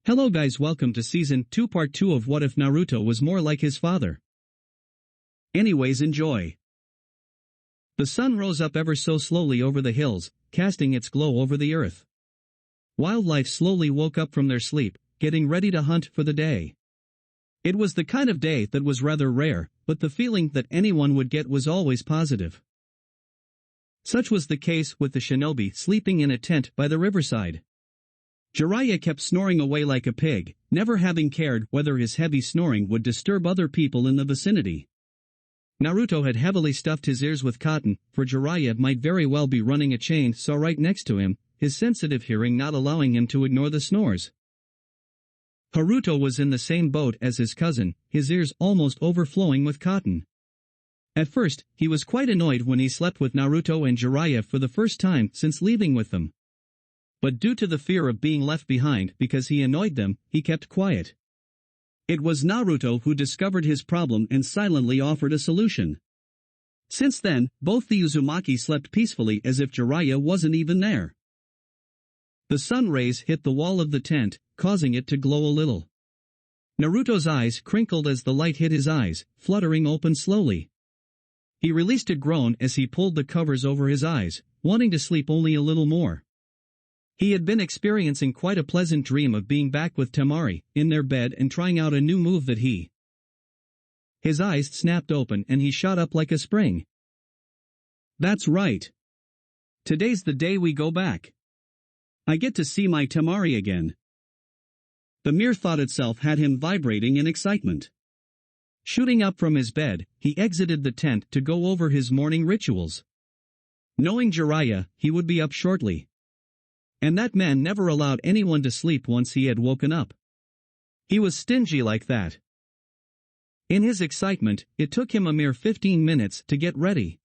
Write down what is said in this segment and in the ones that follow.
Hello guys, welcome to season 2 part 2 of What If Naruto Was More Like His Father. Anyways, enjoy. The sun rose up ever so slowly over the hills, casting its glow over the earth. Wildlife slowly woke up from their sleep, getting ready to hunt for the day. It was the kind of day that was rather rare, but the feeling that anyone would get was always positive. Such was the case with the shinobi sleeping in a tent by the riverside. Jiraiya kept snoring away like a pig, never having cared whether his heavy snoring would disturb other people in the vicinity. Naruto had heavily stuffed his ears with cotton, for Jiraiya might very well be running a chainsaw right next to him, his sensitive hearing not allowing him to ignore the snores. Haruto was in the same boat as his cousin, his ears almost overflowing with cotton. At first, he was quite annoyed when he slept with Naruto and Jiraiya for the first time since leaving with them. But due to the fear of being left behind because he annoyed them, he kept quiet. It was Naruto who discovered his problem and silently offered a solution. Since then, both the Uzumaki slept peacefully as if Jiraiya wasn't even there. The sun rays hit the wall of the tent, causing it to glow a little. Naruto's eyes crinkled as the light hit his eyes, fluttering open slowly. He released a groan as he pulled the covers over his eyes, wanting to sleep only a little more. He had been experiencing quite a pleasant dream of being back with Temari, in their bed and trying out a new move that he. His eyes snapped open and he shot up like a spring. That's right. Today's the day we go back. I get to see my Temari again. The mere thought itself had him vibrating in excitement. Shooting up from his bed, he exited the tent to go over his morning rituals. Knowing Jiraiya, he would be up shortly. And that man never allowed anyone to sleep once he had woken up. He was stingy like that. In his excitement, it took him a mere 15 minutes to get ready.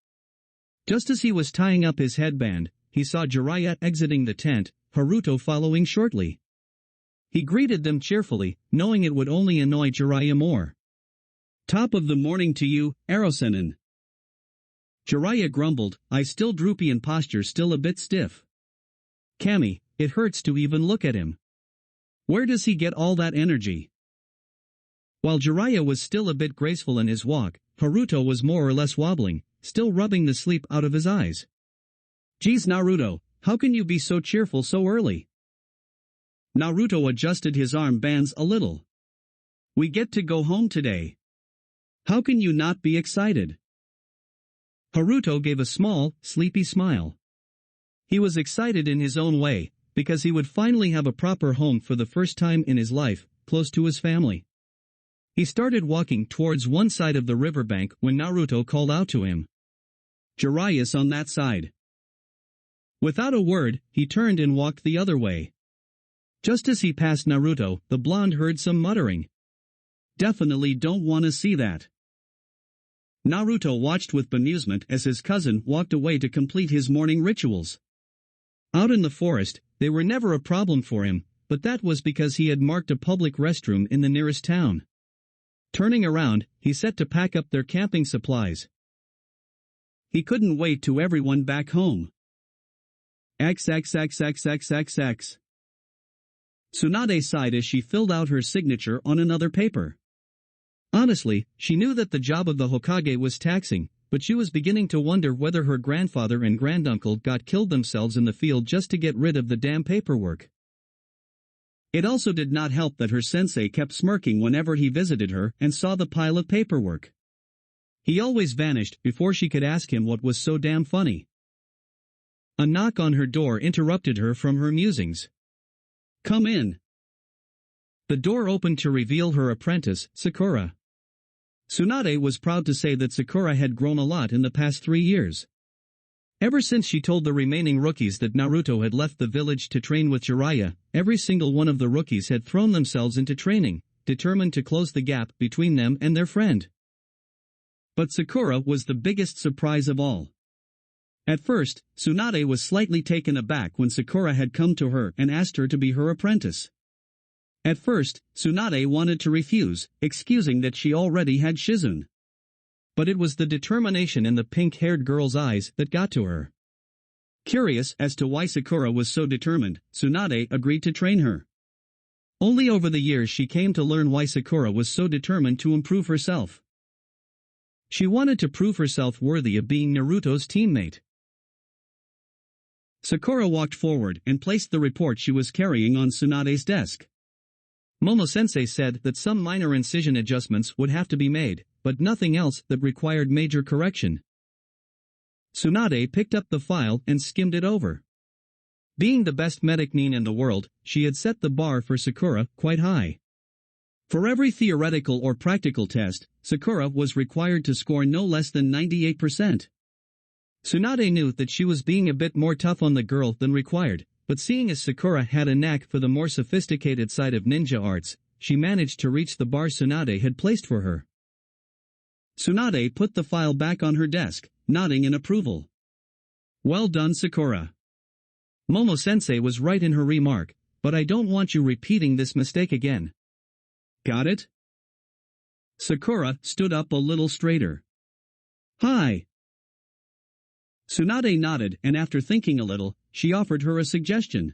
Just as he was tying up his headband, he saw Jiraiya exiting the tent, Haruto following shortly. He greeted them cheerfully, knowing it would only annoy Jiraiya more. Top of the morning to you, Arosenin. Jiraiya grumbled, eyes still droopy and posture still a bit stiff. Kami, it hurts to even look at him. Where does he get all that energy? While Jiraiya was still a bit graceful in his walk, Haruto was more or less wobbling, still rubbing the sleep out of his eyes. Geez Naruto, how can you be so cheerful so early? Naruto adjusted his arm bands a little. We get to go home today. How can you not be excited? Haruto gave a small, sleepy smile. He was excited in his own way, because he would finally have a proper home for the first time in his life, close to his family. He started walking towards one side of the riverbank when Naruto called out to him. Jiraiya's on that side. Without a word, he turned and walked the other way. Just as he passed Naruto, the blonde heard some muttering. Definitely don't want to see that. Naruto watched with bemusement as his cousin walked away to complete his morning rituals. Out in the forest, they were never a problem for him, but that was because he had marked a public restroom in the nearest town. Turning around, he set to pack up their camping supplies. He couldn't wait to everyone back home. XXXXXXX. Tsunade sighed as she filled out her signature on another paper. Honestly, she knew that the job of the Hokage was taxing, but she was beginning to wonder whether her grandfather and granduncle got killed themselves in the field just to get rid of the damn paperwork. It also did not help that her sensei kept smirking whenever he visited her and saw the pile of paperwork. He always vanished before she could ask him what was so damn funny. A knock on her door interrupted her from her musings. Come in. The door opened to reveal her apprentice, Sakura. Tsunade was proud to say that Sakura had grown a lot in the past 3 years. Ever since she told the remaining rookies that Naruto had left the village to train with Jiraiya, every single one of the rookies had thrown themselves into training, determined to close the gap between them and their friend. But Sakura was the biggest surprise of all. At first, Tsunade was slightly taken aback when Sakura had come to her and asked her to be her apprentice. At first, Tsunade wanted to refuse, excusing that she already had Shizune. But it was the determination in the pink-haired girl's eyes that got to her. Curious as to why Sakura was so determined, Tsunade agreed to train her. Only over the years she came to learn why Sakura was so determined to improve herself. She wanted to prove herself worthy of being Naruto's teammate. Sakura walked forward and placed the report she was carrying on Tsunade's desk. Momo-sensei said that some minor incision adjustments would have to be made, but nothing else that required major correction. Tsunade picked up the file and skimmed it over. Being the best medic nin in the world, she had set the bar for Sakura quite high. For every theoretical or practical test, Sakura was required to score no less than 98%. Tsunade knew that she was being a bit more tough on the girl than required, but seeing as Sakura had a knack for the more sophisticated side of ninja arts, she managed to reach the bar Tsunade had placed for her. Tsunade put the file back on her desk, nodding in approval. Well done, Sakura. Momo-sensei was right in her remark, but I don't want you repeating this mistake again. Got it? Sakura stood up a little straighter. Hi. Tsunade nodded, and after thinking a little, she offered her a suggestion.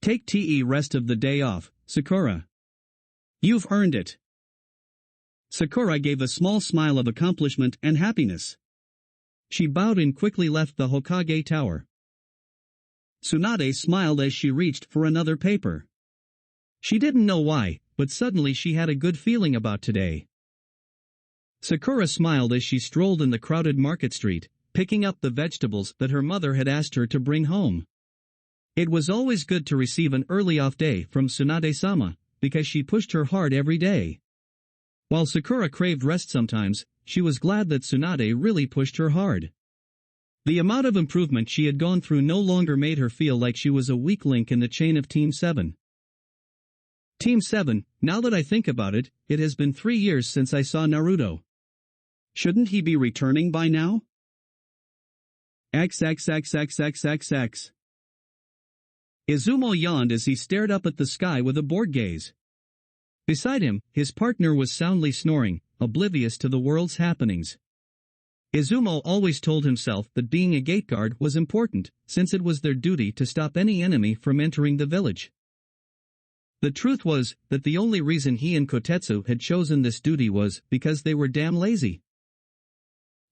Take the rest of the day off, Sakura. You've earned it. Sakura gave a small smile of accomplishment and happiness. She bowed and quickly left the Hokage tower. Tsunade smiled as she reached for another paper. She didn't know why, but suddenly she had a good feeling about today. Sakura smiled as she strolled in the crowded market street, picking up the vegetables that her mother had asked her to bring home. It was always good to receive an early off day from Tsunade-sama, because she pushed her hard every day. While Sakura craved rest sometimes, she was glad that Tsunade really pushed her hard. The amount of improvement she had gone through no longer made her feel like she was a weak link in the chain of Team 7. Team 7, now that I think about it, it has been 3 years since I saw Naruto. Shouldn't he be returning by now? XXXXXXX. Izumo yawned as he stared up at the sky with a bored gaze. Beside him, his partner was soundly snoring, oblivious to the world's happenings. Izumo always told himself that being a gate guard was important, since it was their duty to stop any enemy from entering the village. The truth was that the only reason he and Kotetsu had chosen this duty was because they were damn lazy.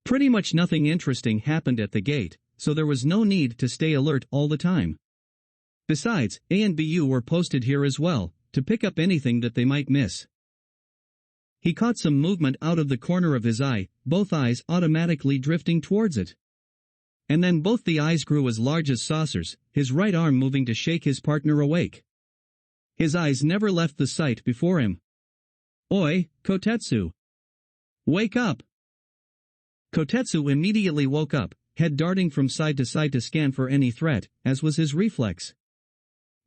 Pretty much nothing interesting happened at the gate, so there was no need to stay alert all the time. Besides, A and BU were posted here as well, to pick up anything that they might miss. He caught some movement out of the corner of his eye, both eyes automatically drifting towards it. And then both the eyes grew as large as saucers, his right arm moving to shake his partner awake. His eyes never left the sight before him. Oi, Kotetsu! Wake up! Kotetsu immediately woke up, head darting from side to scan for any threat, as was his reflex.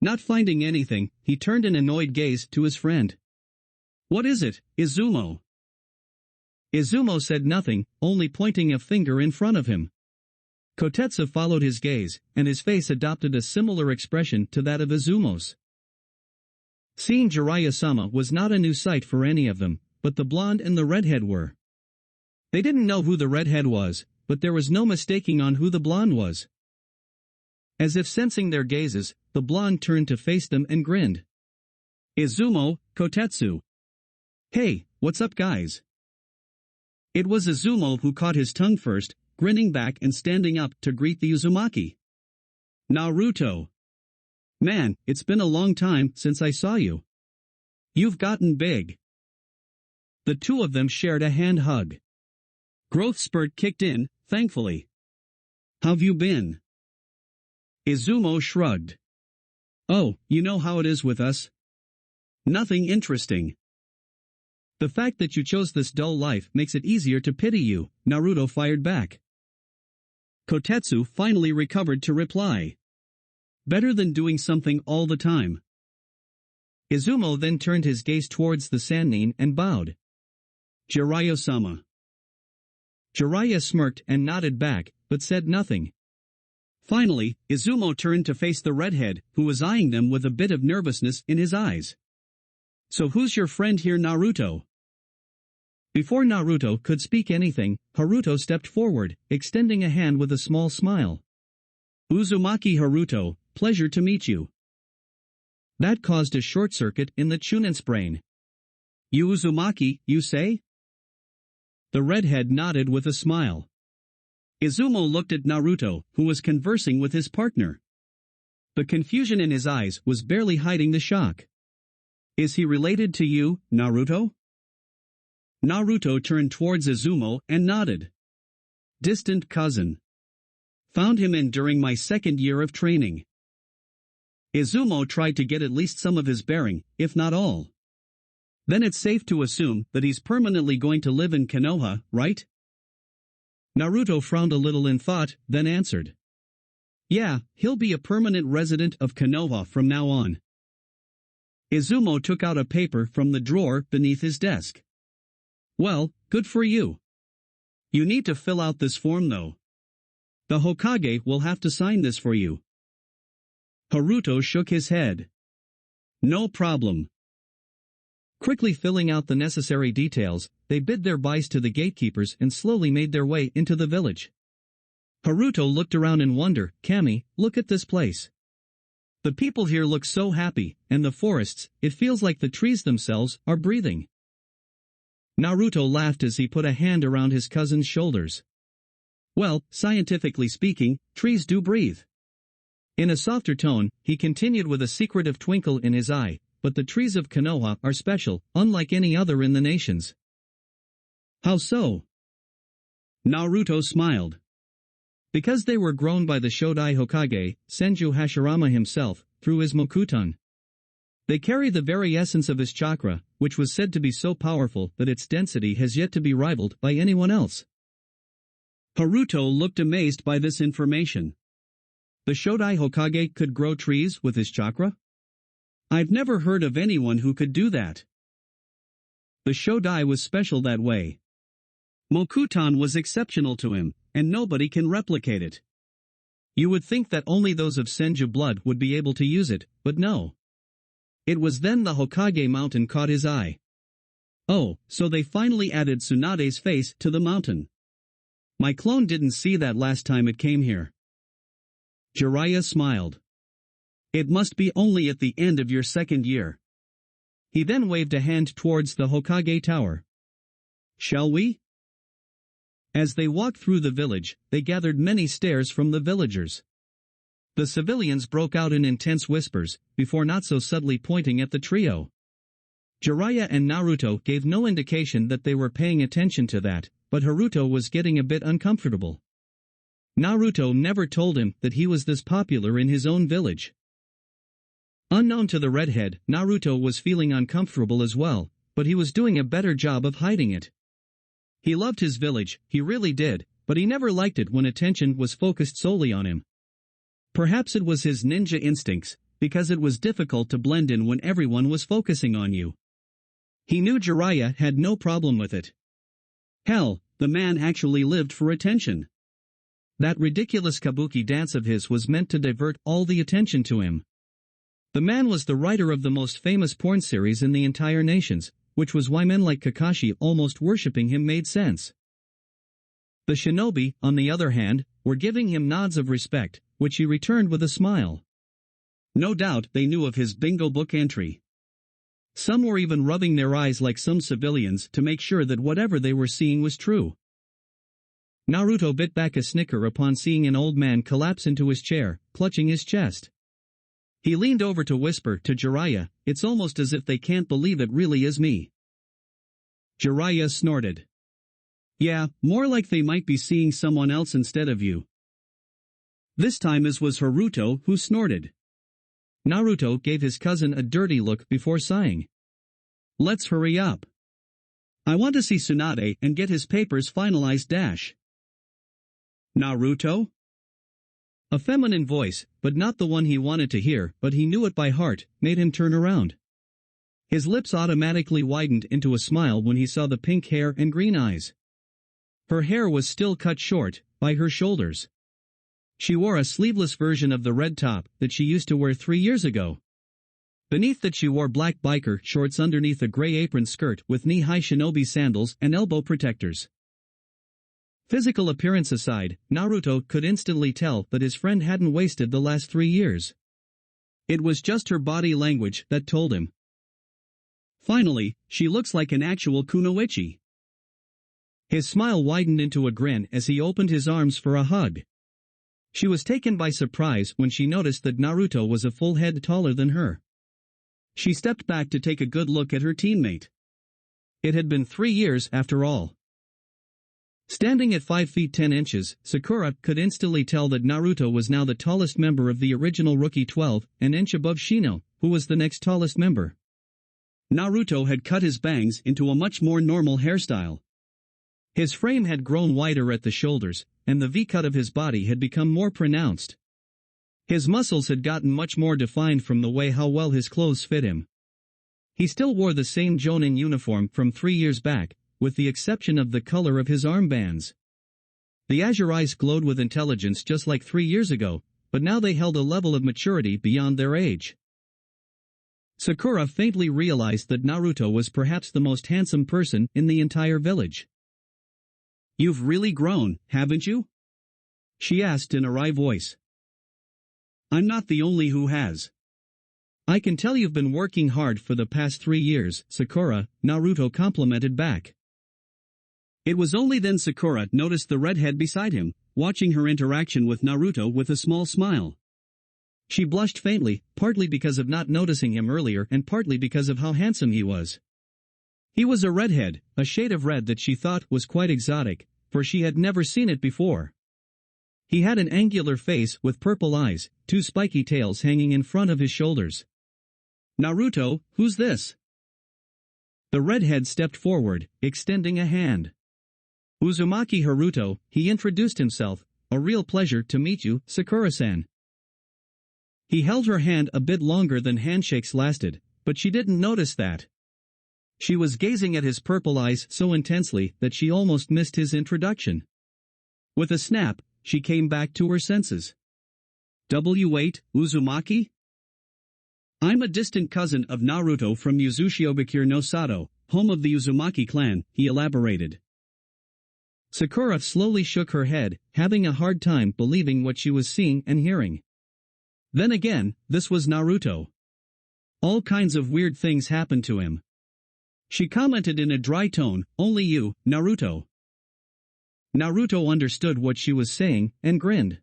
Not finding anything, he turned an annoyed gaze to his friend. What is it, Izumo? Izumo said nothing, only pointing a finger in front of him. Kotetsu followed his gaze, and his face adopted a similar expression to that of Izumo's. Seeing Jiraiya-sama was not a new sight for any of them, but the blonde and the redhead were. They didn't know who the redhead was, but there was no mistaking on who the blonde was. As if sensing their gazes, the blonde turned to face them and grinned. Izumo, Kotetsu. Hey, what's up guys? It was Izumo who caught his tongue first, grinning back and standing up to greet the Uzumaki. Naruto. Man, it's been a long time since I saw you. You've gotten big. The two of them shared a hand hug. Growth spurt kicked in, thankfully. How've you been? Izumo shrugged. Oh, you know how it is with us. Nothing interesting. The fact that you chose this dull life makes it easier to pity you, Naruto fired back. Kotetsu finally recovered to reply. Better than doing something all the time. Izumo then turned his gaze towards the Sannin and bowed. Jiraiya-sama. Jiraiya smirked and nodded back, but said nothing. Finally, Izumo turned to face the redhead, who was eyeing them with a bit of nervousness in his eyes. So who's your friend here, Naruto? Before Naruto could speak anything, Haruto stepped forward, extending a hand with a small smile. Uzumaki Haruto, pleasure to meet you. That caused a short circuit in the Chunin's brain. You Uzumaki, you say? The redhead nodded with a smile. Izumo looked at Naruto, who was conversing with his partner. The confusion in his eyes was barely hiding the shock. Is he related to you, Naruto? Naruto turned towards Izumo and nodded. Distant cousin. Found him in during my second year of training. Izumo tried to get at least some of his bearing, if not all. Then it's safe to assume that he's permanently going to live in Konoha, right? Naruto frowned a little in thought, then answered. Yeah, he'll be a permanent resident of Konoha from now on. Izumo took out a paper from the drawer beneath his desk. Well, good for you. You need to fill out this form though. The Hokage will have to sign this for you. Haruto shook his head. No problem. Quickly filling out the necessary details, they bid their byes to the gatekeepers and slowly made their way into the village. Haruto looked around in wonder. Kami, look at this place. The people here look so happy, and the forests, it feels like the trees themselves are breathing. Naruto laughed as he put a hand around his cousin's shoulders. Well, scientifically speaking, trees do breathe. In a softer tone, he continued with a secretive twinkle in his eye, but the trees of Konoha are special, unlike any other in the nations. How so? Naruto smiled. Because they were grown by the Shodai Hokage, Senju Hashirama himself, through his Mokuton. They carry the very essence of his chakra, which was said to be so powerful that its density has yet to be rivaled by anyone else. Haruto looked amazed by this information. The Shodai Hokage could grow trees with his chakra? I've never heard of anyone who could do that. The Shodai was special that way. Mokuton was exceptional to him, and nobody can replicate it. You would think that only those of Senju blood would be able to use it, but no. It was then the Hokage mountain caught his eye. Oh, so they finally added Tsunade's face to the mountain. My clone didn't see that last time it came here. Jiraiya smiled. It must be only at the end of your second year. He then waved a hand towards the Hokage tower. Shall we? As they walked through the village, they gathered many stares from the villagers. The civilians broke out in intense whispers, before not so subtly pointing at the trio. Jiraiya and Naruto gave no indication that they were paying attention to that, but Haruto was getting a bit uncomfortable. Naruto never told him that he was this popular in his own village. Unknown to the redhead, Naruto was feeling uncomfortable as well, but he was doing a better job of hiding it. He loved his village, he really did, but he never liked it when attention was focused solely on him. Perhaps it was his ninja instincts, because it was difficult to blend in when everyone was focusing on you. He knew Jiraiya had no problem with it. Hell, the man actually lived for attention. That ridiculous kabuki dance of his was meant to divert all the attention to him. The man was the writer of the most famous porn series in the entire nations, which was why men like Kakashi almost worshipping him made sense. The shinobi, on the other hand, were giving him nods of respect, which he returned with a smile. No doubt they knew of his bingo book entry. Some were even rubbing their eyes like some civilians to make sure that whatever they were seeing was true. Naruto bit back a snicker upon seeing an old man collapse into his chair, clutching his chest. He leaned over to whisper to Jiraiya, "It's almost as if they can't believe it really is me." Jiraiya snorted. "Yeah, more like they might be seeing someone else instead of you." This time it was Haruto who snorted. Naruto gave his cousin a dirty look before sighing. "Let's hurry up. I want to see Tsunade and get his papers finalized dash." Naruto? A feminine voice, but not the one he wanted to hear, but he knew it by heart, made him turn around. His lips automatically widened into a smile when he saw the pink hair and green eyes. Her hair was still cut short, by her shoulders. She wore a sleeveless version of the red top that she used to wear 3 years ago. Beneath that she wore black biker shorts underneath a gray apron skirt with knee-high shinobi sandals and elbow protectors. Physical appearance aside, Naruto could instantly tell that his friend hadn't wasted the last 3 years. It was just her body language that told him. Finally, she looks like an actual kunoichi. His smile widened into a grin as he opened his arms for a hug. She was taken by surprise when she noticed that Naruto was a full head taller than her. She stepped back to take a good look at her teammate. It had been 3 years after all. Standing at 5 feet 10 inches, Sakura could instantly tell that Naruto was now the tallest member of the original Rookie 12, an inch above Shino, who was the next tallest member. Naruto had cut his bangs into a much more normal hairstyle. His frame had grown wider at the shoulders, and the V-cut of his body had become more pronounced. His muscles had gotten much more defined from the way how well his clothes fit him. He still wore the same Jonin uniform from 3 years back, with the exception of the color of his armbands. The azure eyes glowed with intelligence just like 3 years ago, but now they held a level of maturity beyond their age. Sakura faintly realized that Naruto was perhaps the most handsome person in the entire village. "You've really grown, haven't you?" she asked in a wry voice. "I'm not the only who has. I can tell you've been working hard for the past 3 years, Sakura," Naruto complimented back. It was only then Sakura noticed the redhead beside him, watching her interaction with Naruto with a small smile. She blushed faintly, partly because of not noticing him earlier and partly because of how handsome he was. He was a redhead, a shade of red that she thought was quite exotic, for she had never seen it before. He had an angular face with purple eyes, 2 spiky tails hanging in front of his shoulders. "Naruto, who's this?" The redhead stepped forward, extending a hand. "Uzumaki Haruto," he introduced himself. "A real pleasure to meet you, Sakura-san." He held her hand a bit longer than handshakes lasted, but she didn't notice that. She was gazing at his purple eyes so intensely that she almost missed his introduction. With a snap, she came back to her senses. "W8, Uzumaki? I'm a distant cousin of Naruto from Uzushiobakure no Sato, home of the Uzumaki clan," he elaborated. Sakura slowly shook her head, having a hard time believing what she was seeing and hearing. Then again, this was Naruto. All kinds of weird things happened to him. She commented in a dry tone, "Only you, Naruto." Naruto understood what she was saying, and grinned.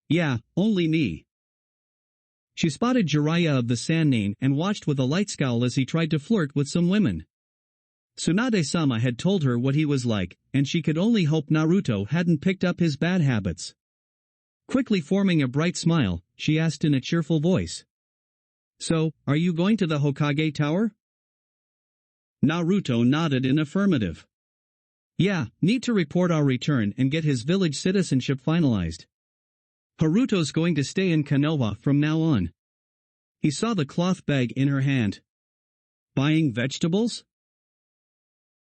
"Yeah, only me." She spotted Jiraiya of the Sannin and watched with a light scowl as he tried to flirt with some women. Tsunade-sama had told her what he was like, and she could only hope Naruto hadn't picked up his bad habits. Quickly forming a bright smile, she asked in a cheerful voice. "So, are you going to the Hokage Tower?" Naruto nodded in affirmative. "Yeah, need to report our return and get his village citizenship finalized. Haruto's going to stay in Konoha from now on." He saw the cloth bag in her hand. "Buying vegetables?"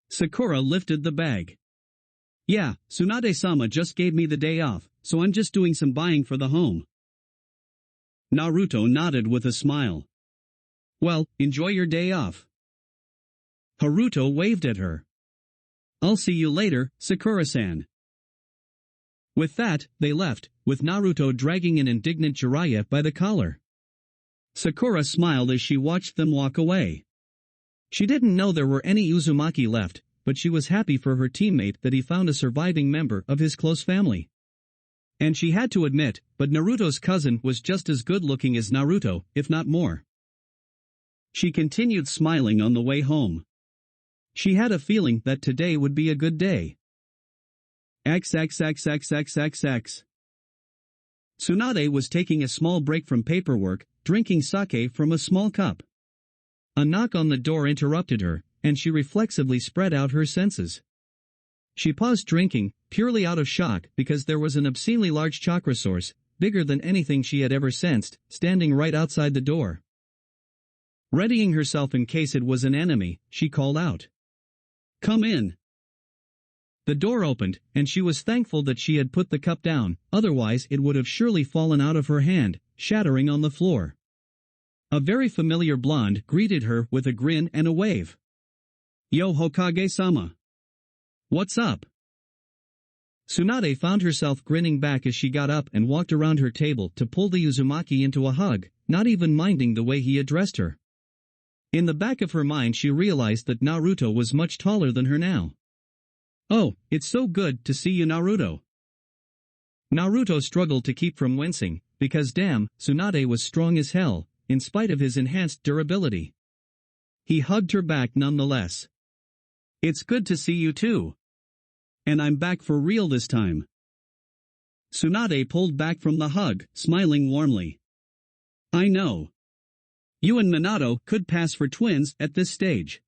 Sakura lifted the bag. "Yeah, Tsunade-sama just gave me the day off, so I'm just doing some buying for the home." Naruto nodded with a smile. "Well, enjoy your day off." Haruto waved at her. "I'll see you later, Sakura-san." With that, they left, with Naruto dragging an indignant Jiraiya by the collar. Sakura smiled as she watched them walk away. She didn't know there were any Uzumaki left, but she was happy for her teammate that he found a surviving member of his close family. And she had to admit, but Naruto's cousin was just as good-looking as Naruto, if not more. She continued smiling on the way home. She had a feeling that today would be a good day. XXXXXXX. Tsunade was taking a small break from paperwork, drinking sake from a small cup. A knock on the door interrupted her, and she reflexively spread out her senses. She paused drinking, purely out of shock because there was an obscenely large chakra source, bigger than anything she had ever sensed, standing right outside the door. Readying herself in case it was an enemy, she called out, "Come in." The door opened, and she was thankful that she had put the cup down, otherwise it would have surely fallen out of her hand, shattering on the floor. A very familiar blonde greeted her with a grin and a wave. "Yo Hokage-sama. What's up?" Tsunade found herself grinning back as she got up and walked around her table to pull the Uzumaki into a hug, not even minding the way he addressed her. In the back of her mind she realized that Naruto was much taller than her now. "Oh, it's so good to see you, Naruto." Naruto struggled to keep from wincing, because damn, Tsunade was strong as hell, in spite of his enhanced durability. He hugged her back nonetheless. "It's good to see you too. And I'm back for real this time." Tsunade pulled back from the hug, smiling warmly. "I know. You and Minato could pass for twins at this stage."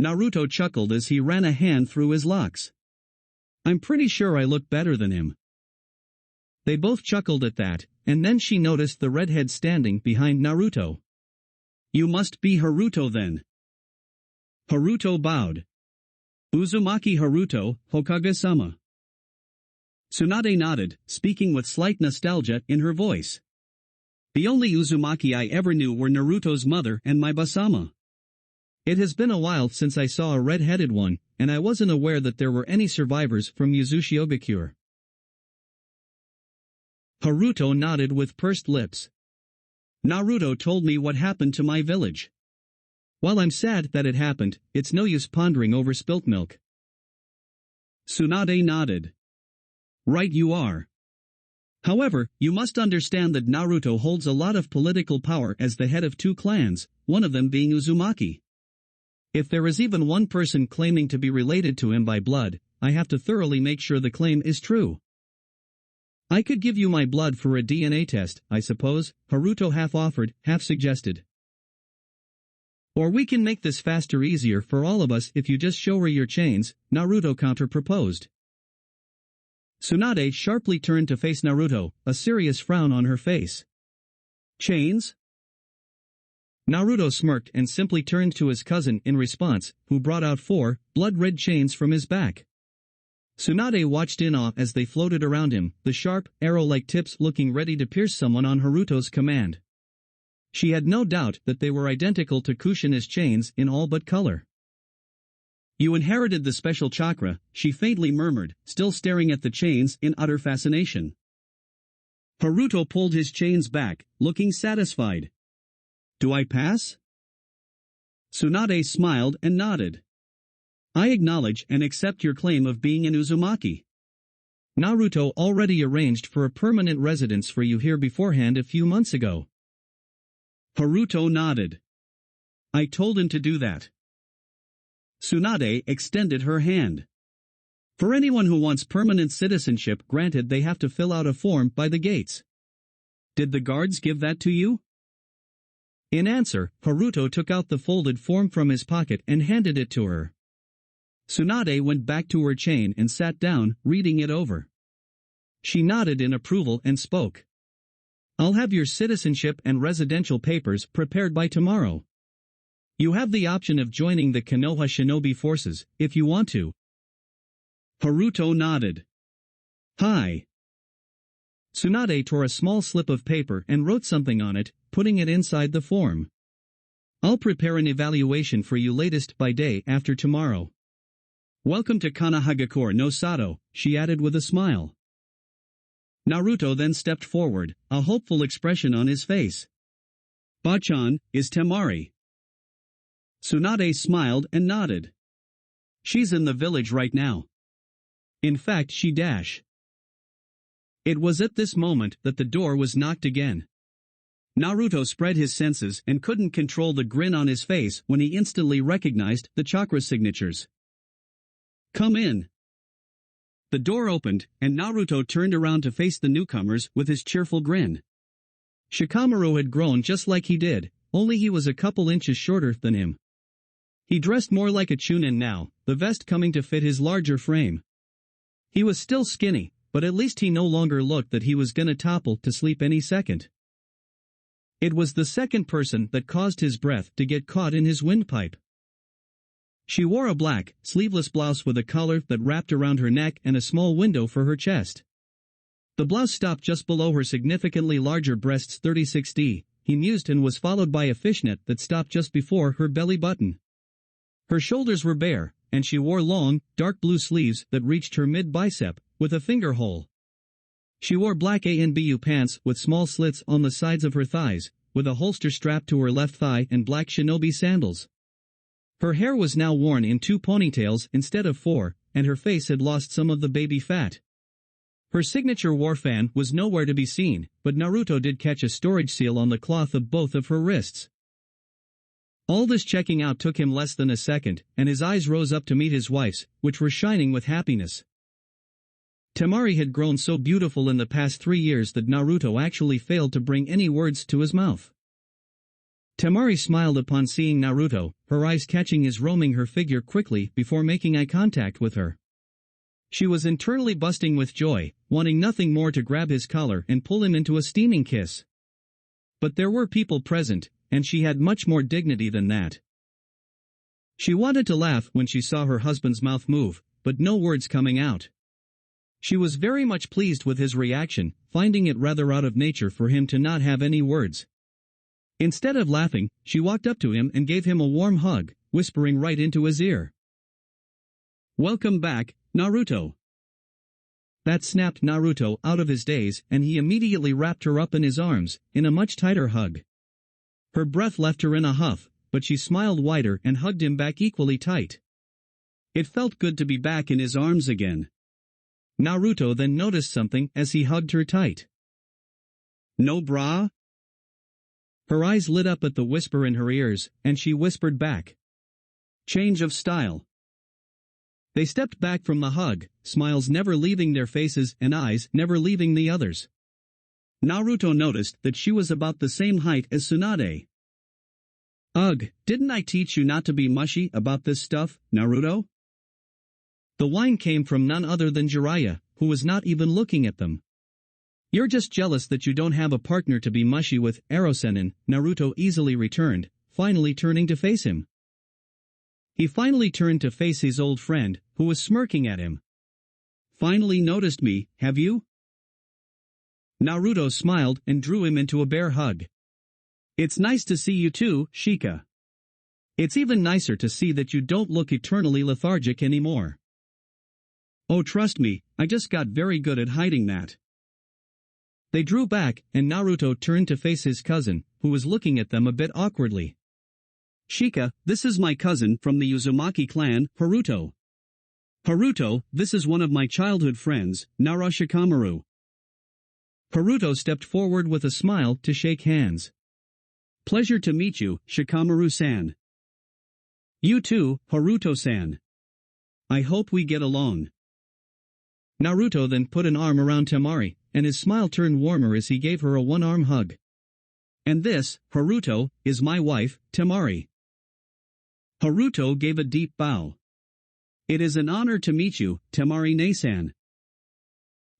Naruto chuckled as he ran a hand through his locks. "I'm pretty sure I look better than him." They both chuckled at that, and then she noticed the redhead standing behind Naruto. "You must be Haruto then." Haruto bowed. "Uzumaki Haruto, Hokage-sama." Tsunade nodded, speaking with slight nostalgia in her voice. "The only Uzumaki I ever knew were Naruto's mother and my Basama. It has been a while since I saw a red-headed one, and I wasn't aware that there were any survivors from Uzushigakure." Haruto nodded with pursed lips. "Naruto told me what happened to my village. While I'm sad that it happened, it's no use pondering over spilt milk." Tsunade nodded. "Right you are. However, you must understand that Naruto holds a lot of political power as the head of 2 clans, one of them being Uzumaki. If there is even one person claiming to be related to him by blood, I have to thoroughly make sure the claim is true. I could give you my blood for a DNA test, I suppose," Haruto half offered, half suggested. "Or we can make this faster easier for all of us if you just show her your chains," Naruto counter-proposed. Tsunade sharply turned to face Naruto, a serious frown on her face. "Chains?" Naruto smirked and simply turned to his cousin in response, who brought out 4 blood-red chains from his back. Tsunade watched in awe as they floated around him, the sharp, arrow-like tips looking ready to pierce someone on Haruto's command. She had no doubt that they were identical to Kushina's chains in all but color. "You inherited the special chakra," she faintly murmured, still staring at the chains in utter fascination. Haruto pulled his chains back, looking satisfied. "Do I pass?" Tsunade smiled and nodded. "I acknowledge and accept your claim of being an Uzumaki. Naruto already arranged for a permanent residence for you here beforehand a few months ago." Haruto nodded. "I told him to do that." Tsunade extended her hand. "For anyone who wants permanent citizenship granted, they have to fill out a form by the gates. Did the guards give that to you?" In answer, Haruto took out the folded form from his pocket and handed it to her. Tsunade went back to her chain and sat down, reading it over. She nodded in approval and spoke. "I'll have your citizenship and residential papers prepared by tomorrow. You have the option of joining the Konoha Shinobi forces, if you want to." Haruto nodded. "Hi." Tsunade tore a small slip of paper and wrote something on it, putting it inside the form. "I'll prepare an evaluation for you latest by day after tomorrow. Welcome to Konohagakure no Sato," she added with a smile. Naruto then stepped forward, a hopeful expression on his face. "Bachan, is Temari?" Tsunade smiled and nodded. "She's in the village right now. In fact she dash." It was at this moment that the door was knocked again. Naruto spread his senses and couldn't control the grin on his face when he instantly recognized the chakra signatures. "Come in." The door opened, and Naruto turned around to face the newcomers with his cheerful grin. Shikamaru had grown just like he did, only he was a couple inches shorter than him. He dressed more like a chunin now, the vest coming to fit his larger frame. He was still skinny, but at least he no longer looked that he was gonna topple to sleep any second. It was the second person that caused his breath to get caught in his windpipe. She wore a black, sleeveless blouse with a collar that wrapped around her neck and a small window for her chest. The blouse stopped just below her significantly larger breasts 36D, he mused, and was followed by a fishnet that stopped just before her belly button. Her shoulders were bare, and she wore long, dark blue sleeves that reached her mid-bicep, with a finger hole. She wore black ANBU pants with small slits on the sides of her thighs, with a holster strapped to her left thigh and black shinobi sandals. Her hair was now worn in 2 ponytails instead of 4, and her face had lost some of the baby fat. Her signature war fan was nowhere to be seen, but Naruto did catch a storage seal on the cloth of both of her wrists. All this checking out took him less than a second, and his eyes rose up to meet his wife's, which were shining with happiness. Temari had grown so beautiful in the past 3 years that Naruto actually failed to bring any words to his mouth. Temari smiled upon seeing Naruto, her eyes catching his roaming her figure quickly before making eye contact with her. She was internally busting with joy, wanting nothing more to grab his collar and pull him into a steaming kiss. But there were people present, and she had much more dignity than that. She wanted to laugh when she saw her husband's mouth move, but no words coming out. She was very much pleased with his reaction, finding it rather out of nature for him to not have any words. Instead of laughing, she walked up to him and gave him a warm hug, whispering right into his ear. "Welcome back, Naruto." That snapped Naruto out of his daze, and he immediately wrapped her up in his arms, in a much tighter hug. Her breath left her in a huff, but she smiled wider and hugged him back equally tight. It felt good to be back in his arms again. Naruto then noticed something as he hugged her tight. "No bra?" Her eyes lit up at the whisper in her ears, and she whispered back. "Change of style." They stepped back from the hug, smiles never leaving their faces and eyes never leaving the others. Naruto noticed that she was about the same height as Tsunade. "Ugh, didn't I teach you not to be mushy about this stuff, Naruto?" The whine came from none other than Jiraiya, who was not even looking at them. "You're just jealous that you don't have a partner to be mushy with, Erosenin," Naruto easily returned, finally turning to face him. He finally turned to face his old friend, who was smirking at him. "Finally noticed me, have you?" Naruto smiled and drew him into a bear hug. "It's nice to see you too, Shika. It's even nicer to see that you don't look eternally lethargic anymore. Oh, trust me, I just got very good at hiding that." They drew back, and Naruto turned to face his cousin, who was looking at them a bit awkwardly. "Shika, this is my cousin from the Uzumaki clan, Haruto. Haruto, this is one of my childhood friends, Nara Shikamaru." Haruto stepped forward with a smile to shake hands. "Pleasure to meet you, Shikamaru-san." "You too, Haruto-san. I hope we get along." Naruto then put an arm around Temari, and his smile turned warmer as he gave her a one-arm hug. "And this, Haruto, is my wife, Temari." Haruto gave a deep bow. "It is an honor to meet you, Temari-ne-san."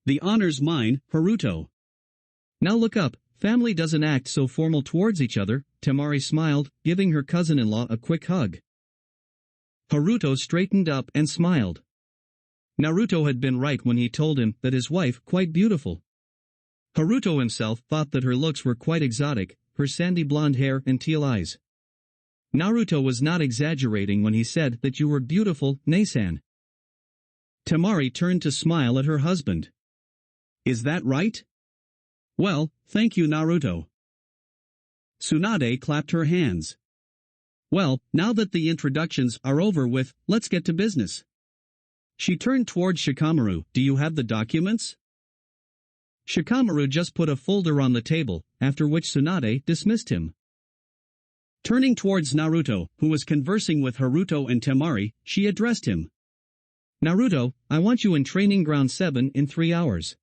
"The honor's mine, Haruto." "Now look up, family doesn't act so formal towards each other," Temari smiled, giving her cousin-in-law a quick hug. Haruto straightened up and smiled. Naruto had been right when he told him that his wife quite beautiful. Haruto himself thought that her looks were quite exotic, her sandy blonde hair and teal eyes. Naruto was not exaggerating when he said that you were beautiful, Ne-san. Temari turned to smile at her husband. "Is that right? Well, thank you, Naruto." Tsunade clapped her hands. "Well, now that the introductions are over with, let's get to business." She turned towards Shikamaru. "Do you have the documents?" Shikamaru just put a folder on the table, after which Tsunade dismissed him. Turning towards Naruto, who was conversing with Haruto and Temari, she addressed him. "Naruto, I want you in Training Ground 7 in 3 hours.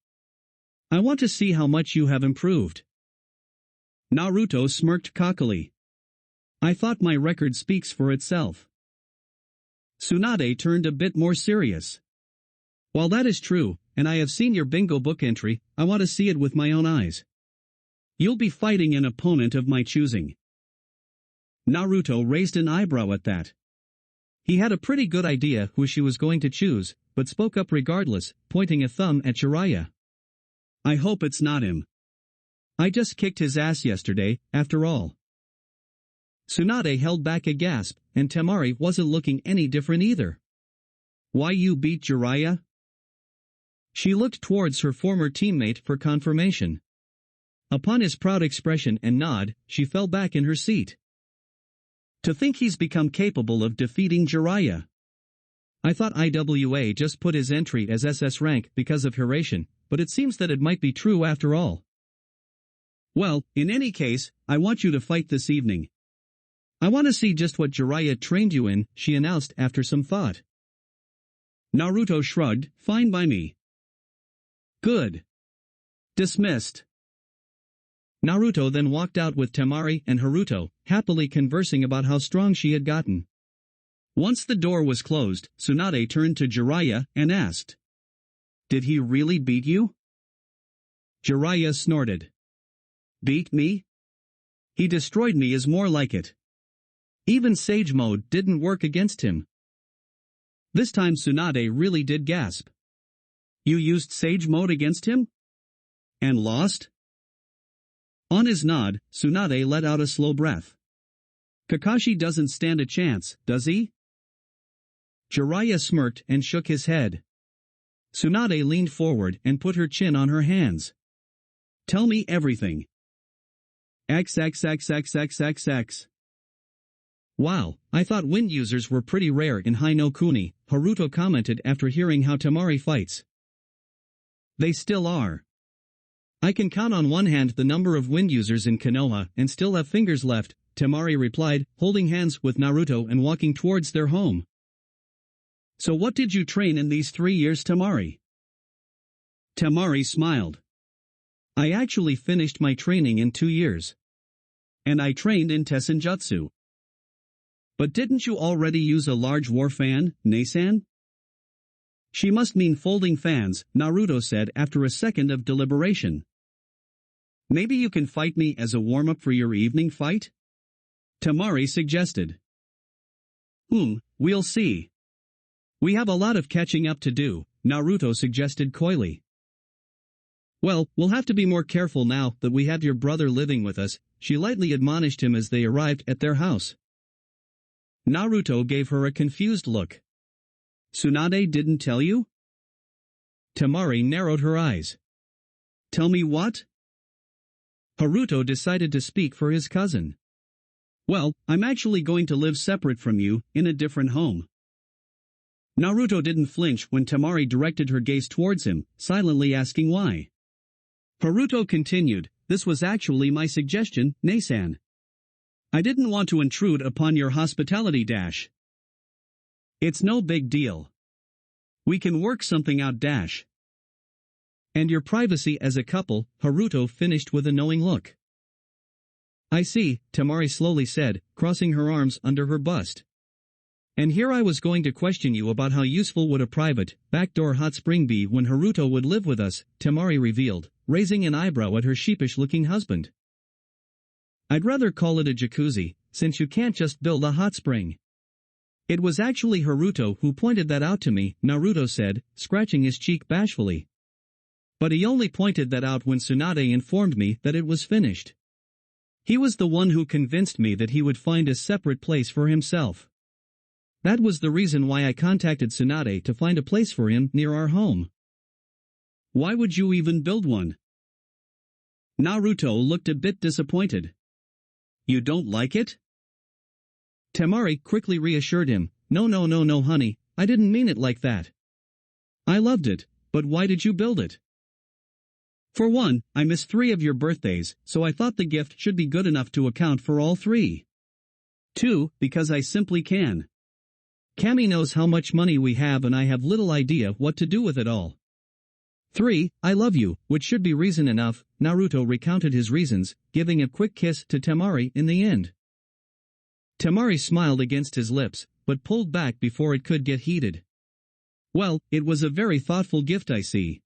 I want to see how much you have improved." Naruto smirked cockily. "I thought my record speaks for itself." Tsunade turned a bit more serious. "While that is true, and I have seen your bingo book entry, I want to see it with my own eyes. You'll be fighting an opponent of my choosing." Naruto raised an eyebrow at that. He had a pretty good idea who she was going to choose, but spoke up regardless, pointing a thumb at Jiraiya. "I hope it's not him. I just kicked his ass yesterday, after all." Tsunade held back a gasp, and Temari wasn't looking any different either. "Why you beat Jiraiya?" She looked towards her former teammate for confirmation. Upon his proud expression and nod, she fell back in her seat. To think he's become capable of defeating Jiraiya. I thought IWA just put his entry as SS rank because of Hiration, but it seems that it might be true after all. Well, in any case, I want you to fight this evening. I want to see just what Jiraiya trained you in, she announced after some thought. Naruto shrugged, fine by me. Good. Dismissed. Naruto then walked out with Temari and Haruto, happily conversing about how strong she had gotten. Once the door was closed, Tsunade turned to Jiraiya and asked. Did he really beat you? Jiraiya snorted. Beat me? He destroyed me is more like it. Even Sage Mode didn't work against him. This time Tsunade really did gasp. You used Sage Mode against him? And lost? On his nod, Tsunade let out a slow breath. Kakashi doesn't stand a chance, does he? Jiraiya smirked and shook his head. Tsunade leaned forward and put her chin on her hands. Tell me everything. XXXXXXX. Wow, I thought wind users were pretty rare in Hai no Kuni, Haruto commented after hearing how Temari fights. They still are. I can count on one hand the number of wind users in Konoha and still have fingers left, Temari replied, holding hands with Naruto and walking towards their home. So what did you train in these 3 years, Temari? Temari smiled. I actually finished my training in 2 years. And I trained in Tessenjutsu. But didn't you already use a large war fan, Nei-san? She must mean folding fans, Naruto said after a second of deliberation. Maybe you can fight me as a warm-up for your evening fight? Temari suggested. We'll see. We have a lot of catching up to do, Naruto suggested coyly. Well, we'll have to be more careful now that we have your brother living with us, she lightly admonished him as they arrived at their house. Naruto gave her a confused look. Tsunade didn't tell you? Temari narrowed her eyes. Tell me what? Haruto decided to speak for his cousin. Well, I'm actually going to live separate from you, in a different home. Naruto didn't flinch when Temari directed her gaze towards him, silently asking why. Haruto continued, this was actually my suggestion, Nei-san. I didn't want to intrude upon your hospitality dash. It's no big deal. We can work something out dash. And your privacy as a couple, Haruto finished with a knowing look. I see, Temari slowly said, crossing her arms under her bust. And here I was going to question you about how useful would a private, backdoor hot spring be when Haruto would live with us, Temari revealed, raising an eyebrow at her sheepish-looking husband. I'd rather call it a jacuzzi, since you can't just build a hot spring. It was actually Haruto who pointed that out to me, Naruto said, scratching his cheek bashfully. But he only pointed that out when Tsunade informed me that it was finished. He was the one who convinced me that he would find a separate place for himself. That was the reason why I contacted Tsunade to find a place for him near our home. Why would you even build one? Naruto looked a bit disappointed. You don't like it? Temari quickly reassured him, No honey, I didn't mean it like that. I loved it, but why did you build it? For one, I missed 3 of your birthdays, so I thought the gift should be good enough to account for all 3. 2, because I simply can. Kami knows how much money we have and I have little idea what to do with it all. 3, I love you, which should be reason enough, Naruto recounted his reasons, giving a quick kiss to Temari in the end. Temari smiled against his lips, but pulled back before it could get heated. Well, it was a very thoughtful gift I see.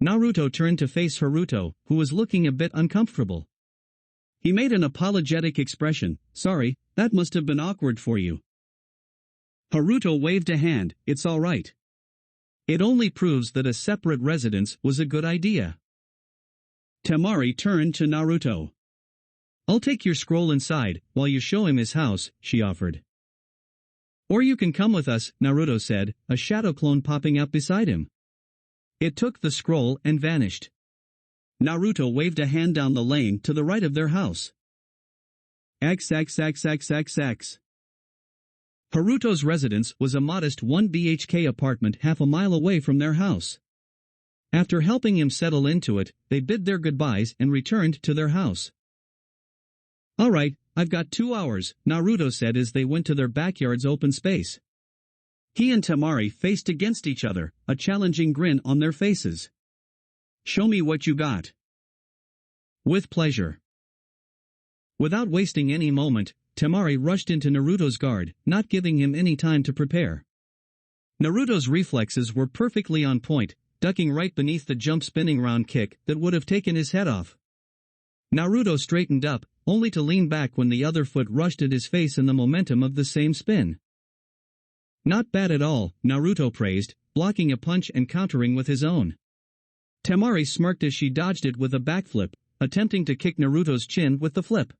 Naruto turned to face Haruto, who was looking a bit uncomfortable. He made an apologetic expression, sorry, that must have been awkward for you. Haruto waved a hand, it's all right. It only proves that a separate residence was a good idea. Temari turned to Naruto. I'll take your scroll inside, while you show him his house, she offered. Or you can come with us, Naruto said, a shadow clone popping up beside him. It took the scroll and vanished. Naruto waved a hand down the lane to the right of their house. XXXXXX. Haruto's residence was a modest 1 BHK apartment half a mile away from their house. After helping him settle into it, they bid their goodbyes and returned to their house. "Alright, I've got 2 hours," Naruto said as they went to their backyard's open space. He and Temari faced against each other, a challenging grin on their faces. "Show me what you got." "With pleasure." Without wasting any moment, Temari rushed into Naruto's guard, not giving him any time to prepare. Naruto's reflexes were perfectly on point, ducking right beneath the jump spinning round kick that would have taken his head off. Naruto straightened up, only to lean back when the other foot rushed at his face in the momentum of the same spin. "Not bad at all," Naruto praised, blocking a punch and countering with his own. Temari smirked as she dodged it with a backflip, attempting to kick Naruto's chin with the flip.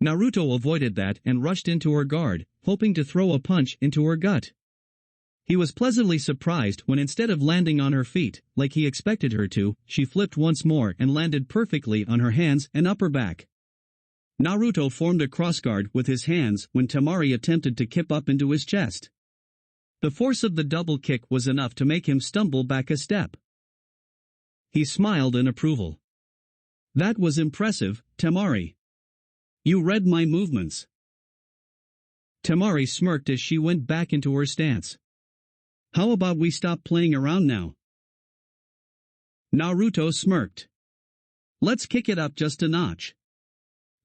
Naruto avoided that and rushed into her guard, hoping to throw a punch into her gut. He was pleasantly surprised when instead of landing on her feet, like he expected her to, she flipped once more and landed perfectly on her hands and upper back. Naruto formed a crossguard with his hands when Temari attempted to kip up into his chest. The force of the double kick was enough to make him stumble back a step. He smiled in approval. "That was impressive, Temari. You read my movements." Temari smirked as she went back into her stance. "How about we stop playing around now?" Naruto smirked. "Let's kick it up just a notch.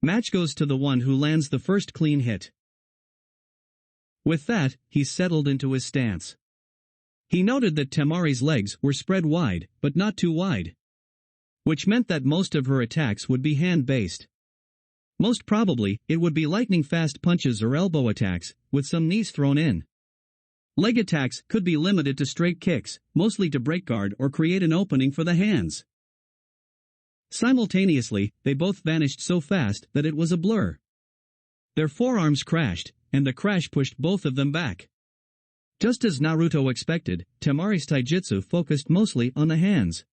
Match goes to the one who lands the first clean hit." With that, he settled into his stance. He noted that Temari's legs were spread wide, but not too wide. Which meant that most of her attacks would be hand-based. Most probably, it would be lightning-fast punches or elbow attacks, with some knees thrown in. Leg attacks could be limited to straight kicks, mostly to break guard or create an opening for the hands. Simultaneously, they both vanished so fast that it was a blur. Their forearms crashed, and the crash pushed both of them back. Just as Naruto expected, Temari's taijutsu focused mostly on the hands.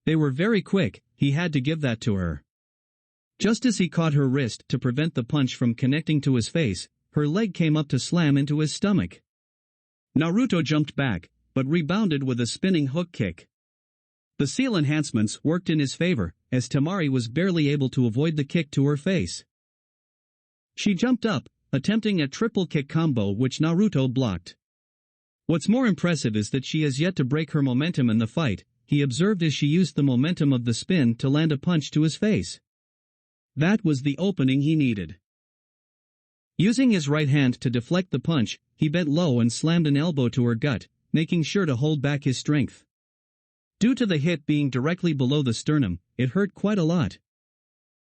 They were very quick, he had to give that to her. Just as he caught her wrist to prevent the punch from connecting to his face, her leg came up to slam into his stomach. Naruto jumped back, but rebounded with a spinning hook kick. The seal enhancements worked in his favor, as Temari was barely able to avoid the kick to her face. She jumped up, attempting a triple kick combo which Naruto blocked. What's more impressive is that she has yet to break her momentum in the fight, he observed as she used the momentum of the spin to land a punch to his face. That was the opening he needed. Using his right hand to deflect the punch, he bent low and slammed an elbow to her gut, making sure to hold back his strength. Due to the hit being directly below the sternum, it hurt quite a lot.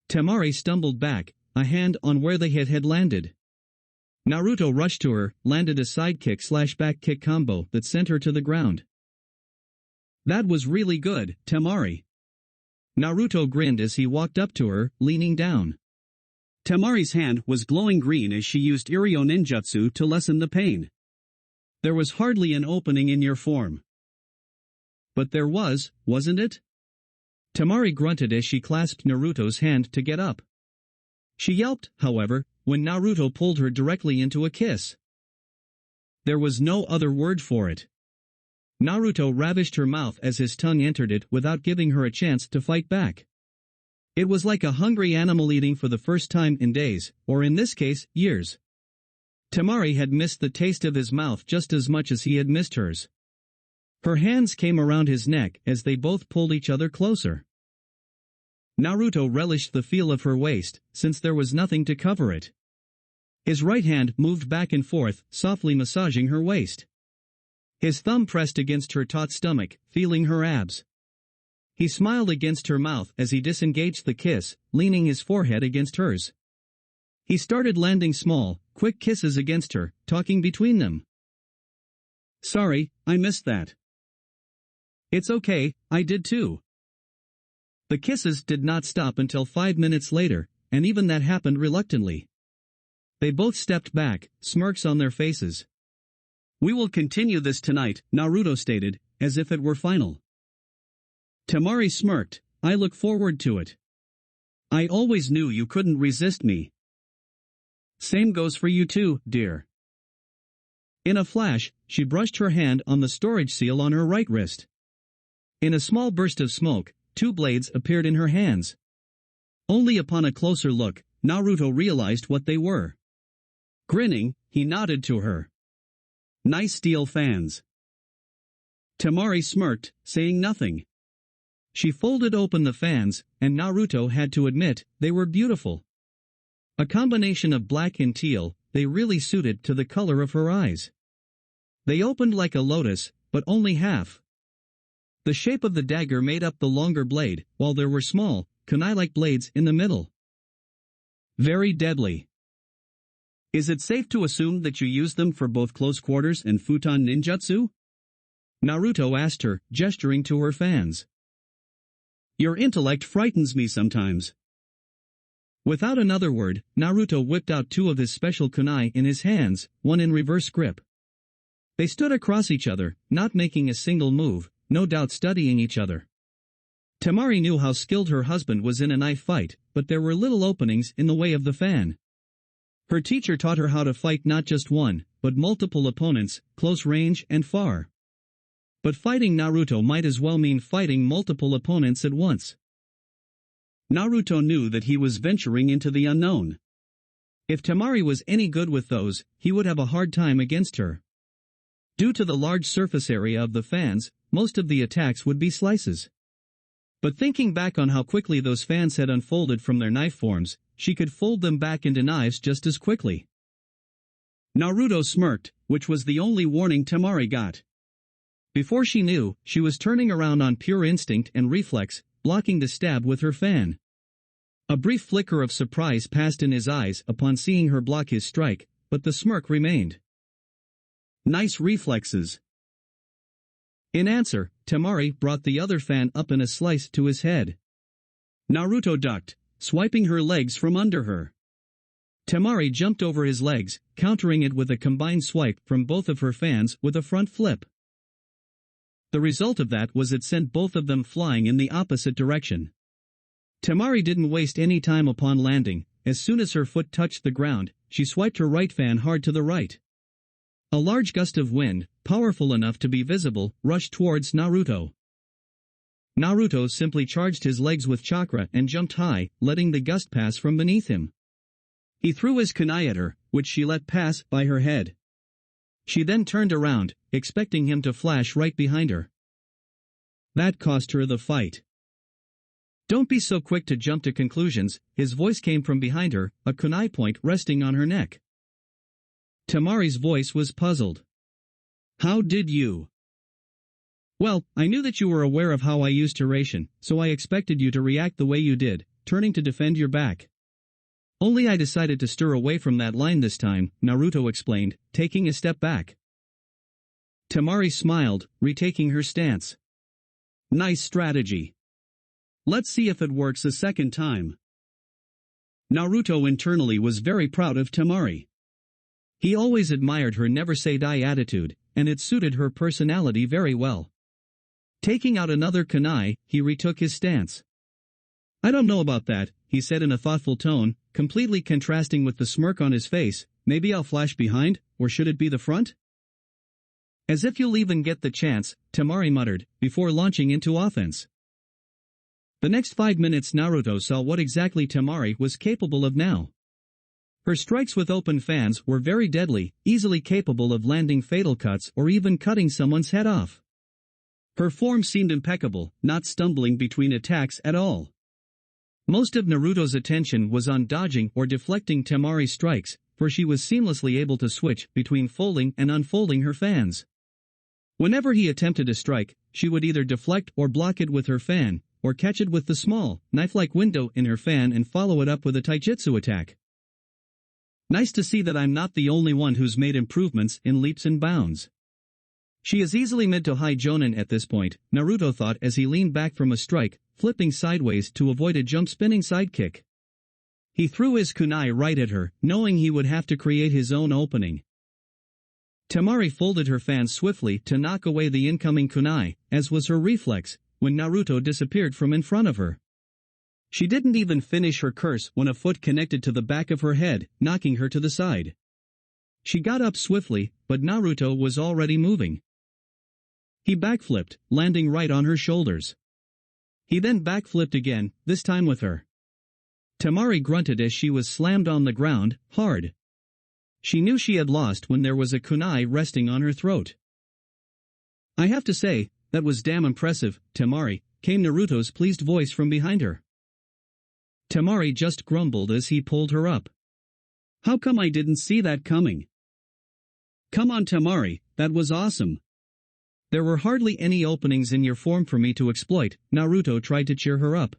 Temari stumbled back, a hand on where the hit had landed. Naruto rushed to her, landed a sidekick/back kick combo that sent her to the ground. "That was really good, Temari." Naruto grinned as he walked up to her, leaning down. Temari's hand was glowing green as she used Iryo ninjutsu to lessen the pain. "There was hardly an opening in your form." "But there was, wasn't it?" Temari grunted as she clasped Naruto's hand to get up. She yelped, however, when Naruto pulled her directly into a kiss. There was no other word for it. Naruto ravished her mouth as his tongue entered it without giving her a chance to fight back. It was like a hungry animal eating for the first time in days, or in this case, years. Temari had missed the taste of his mouth just as much as he had missed hers. Her hands came around his neck as they both pulled each other closer. Naruto relished the feel of her waist, since there was nothing to cover it. His right hand moved back and forth, softly massaging her waist. His thumb pressed against her taut stomach, feeling her abs. He smiled against her mouth as he disengaged the kiss, leaning his forehead against hers. He started landing small, quick kisses against her, talking between them. "Sorry, I missed that." "It's okay, I did too." The kisses did not stop until 5 minutes later, and even that happened reluctantly. They both stepped back, smirks on their faces. "We will continue this tonight," Naruto stated, as if it were final. Temari smirked. I look forward to it. I always knew you couldn't resist me. Same goes for you too, dear. In a flash, she brushed her hand on the storage seal on her right wrist. In a small burst of smoke, 2 blades appeared in her hands. Only upon a closer look, Naruto realized what they were. Grinning, he nodded to her. Nice steel fans. Temari smirked, saying nothing. She folded open the fans, and Naruto had to admit, they were beautiful. A combination of black and teal, they really suited to the color of her eyes. They opened like a lotus, but only half. The shape of the dagger made up the longer blade, while there were small, kunai-like blades in the middle. Very deadly. Is it safe to assume that you use them for both close quarters and futon ninjutsu? Naruto asked her, gesturing to her fans. Your intellect frightens me sometimes. Without another word, Naruto whipped out 2 of his special kunai in his hands, one in reverse grip. They stood across each other, not making a single move, no doubt studying each other. Temari knew how skilled her husband was in a knife fight, but there were little openings in the way of the fan. Her teacher taught her how to fight not just one, but multiple opponents, close range and far. But fighting Naruto might as well mean fighting multiple opponents at once. Naruto knew that he was venturing into the unknown. If Temari was any good with those, he would have a hard time against her. Due to the large surface area of the fans, most of the attacks would be slices. But thinking back on how quickly those fans had unfolded from their knife forms, she could fold them back into knives just as quickly. Naruto smirked, which was the only warning Temari got. Before she knew, she was turning around on pure instinct and reflex, blocking the stab with her fan. A brief flicker of surprise passed in his eyes upon seeing her block his strike, but the smirk remained. Nice reflexes. In answer, Temari brought the other fan up in a slice to his head. Naruto ducked, swiping her legs from under her. Temari jumped over his legs, countering it with a combined swipe from both of her fans with a front flip. The result of that was it sent both of them flying in the opposite direction. Temari didn't waste any time upon landing. As soon as her foot touched the ground, she swiped her right fan hard to the right. A large gust of wind, powerful enough to be visible, rushed towards Naruto. Naruto simply charged his legs with chakra and jumped high, letting the gust pass from beneath him. He threw his kunai at her, which she let pass by her head. She then turned around, expecting him to flash right behind her. That cost her the fight. Don't be so quick to jump to conclusions, his voice came from behind her, a kunai point resting on her neck. Temari's voice was puzzled. How did you? Well, I knew that you were aware of how I used Terration, so I expected you to react the way you did, turning to defend your back. Only I decided to stir away from that line this time, Naruto explained, taking a step back. Temari smiled, retaking her stance. Nice strategy. Let's see if it works a second time. Naruto internally was very proud of Temari. He always admired her never-say-die attitude, and it suited her personality very well. Taking out another kunai, he retook his stance. I don't know about that, he said in a thoughtful tone, completely contrasting with the smirk on his face. Maybe I'll flash behind, or should it be the front? As if you'll even get the chance, Temari muttered, before launching into offense. The next 5 minutes Naruto saw what exactly Temari was capable of now. Her strikes with open fans were very deadly, easily capable of landing fatal cuts or even cutting someone's head off. Her form seemed impeccable, not stumbling between attacks at all. Most of Naruto's attention was on dodging or deflecting Temari's strikes, for she was seamlessly able to switch between folding and unfolding her fans. Whenever he attempted a strike, she would either deflect or block it with her fan, or catch it with the small, knife-like window in her fan and follow it up with a taijutsu attack. Nice to see that I'm not the only one who's made improvements in leaps and bounds. She is easily mid to high jonin at this point, Naruto thought as he leaned back from a strike, flipping sideways to avoid a jump-spinning sidekick. He threw his kunai right at her, knowing he would have to create his own opening. Temari folded her fan swiftly to knock away the incoming kunai, as was her reflex, when Naruto disappeared from in front of her. She didn't even finish her curse when a foot connected to the back of her head, knocking her to the side. She got up swiftly, but Naruto was already moving. He backflipped, landing right on her shoulders. He then backflipped again, this time with her. Temari grunted as she was slammed on the ground, hard. She knew she had lost when there was a kunai resting on her throat. "I have to say, that was damn impressive, Temari," came Naruto's pleased voice from behind her. Temari just grumbled as he pulled her up. "How come I didn't see that coming?" "Come on, Temari, that was awesome." "There were hardly any openings in your form for me to exploit," Naruto tried to cheer her up.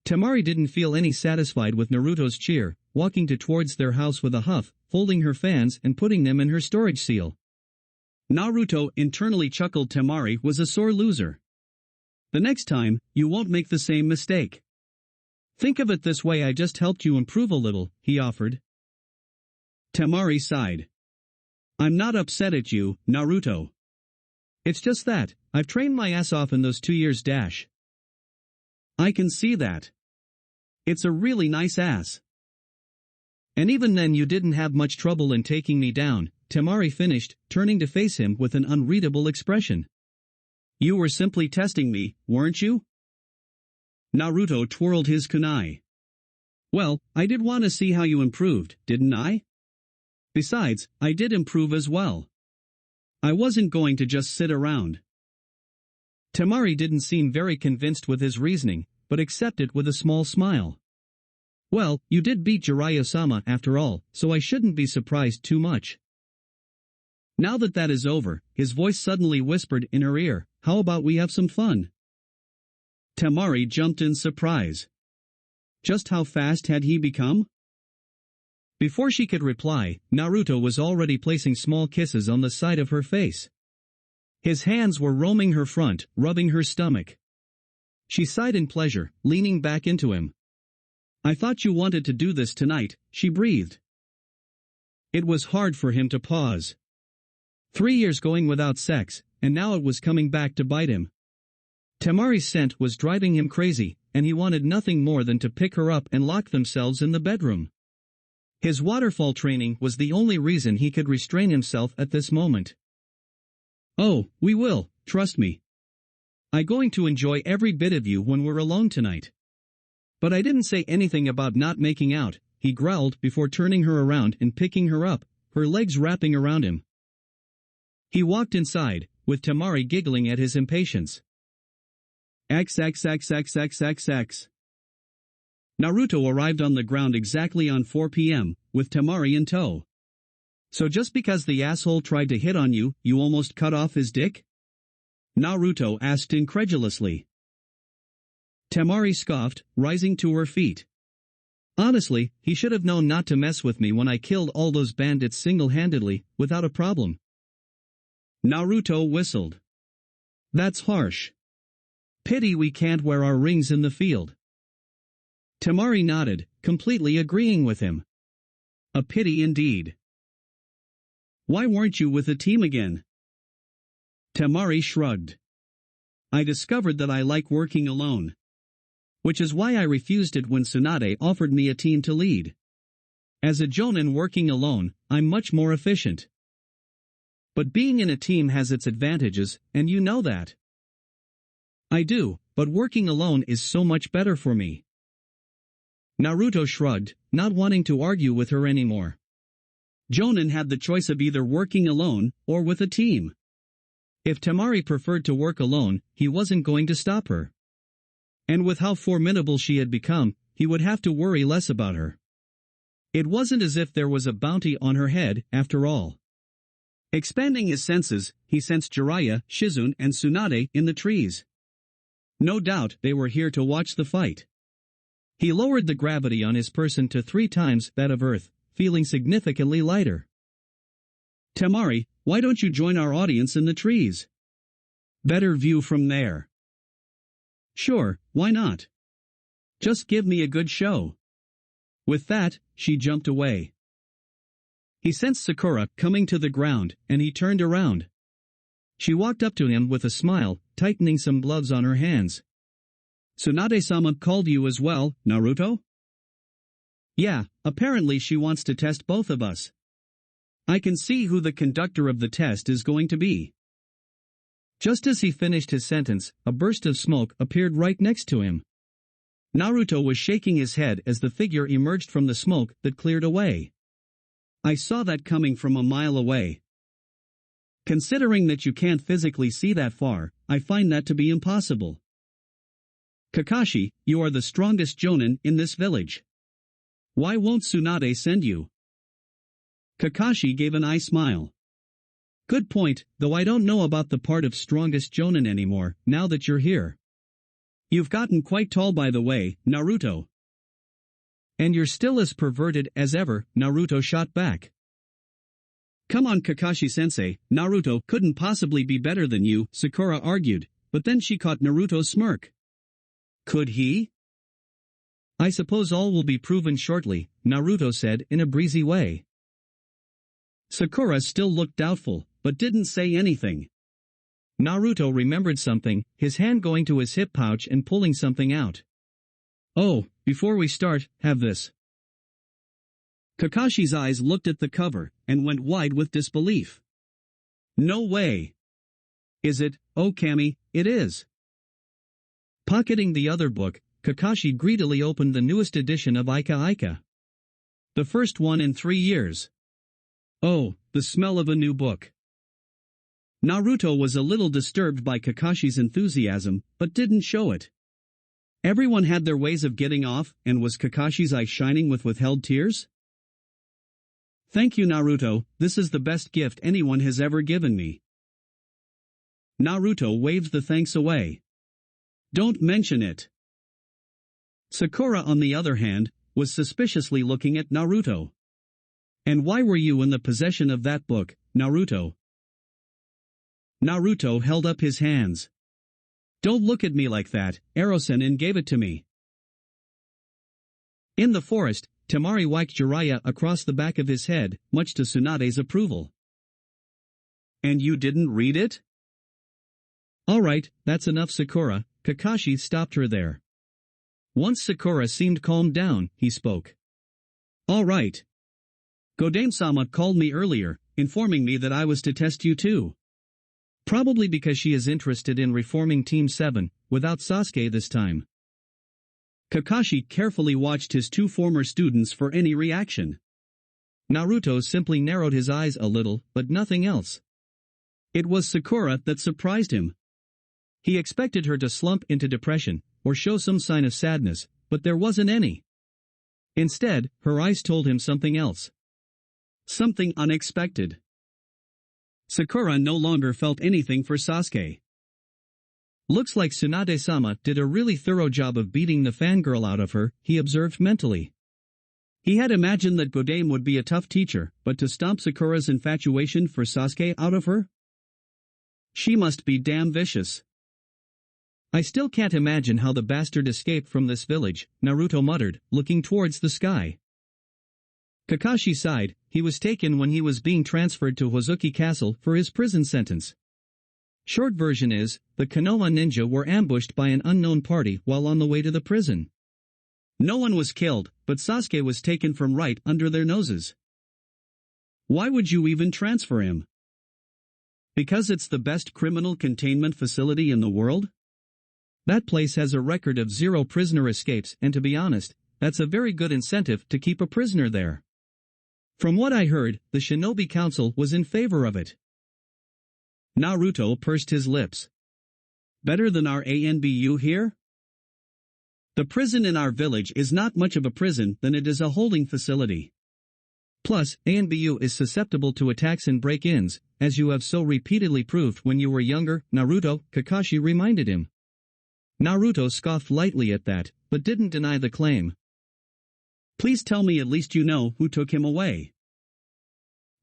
Temari didn't feel any satisfied with Naruto's cheer, walking towards their house with a huff, folding her fans and putting them in her storage seal. Naruto internally chuckled. Temari was a sore loser. "The next time, you won't make the same mistake. Think of it this way, I just helped you improve a little," he offered. Temari sighed. "I'm not upset at you, Naruto. It's just that, I've trained my ass off in those 2 years dash. I can see that. It's a really nice ass. And even then you didn't have much trouble in taking me down," Temari finished, turning to face him with an unreadable expression. "You were simply testing me, weren't you?" Naruto twirled his kunai. "Well, I did want to see how you improved, didn't I? Besides, I did improve as well. I wasn't going to just sit around." Temari didn't seem very convinced with his reasoning, but accepted with a small smile. "Well, you did beat Jiraiya-sama after all, so I shouldn't be surprised too much." Now that is over, his voice suddenly whispered in her ear, "How about we have some fun?" Temari jumped in surprise. Just how fast had he become? Before she could reply, Naruto was already placing small kisses on the side of her face. His hands were roaming her front, rubbing her stomach. She sighed in pleasure, leaning back into him. "I thought you wanted to do this tonight," she breathed. It was hard for him to pause. 3 years going without sex, and now it was coming back to bite him. Temari's scent was driving him crazy, and he wanted nothing more than to pick her up and lock themselves in the bedroom. His waterfall training was the only reason he could restrain himself at this moment. "Oh, we will, trust me. I'm going to enjoy every bit of you when we're alone tonight." "But I didn't say anything about not making out," he growled before turning her around and picking her up, her legs wrapping around him. He walked inside, with Temari giggling at his impatience. XXXXXXX. Naruto arrived on the ground exactly on 4 p.m., with Temari in tow. "So just because the asshole tried to hit on you, you almost cut off his dick?" Naruto asked incredulously. Temari scoffed, rising to her feet. "Honestly, he should have known not to mess with me when I killed all those bandits single-handedly, without a problem." Naruto whistled. "That's harsh. Pity we can't wear our rings in the field." Temari nodded, completely agreeing with him. A pity indeed. "Why weren't you with the team again?" Temari shrugged. "I discovered that I like working alone. Which is why I refused it when Tsunade offered me a team to lead. As a jonin working alone, I'm much more efficient. But being in a team has its advantages, and you know that." "I do, but working alone is so much better for me." Naruto shrugged, not wanting to argue with her anymore. Jonin had the choice of either working alone, or with a team. If Temari preferred to work alone, he wasn't going to stop her. And with how formidable she had become, he would have to worry less about her. It wasn't as if there was a bounty on her head, after all. Expanding his senses, he sensed Jiraiya, Shizune and Tsunade in the trees. No doubt they were here to watch the fight. He lowered the gravity on his person to 3 times that of Earth, feeling significantly lighter. "Temari, why don't you join our audience in the trees? Better view from there." "Sure, why not? Just give me a good show." With that, she jumped away. He sensed Sakura coming to the ground, and he turned around. She walked up to him with a smile, tightening some gloves on her hands. "Tsunade-sama called you as well, Naruto?" "Yeah, apparently she wants to test both of us. I can see who the conductor of the test is going to be." Just as he finished his sentence, a burst of smoke appeared right next to him. Naruto was shaking his head as the figure emerged from the smoke that cleared away. "I saw that coming from a mile away. Considering that you can't physically see that far, I find that to be impossible. Kakashi, you are the strongest jonin in this village. Why won't Tsunade send you?" Kakashi gave an eye smile. "Good point, though I don't know about the part of strongest jonin anymore, now that you're here. You've gotten quite tall by the way, Naruto." "And you're still as perverted as ever," Naruto shot back. "Come on Kakashi-sensei, Naruto couldn't possibly be better than you," Sakura argued, but then she caught Naruto's smirk. "Could he?" "I suppose all will be proven shortly," Naruto said in a breezy way. Sakura still looked doubtful, but didn't say anything. Naruto remembered something, his hand going to his hip pouch and pulling something out. "Oh, before we start, have this." Kakashi's eyes looked at the cover, and went wide with disbelief. "No way. Is it?" "Oh Kami, it is." Pocketing the other book, Kakashi greedily opened the newest edition of Ika Ika. The first one in 3 years. Oh, the smell of a new book. Naruto was a little disturbed by Kakashi's enthusiasm, but didn't show it. Everyone had their ways of getting off, and was Kakashi's eyes shining with withheld tears? "Thank you Naruto, this is the best gift anyone has ever given me." Naruto waved the thanks away. "Don't mention it." Sakura on the other hand, was suspiciously looking at Naruto. "And why were you in the possession of that book, Naruto?" Naruto held up his hands. "Don't look at me like that, Ero-sennin gave it to me." In the forest, Temari whacked Jiraiya across the back of his head, much to Tsunade's approval. "And you didn't read it?" "Alright, that's enough Sakura," Kakashi stopped her there. Once Sakura seemed calmed down, he spoke. "Alright. Godame-sama called me earlier, informing me that I was to test you too. Probably because she is interested in reforming Team 7, without Sasuke this time." Kakashi carefully watched his 2 former students for any reaction. Naruto simply narrowed his eyes a little, but nothing else. It was Sakura that surprised him. He expected her to slump into depression, or show some sign of sadness, but there wasn't any. Instead, her eyes told him something else. Something unexpected. Sakura no longer felt anything for Sasuke. "Looks like Tsunade-sama did a really thorough job of beating the fangirl out of her," he observed mentally. He had imagined that Godame would be a tough teacher, but to stomp Sakura's infatuation for Sasuke out of her? She must be damn vicious. "I still can't imagine how the bastard escaped from this village," Naruto muttered, looking towards the sky. Kakashi sighed. He was taken when he was being transferred to Hozuki Castle for his prison sentence. Short version is, the Konoha ninja were ambushed by an unknown party while on the way to the prison. No one was killed, but Sasuke was taken from right under their noses. Why would you even transfer him? Because it's the best criminal containment facility in the world? That place has a record of 0 prisoner escapes, and to be honest, that's a very good incentive to keep a prisoner there. From what I heard, the Shinobi Council was in favor of it. Naruto pursed his lips. Better than our ANBU here? The prison in our village is not much of a prison than it is a holding facility. Plus, ANBU is susceptible to attacks and break-ins, as you have so repeatedly proved when you were younger, Naruto, Kakashi reminded him. Naruto scoffed lightly at that, but didn't deny the claim. Please tell me at least you know who took him away.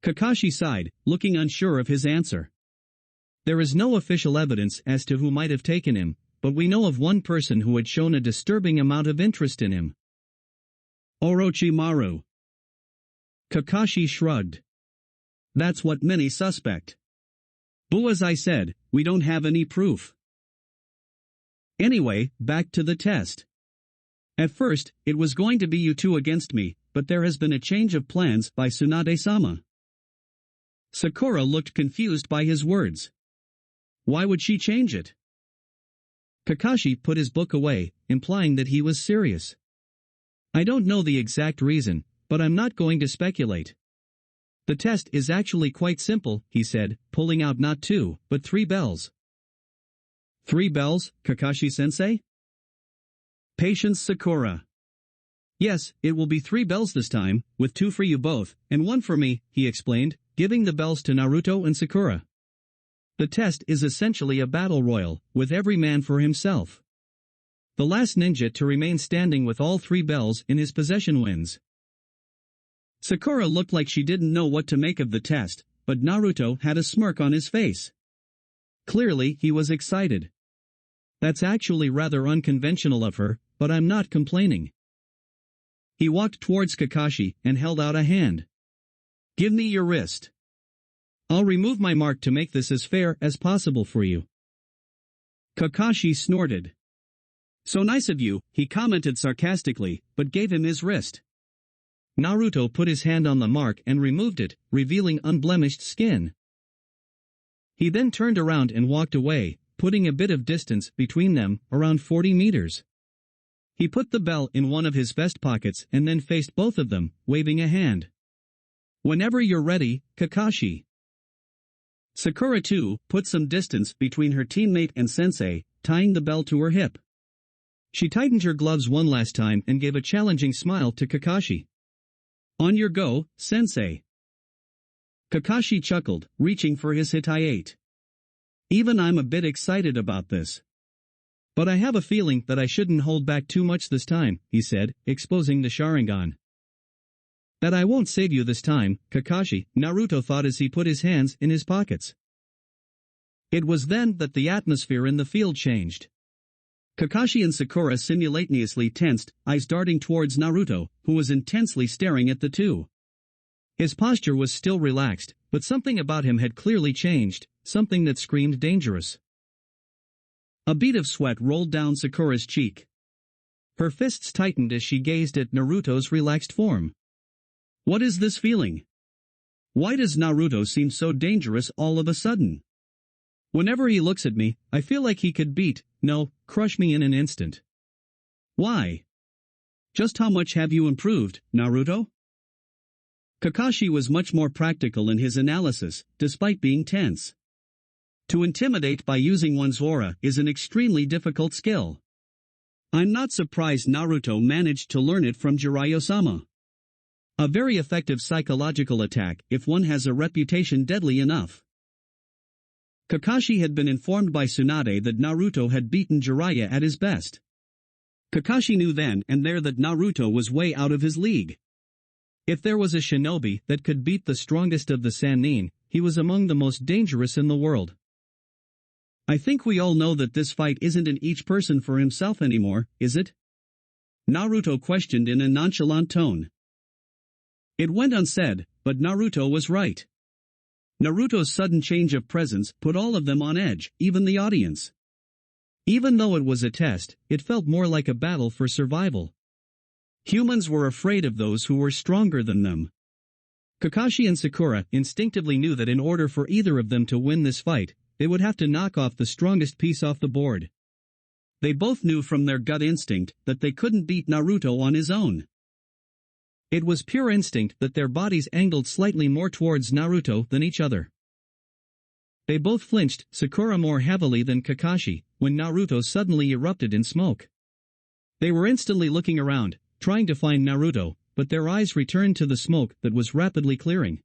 Kakashi sighed, looking unsure of his answer. There is no official evidence as to who might have taken him, but we know of one person who had shown a disturbing amount of interest in him. Orochimaru. Kakashi shrugged. That's what many suspect. But as I said, we don't have any proof. Anyway, back to the test. At first, it was going to be you two against me, but there has been a change of plans by Tsunade-sama. Sakura looked confused by his words. Why would she change it? Kakashi put his book away, implying that he was serious. I don't know the exact reason, but I'm not going to speculate. The test is actually quite simple, he said, pulling out not 2, but 3 bells. 3 bells, Kakashi-sensei? Patience Sakura. Yes, it will be 3 bells this time, with 2 for you both, and 1 for me, he explained, giving the bells to Naruto and Sakura. The test is essentially a battle royal, with every man for himself. The last ninja to remain standing with all 3 bells in his possession wins. Sakura looked like she didn't know what to make of the test, but Naruto had a smirk on his face. Clearly he was excited. That's actually rather unconventional of her, but I'm not complaining. He walked towards Kakashi and held out a hand. Give me your wrist. I'll remove my mark to make this as fair as possible for you. Kakashi snorted. So nice of you, he commented sarcastically, but gave him his wrist. Naruto put his hand on the mark and removed it, revealing unblemished skin. He then turned around and walked away, putting a bit of distance between them, around 40 meters. He put the bell in one of his vest pockets and then faced both of them, waving a hand. Whenever you're ready, Kakashi. Sakura too put some distance between her teammate and sensei, tying the bell to her hip. She tightened her gloves one last time and gave a challenging smile to Kakashi. On your go, sensei. Kakashi chuckled, reaching for his hitayate. Even I'm a bit excited about this. But I have a feeling that I shouldn't hold back too much this time, he said, exposing the Sharingan. That I won't save you this time, Kakashi, Naruto thought as he put his hands in his pockets. It was then that the atmosphere in the field changed. Kakashi and Sakura simultaneously tensed, eyes darting towards Naruto, who was intensely staring at the two. His posture was still relaxed, but something about him had clearly changed, something that screamed dangerous. A bead of sweat rolled down Sakura's cheek. Her fists tightened as she gazed at Naruto's relaxed form. What is this feeling? Why does Naruto seem so dangerous all of a sudden? Whenever he looks at me, I feel like he could crush me in an instant. Why? Just how much have you improved, Naruto? Kakashi was much more practical in his analysis, despite being tense. To intimidate by using one's aura is an extremely difficult skill. I'm not surprised Naruto managed to learn it from Jiraiya-sama. A very effective psychological attack if one has a reputation deadly enough. Kakashi had been informed by Tsunade that Naruto had beaten Jiraiya at his best. Kakashi knew then and there that Naruto was way out of his league. If there was a shinobi that could beat the strongest of the Sannin, he was among the most dangerous in the world. I think we all know that this fight isn't in each person for himself anymore, is it? Naruto questioned in a nonchalant tone. It went unsaid, but Naruto was right. Naruto's sudden change of presence put all of them on edge, even the audience. Even though it was a test, it felt more like a battle for survival. Humans were afraid of those who were stronger than them. Kakashi and Sakura instinctively knew that in order for either of them to win this fight, they would have to knock off the strongest piece off the board. They both knew from their gut instinct that they couldn't beat Naruto on his own. It was pure instinct that their bodies angled slightly more towards Naruto than each other. They both flinched, Sakura more heavily than Kakashi, when Naruto suddenly erupted in smoke. They were instantly looking around, trying to find Naruto, but their eyes returned to the smoke that was rapidly clearing.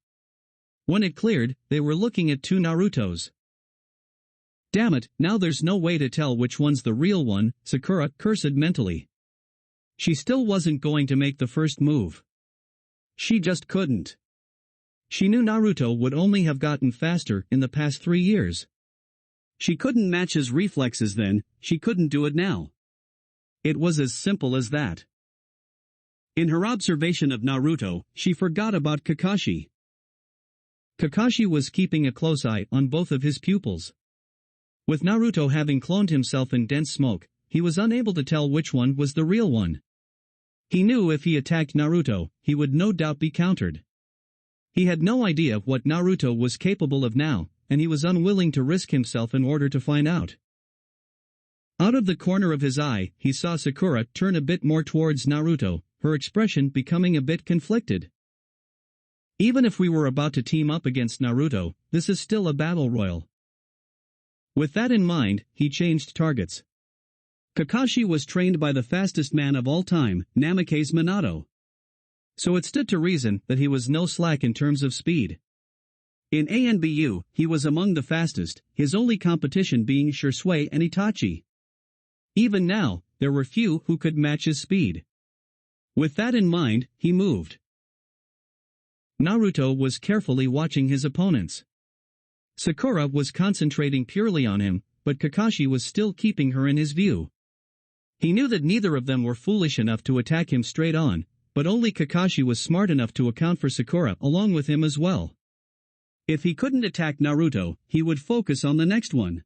When it cleared, they were looking at two Narutos. Damn it, now there's no way to tell which one's the real one, Sakura cursed mentally. She still wasn't going to make the first move. She just couldn't. She knew Naruto would only have gotten faster in the past 3 years. She couldn't match his reflexes then, she couldn't do it now. It was as simple as that. In her observation of Naruto, she forgot about Kakashi. Kakashi was keeping a close eye on both of his pupils. With Naruto having cloned himself in dense smoke, he was unable to tell which one was the real one. He knew if he attacked Naruto, he would no doubt be countered. He had no idea what Naruto was capable of now, and he was unwilling to risk himself in order to find out. Out of the corner of his eye, he saw Sakura turn a bit more towards Naruto, her expression becoming a bit conflicted. Even if we were about to team up against Naruto, this is still a battle royal. With that in mind, he changed targets. Kakashi was trained by the fastest man of all time, Namake's Minato. So it stood to reason that he was no slack in terms of speed. In ANBU, he was among the fastest, his only competition being Shisui and Itachi. Even now, there were few who could match his speed. With that in mind, he moved. Naruto was carefully watching his opponents. Sakura was concentrating purely on him, but Kakashi was still keeping her in his view. He knew that neither of them were foolish enough to attack him straight on, but only Kakashi was smart enough to account for Sakura along with him as well. If he couldn't attack Naruto, he would focus on the next one.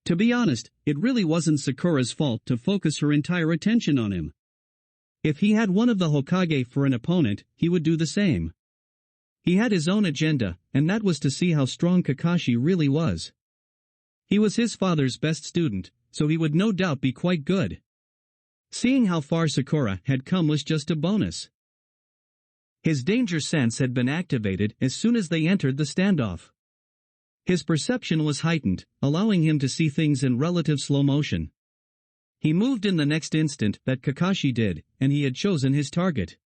To be honest, it really wasn't Sakura's fault to focus her entire attention on him. If he had one of the Hokage for an opponent, he would do the same. He had his own agenda, and that was to see how strong Kakashi really was. He was his father's best student, so he would no doubt be quite good. Seeing how far Sakura had come was just a bonus. His danger sense had been activated as soon as they entered the standoff. His perception was heightened, allowing him to see things in relative slow motion. He moved in the next instant that Kakashi did, and he had chosen his target.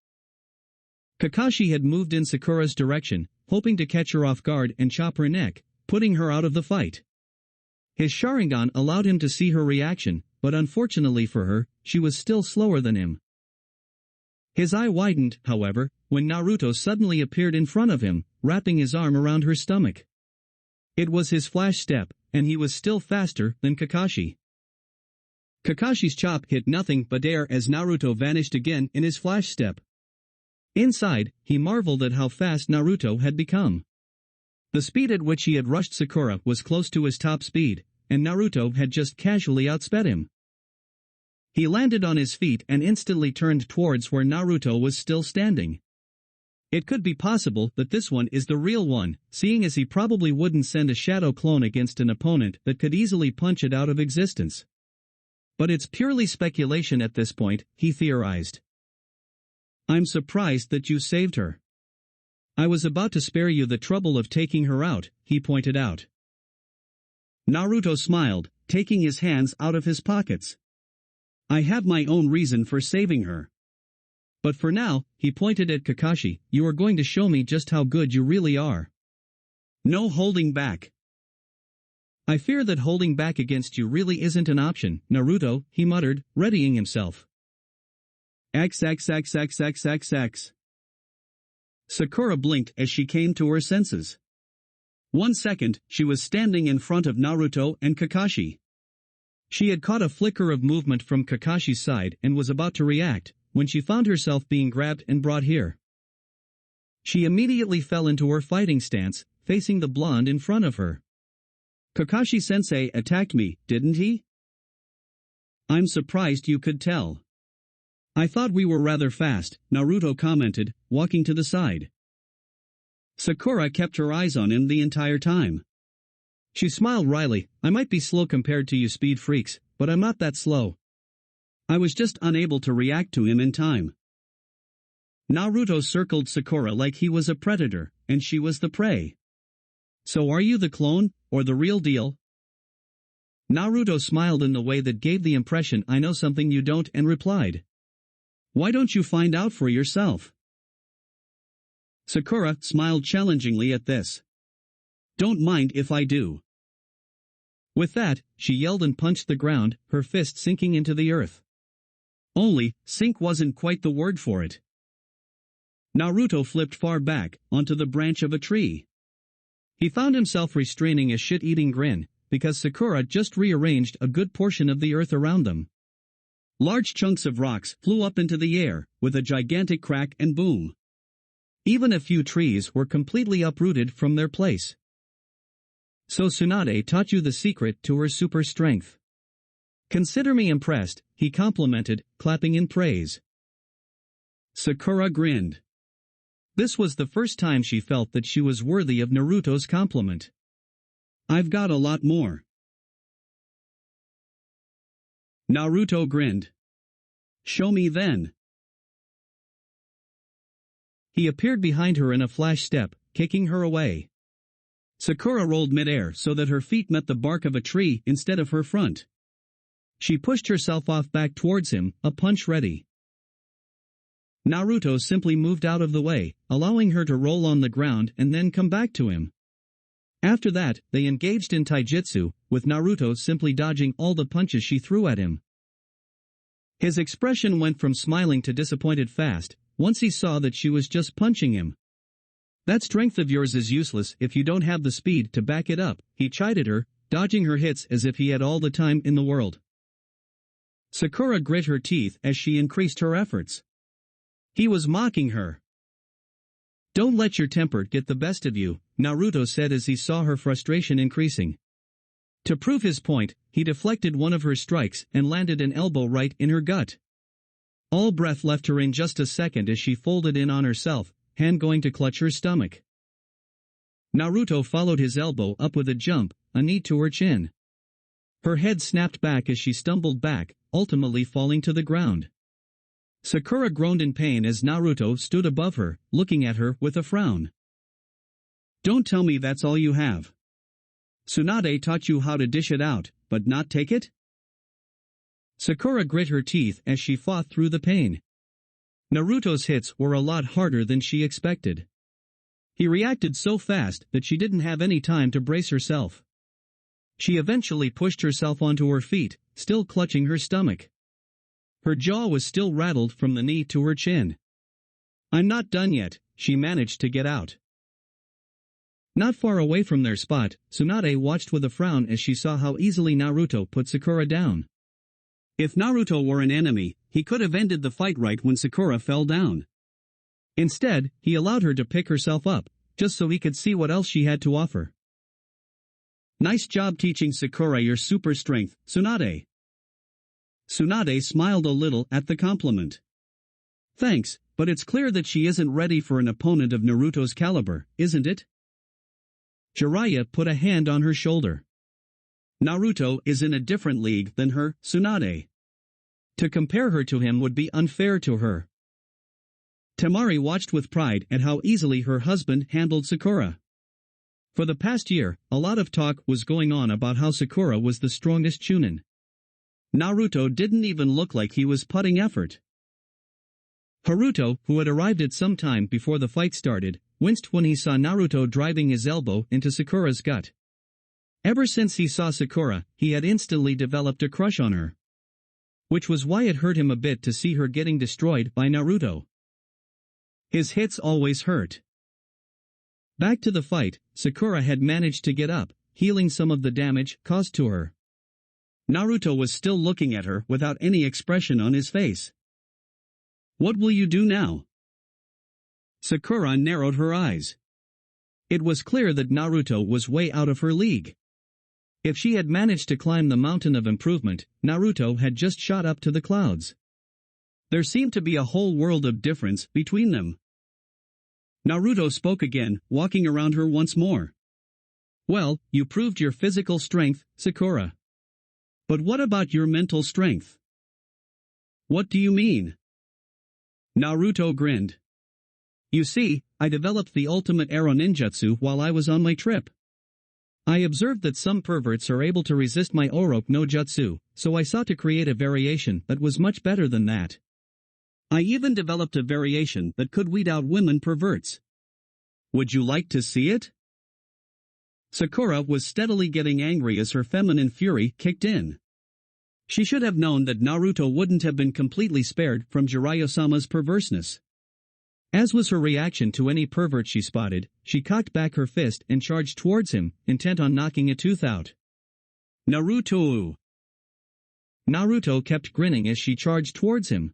Kakashi had moved in Sakura's direction, hoping to catch her off guard and chop her neck, putting her out of the fight. His Sharingan allowed him to see her reaction, but unfortunately for her, she was still slower than him. His eye widened, however, when Naruto suddenly appeared in front of him, wrapping his arm around her stomach. It was his flash step, and he was still faster than Kakashi. Kakashi's chop hit nothing but air as Naruto vanished again in his flash step. Inside, he marveled at how fast Naruto had become. The speed at which he had rushed Sakura was close to his top speed, and Naruto had just casually outsped him. He landed on his feet and instantly turned towards where Naruto was still standing. It could be possible that this one is the real one, seeing as he probably wouldn't send a shadow clone against an opponent that could easily punch it out of existence. But it's purely speculation at this point, he theorized. I'm surprised that you saved her. I was about to spare you the trouble of taking her out, he pointed out. Naruto smiled, taking his hands out of his pockets. I have my own reason for saving her. But for now, he pointed at Kakashi, you are going to show me just how good you really are. No holding back. I fear that holding back against you really isn't an option, Naruto, he muttered, readying himself. XXXXXXX. Sakura blinked as she came to her senses. 1 second, she was standing in front of Naruto and Kakashi. She had caught a flicker of movement from Kakashi's side and was about to react, when she found herself being grabbed and brought here. She immediately fell into her fighting stance, facing the blonde in front of her. Kakashi-sensei attacked me, didn't he? I'm surprised you could tell. I thought we were rather fast, Naruto commented, walking to the side. Sakura kept her eyes on him the entire time. She smiled wryly, I might be slow compared to you speed freaks, but I'm not that slow. I was just unable to react to him in time. Naruto circled Sakura like he was a predator, and she was the prey. So are you the clone, or the real deal? Naruto smiled in the way that gave the impression I know something you don't and replied. Why don't you find out for yourself? Sakura smiled challengingly at this. Don't mind if I do. With that, she yelled and punched the ground, her fist sinking into the earth. Only, sink wasn't quite the word for it. Naruto flipped far back, onto the branch of a tree. He found himself restraining a shit-eating grin, because Sakura just rearranged a good portion of the earth around them. Large chunks of rocks flew up into the air, with a gigantic crack and boom. Even a few trees were completely uprooted from their place. So Tsunade taught you the secret to her super strength. Consider me impressed, he complimented, clapping in praise. Sakura grinned. This was the first time she felt that she was worthy of Naruto's compliment. I've got a lot more. Naruto grinned. Show me then. He appeared behind her in a flash step, kicking her away. Sakura rolled midair so that her feet met the bark of a tree instead of her front. She pushed herself off back towards him, a punch ready. Naruto simply moved out of the way, allowing her to roll on the ground and then come back to him. After that, they engaged in taijutsu, with Naruto simply dodging all the punches she threw at him. His expression went from smiling to disappointed fast, once he saw that she was just punching him. That strength of yours is useless if you don't have the speed to back it up, he chided her, dodging her hits as if he had all the time in the world. Sakura grit her teeth as she increased her efforts. He was mocking her. Don't let your temper get the best of you, Naruto said as he saw her frustration increasing. To prove his point, he deflected one of her strikes and landed an elbow right in her gut. All breath left her in just a second as she folded in on herself, hand going to clutch her stomach. Naruto followed his elbow up with a jump, a knee to her chin. Her head snapped back as she stumbled back, ultimately falling to the ground. Sakura groaned in pain as Naruto stood above her, looking at her with a frown. Don't tell me that's all you have. Tsunade taught you how to dish it out, but not take it? Sakura grit her teeth as she fought through the pain. Naruto's hits were a lot harder than she expected. He reacted so fast that she didn't have any time to brace herself. She eventually pushed herself onto her feet, still clutching her stomach. Her jaw was still rattled from the knee to her chin. I'm not done yet, she managed to get out. Not far away from their spot, Tsunade watched with a frown as she saw how easily Naruto put Sakura down. If Naruto were an enemy, he could have ended the fight right when Sakura fell down. Instead, he allowed her to pick herself up, just so he could see what else she had to offer. Nice job teaching Sakura your super strength, Tsunade. Tsunade smiled a little at the compliment. Thanks, but it's clear that she isn't ready for an opponent of Naruto's caliber, isn't it? Jiraiya put a hand on her shoulder. Naruto is in a different league than her, Tsunade. To compare her to him would be unfair to her. Temari watched with pride at how easily her husband handled Sakura. For the past year, a lot of talk was going on about how Sakura was the strongest chunin. Naruto didn't even look like he was putting effort. Haruto, who had arrived at some time before the fight started, winced when he saw Naruto driving his elbow into Sakura's gut. Ever since he saw Sakura, he had instantly developed a crush on her. Which was why it hurt him a bit to see her getting destroyed by Naruto. His hits always hurt. Back to the fight, Sakura had managed to get up, healing some of the damage caused to her. Naruto was still looking at her without any expression on his face. What will you do now? Sakura narrowed her eyes. It was clear that Naruto was way out of her league. If she had managed to climb the mountain of improvement, Naruto had just shot up to the clouds. There seemed to be a whole world of difference between them. Naruto spoke again, walking around her once more. Well, you proved your physical strength, Sakura. But what about your mental strength? What do you mean? Naruto grinned. You see, I developed the ultimate arrow ninjutsu while I was on my trip. I observed that some perverts are able to resist my Oroku no Jutsu, so I sought to create a variation that was much better than that. I even developed a variation that could weed out women perverts. Would you like to see it? Sakura was steadily getting angry as her feminine fury kicked in. She should have known that Naruto wouldn't have been completely spared from Jiraiya-sama's perverseness. As was her reaction to any pervert she spotted, she cocked back her fist and charged towards him, intent on knocking a tooth out. Naruto! Naruto kept grinning as she charged towards him.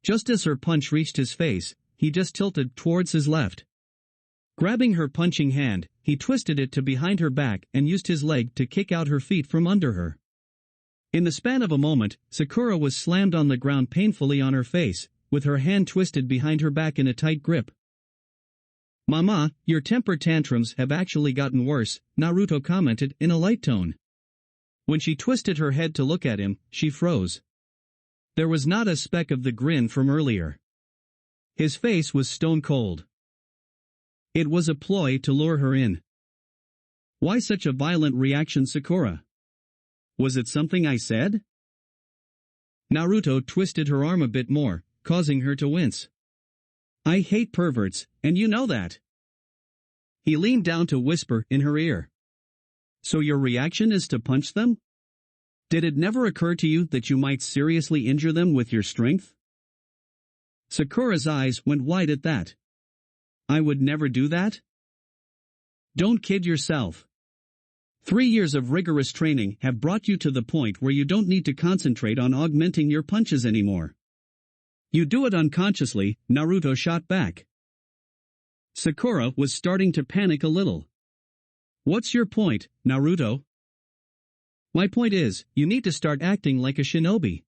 Just as her punch reached his face, he just tilted towards his left. Grabbing her punching hand, he twisted it to behind her back and used his leg to kick out her feet from under her. In the span of a moment, Sakura was slammed on the ground painfully on her face, with her hand twisted behind her back in a tight grip. "Mama, your temper tantrums have actually gotten worse," Naruto commented in a light tone. When she twisted her head to look at him, she froze. There was not a speck of the grin from earlier. His face was stone cold. It was a ploy to lure her in. Why such a violent reaction, Sakura? Was it something I said? Naruto twisted her arm a bit more, causing her to wince. "I hate perverts, and you know that." He leaned down to whisper in her ear. "So your reaction is to punch them? Did it never occur to you that you might seriously injure them with your strength?" Sakura's eyes went wide at that. "I would never do that?" "Don't kid yourself. 3 years of rigorous training have brought you to the point where you don't need to concentrate on augmenting your punches anymore." "You do it unconsciously," Naruto shot back. Sakura was starting to panic a little. "What's your point, Naruto?" "My point is, you need to start acting like a shinobi.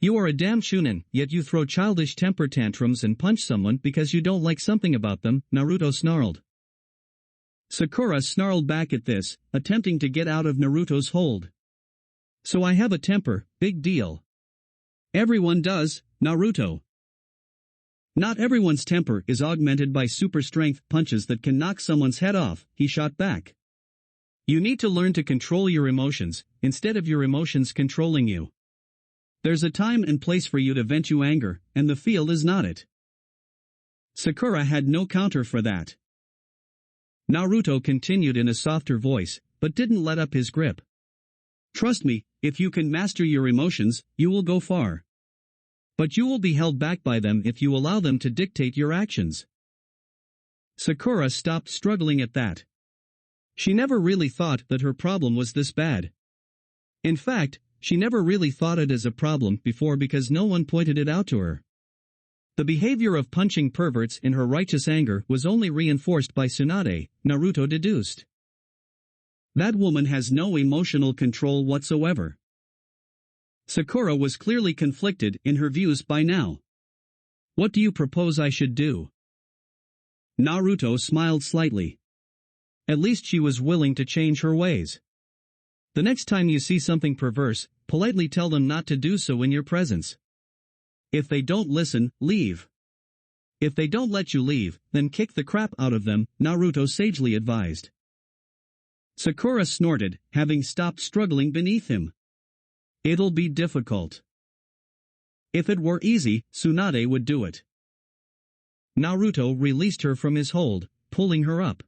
You are a damn shunin, yet you throw childish temper tantrums and punch someone because you don't like something about them," Naruto snarled. Sakura snarled back at this, attempting to get out of Naruto's hold. "So I have a temper, big deal." "Everyone does, Naruto." "Not everyone's temper is augmented by super strength punches that can knock someone's head off," he shot back. "You need to learn to control your emotions, instead of your emotions controlling you. There's a time and place for you to vent your anger, and the field is not it." Sakura had no counter for that. Naruto continued in a softer voice, but didn't let up his grip. "Trust me, if you can master your emotions, you will go far. But you will be held back by them if you allow them to dictate your actions." Sakura stopped struggling at that. She never really thought that her problem was this bad. In fact, she never really thought it as a problem before because no one pointed it out to her. The behavior of punching perverts in her righteous anger was only reinforced by Tsunade, Naruto deduced. That woman has no emotional control whatsoever. Sakura was clearly conflicted in her views by now. "What do you propose I should do?" Naruto smiled slightly. At least she was willing to change her ways. "The next time you see something perverse, politely tell them not to do so in your presence. If they don't listen, leave. If they don't let you leave, then kick the crap out of them," Naruto sagely advised. Sakura snorted, having stopped struggling beneath him. "It'll be difficult. If it were easy, Tsunade would do it." Naruto released her from his hold, pulling her up.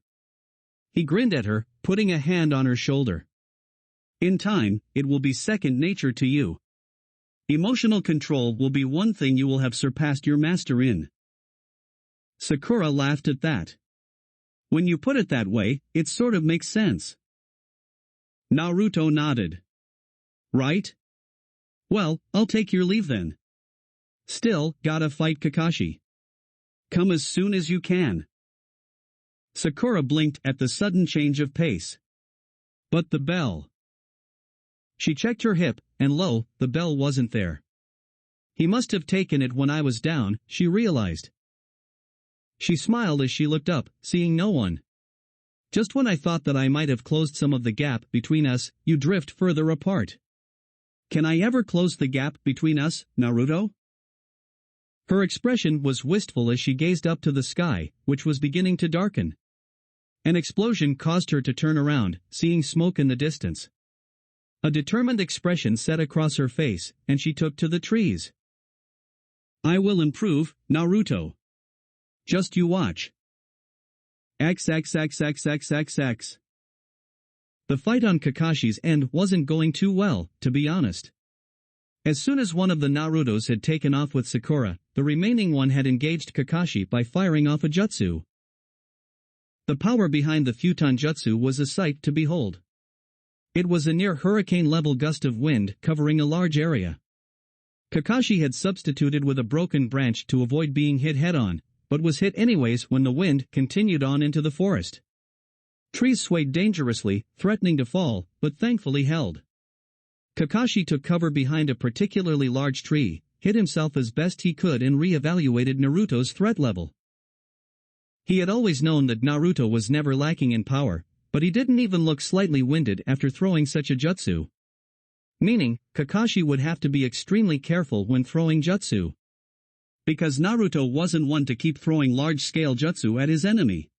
He grinned at her, putting a hand on her shoulder. "In time, it will be second nature to you. Emotional control will be one thing you will have surpassed your master in." Sakura laughed at that. "When you put it that way, it sort of makes sense." Naruto nodded. "Right? Well, I'll take your leave then. Still, gotta fight Kakashi. Come as soon as you can." Sakura blinked at the sudden change of pace. "But the bell." She checked her hip, and lo, the bell wasn't there. "He must have taken it when I was down," she realized. She smiled as she looked up, seeing no one. "Just when I thought that I might have closed some of the gap between us, you drift further apart. Can I ever close the gap between us, Naruto?" Her expression was wistful as she gazed up to the sky, which was beginning to darken. An explosion caused her to turn around, seeing smoke in the distance. A determined expression set across her face, and she took to the trees. "I will improve, Naruto. Just you watch." XXXXXXX. The fight on Kakashi's end wasn't going too well, to be honest. As soon as one of the Narutos had taken off with Sakura, the remaining one had engaged Kakashi by firing off a jutsu. The power behind the futon jutsu was a sight to behold. It was a near hurricane-level gust of wind covering a large area. Kakashi had substituted with a broken branch to avoid being hit head-on, but was hit anyways when the wind continued on into the forest. Trees swayed dangerously, threatening to fall, but thankfully held. Kakashi took cover behind a particularly large tree, hid himself as best he could and re-evaluated Naruto's threat level. He had always known that Naruto was never lacking in power, but he didn't even look slightly winded after throwing such a jutsu. Meaning, Kakashi would have to be extremely careful when throwing jutsu. Because Naruto wasn't one to keep throwing large-scale jutsu at his enemy.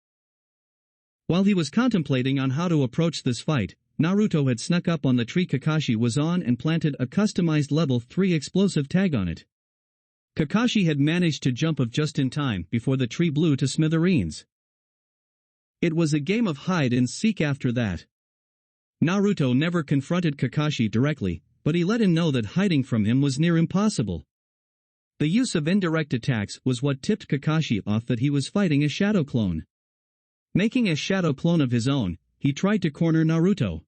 While he was contemplating on how to approach this fight, Naruto had snuck up on the tree Kakashi was on and planted a customized level 3 explosive tag on it. Kakashi had managed to jump off just in time before the tree blew to smithereens. It was a game of hide and seek after that. Naruto never confronted Kakashi directly, but he let him know that hiding from him was near impossible. The use of indirect attacks was what tipped Kakashi off that he was fighting a shadow clone. Making a shadow clone of his own, he tried to corner Naruto.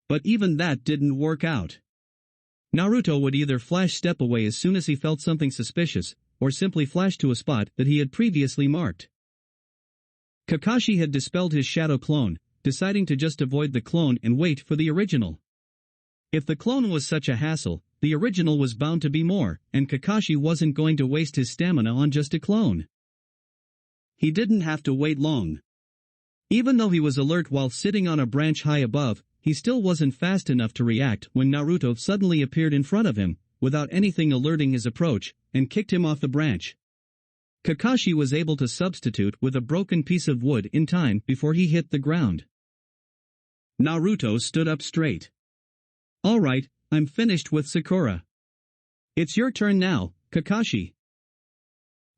But even that didn't work out. Naruto would either flash step away as soon as he felt something suspicious, or simply flash to a spot that he had previously marked. Kakashi had dispelled his shadow clone, deciding to just avoid the clone and wait for the original. If the clone was such a hassle, the original was bound to be more, and Kakashi wasn't going to waste his stamina on just a clone. He didn't have to wait long. Even though he was alert while sitting on a branch high above, he still wasn't fast enough to react when Naruto suddenly appeared in front of him, without anything alerting his approach, and kicked him off the branch. Kakashi was able to substitute with a broken piece of wood in time before he hit the ground. Naruto stood up straight. "Alright, I'm finished with Sakura. It's your turn now, Kakashi."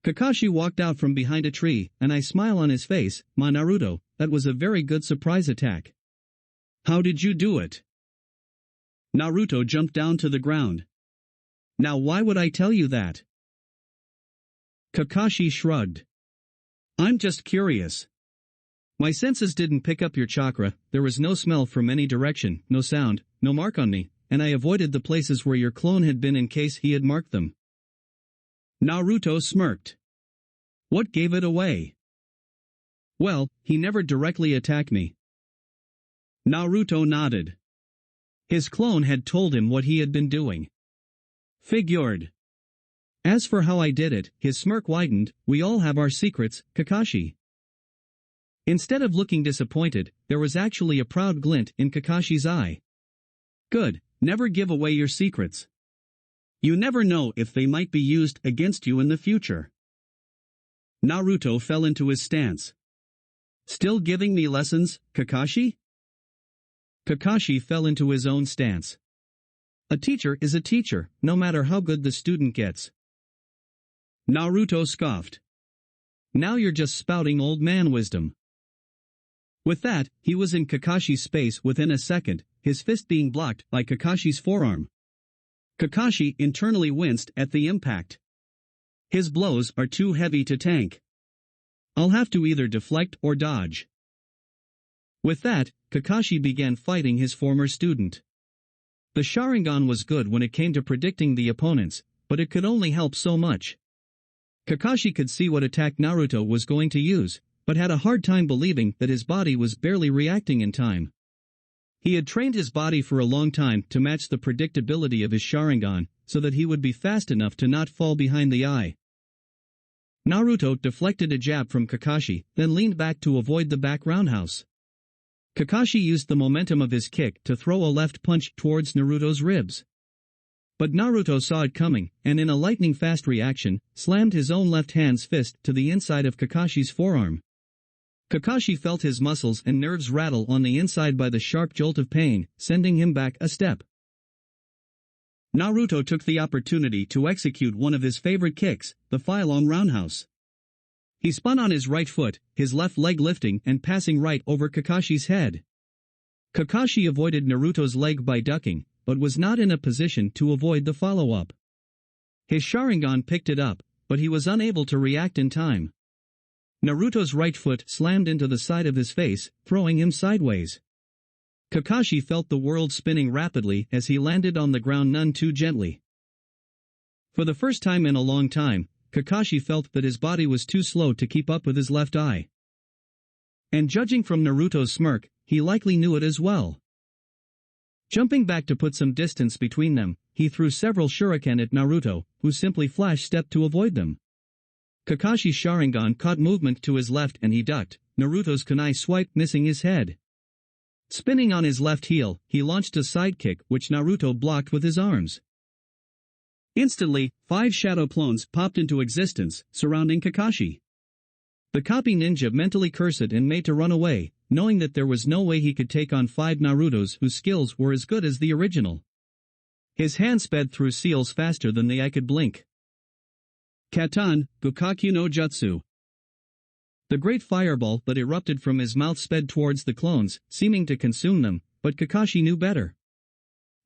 Kakashi walked out from behind a tree, and I smile on his face. "My Naruto, that was a very good surprise attack. How did you do it?" Naruto jumped down to the ground. "Now why would I tell you that?" Kakashi shrugged. "I'm just curious. My senses didn't pick up your chakra, there was no smell from any direction, no sound, no mark on me, and I avoided the places where your clone had been in case he had marked them." Naruto smirked. "What gave it away?" "Well, he never directly attacked me." Naruto nodded. His clone had told him what he had been doing. Figured. As for how I did it, his smirk widened. "We all have our secrets, Kakashi." Instead of looking disappointed, there was actually a proud glint in Kakashi's eye. "Good, never give away your secrets. You never know if they might be used against you in the future." Naruto fell into his stance. "Still giving me lessons, Kakashi?" Kakashi fell into his own stance. A teacher is a teacher, no matter how good the student gets. Naruto scoffed. "Now you're just spouting old man wisdom." With that, he was in Kakashi's space within a second, his fist being blocked by Kakashi's forearm. Kakashi internally winced at the impact. His blows are too heavy to tank. I'll have to either deflect or dodge. With that, Kakashi began fighting his former student. The Sharingan was good when it came to predicting the opponents, but it could only help so much. Kakashi could see what attack Naruto was going to use, but had a hard time believing that his body was barely reacting in time. He had trained his body for a long time to match the predictability of his Sharingan, so that he would be fast enough to not fall behind the eye. Naruto deflected a jab from Kakashi, then leaned back to avoid the back roundhouse. Kakashi used the momentum of his kick to throw a left punch towards Naruto's ribs. But Naruto saw it coming, and in a lightning-fast reaction, slammed his own left hand's fist to the inside of Kakashi's forearm. Kakashi felt his muscles and nerves rattle on the inside by the sharp jolt of pain, sending him back a step. Naruto took the opportunity to execute one of his favorite kicks, the Filong roundhouse. He spun on his right foot, his left leg lifting and passing right over Kakashi's head. Kakashi avoided Naruto's leg by ducking, but was not in a position to avoid the follow-up. His Sharingan picked it up, but he was unable to react in time. Naruto's right foot slammed into the side of his face, throwing him sideways. Kakashi felt the world spinning rapidly as he landed on the ground none too gently. For the first time in a long time, Kakashi felt that his body was too slow to keep up with his left eye. And judging from Naruto's smirk, he likely knew it as well. Jumping back to put some distance between them, he threw several shuriken at Naruto, who simply flash-stepped to avoid them. Kakashi's Sharingan caught movement to his left and he ducked, Naruto's kunai swipe missing his head. Spinning on his left heel, he launched a sidekick which Naruto blocked with his arms. Instantly, 5 shadow clones popped into existence, surrounding Kakashi. The copy ninja mentally cursed and made to run away, knowing that there was no way he could take on 5 Narutos whose skills were as good as the original. His hand sped through seals faster than the eye could blink. Katan, Gokakyu no Jutsu. The great fireball that erupted from his mouth sped towards the clones, seeming to consume them, but Kakashi knew better.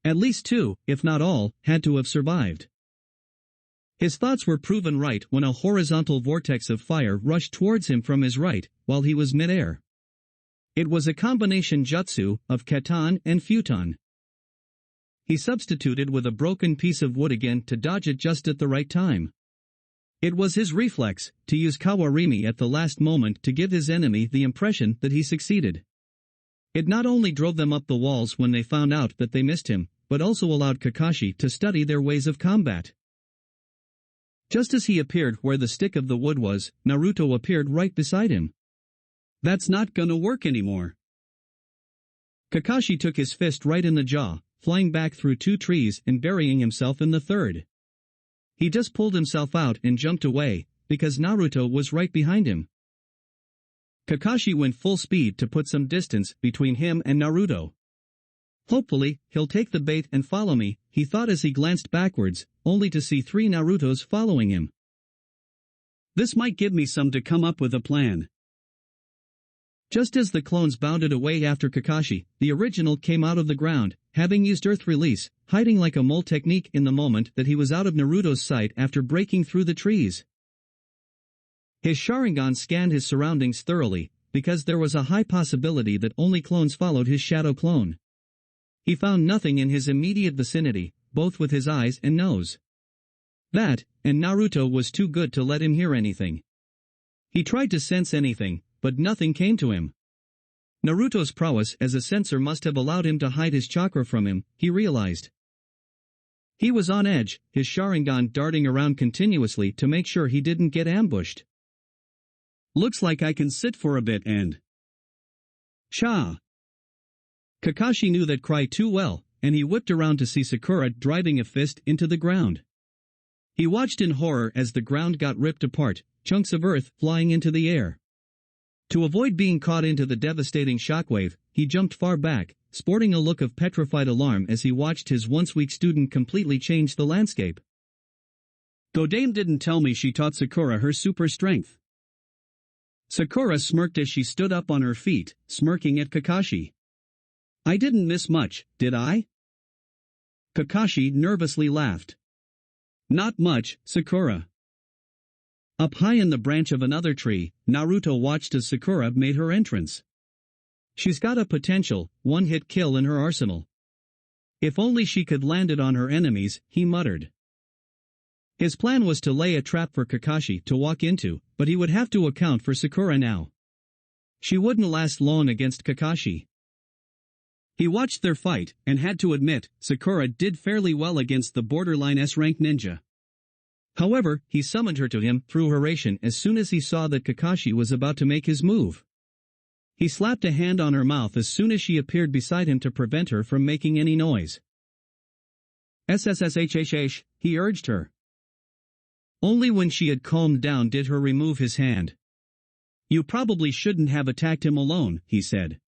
At least 2, if not all, had to have survived. His thoughts were proven right when a horizontal vortex of fire rushed towards him from his right, while he was mid-air. It was a combination jutsu of Katan and Futon. He substituted with a broken piece of wood again to dodge it just at the right time. It was his reflex to use Kawarimi at the last moment to give his enemy the impression that he succeeded. It not only drove them up the walls when they found out that they missed him, but also allowed Kakashi to study their ways of combat. Just as he appeared where the stick of the wood was, Naruto appeared right beside him. That's not gonna work anymore. Kakashi took his fist right in the jaw, flying back through 2 trees and burying himself in the third. He just pulled himself out and jumped away, because Naruto was right behind him. Kakashi went full speed to put some distance between him and Naruto. Hopefully, he'll take the bait and follow me, he thought as he glanced backwards, only to see 3 Narutos following him. This might give me some to come up with a plan. Just as the clones bounded away after Kakashi, the original came out of the ground, having used Earth Release, hiding like a mole technique in the moment that he was out of Naruto's sight after breaking through the trees. His Sharingan scanned his surroundings thoroughly, because there was a high possibility that only clones followed his shadow clone. He found nothing in his immediate vicinity, both with his eyes and nose. That, and Naruto was too good to let him hear anything. He tried to sense anything, but nothing came to him. Naruto's prowess as a sensor must have allowed him to hide his chakra from him, he realized. He was on edge, his Sharingan darting around continuously to make sure he didn't get ambushed. Looks like I can sit for a bit and... Cha! Kakashi knew that cry too well, and he whipped around to see Sakura driving a fist into the ground. He watched in horror as the ground got ripped apart, chunks of earth flying into the air. To avoid being caught into the devastating shockwave, he jumped far back, sporting a look of petrified alarm as he watched his once weak student completely change the landscape. Godame didn't tell me she taught Sakura her super strength. Sakura smirked as she stood up on her feet, smirking at Kakashi. I didn't miss much, did I? Kakashi nervously laughed. Not much, Sakura. Up high in the branch of another tree, Naruto watched as Sakura made her entrance. She's got a potential, one-hit kill in her arsenal. If only she could land it on her enemies, he muttered. His plan was to lay a trap for Kakashi to walk into, but he would have to account for Sakura now. She wouldn't last long against Kakashi. He watched their fight, and had to admit, Sakura did fairly well against the borderline S-rank ninja. However, he summoned her to him through Haration as soon as he saw that Kakashi was about to make his move. He slapped a hand on her mouth as soon as she appeared beside him to prevent her from making any noise. SSSHHH, he urged her. Only when she had calmed down did her remove his hand. You probably shouldn't have attacked him alone, he said.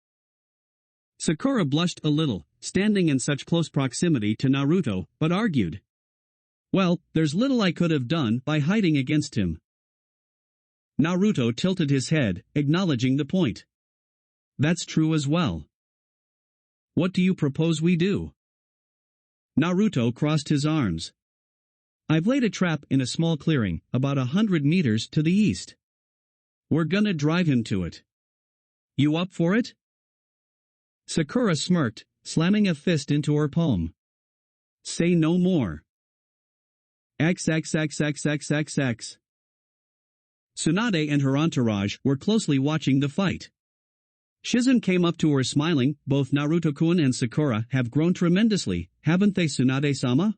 Sakura blushed a little, standing in such close proximity to Naruto, but argued. Well, there's little I could have done by hiding against him. Naruto tilted his head, acknowledging the point. That's true as well. What do you propose we do? Naruto crossed his arms. I've laid a trap in a small clearing, about 100 meters to the east. We're gonna drive him to it. You up for it? Sakura smirked, slamming a fist into her palm. Say no more. XXXXXXX. Tsunade and her entourage were closely watching the fight. Shizune came up to her smiling, both Naruto-kun and Sakura have grown tremendously, haven't they, Tsunade-sama?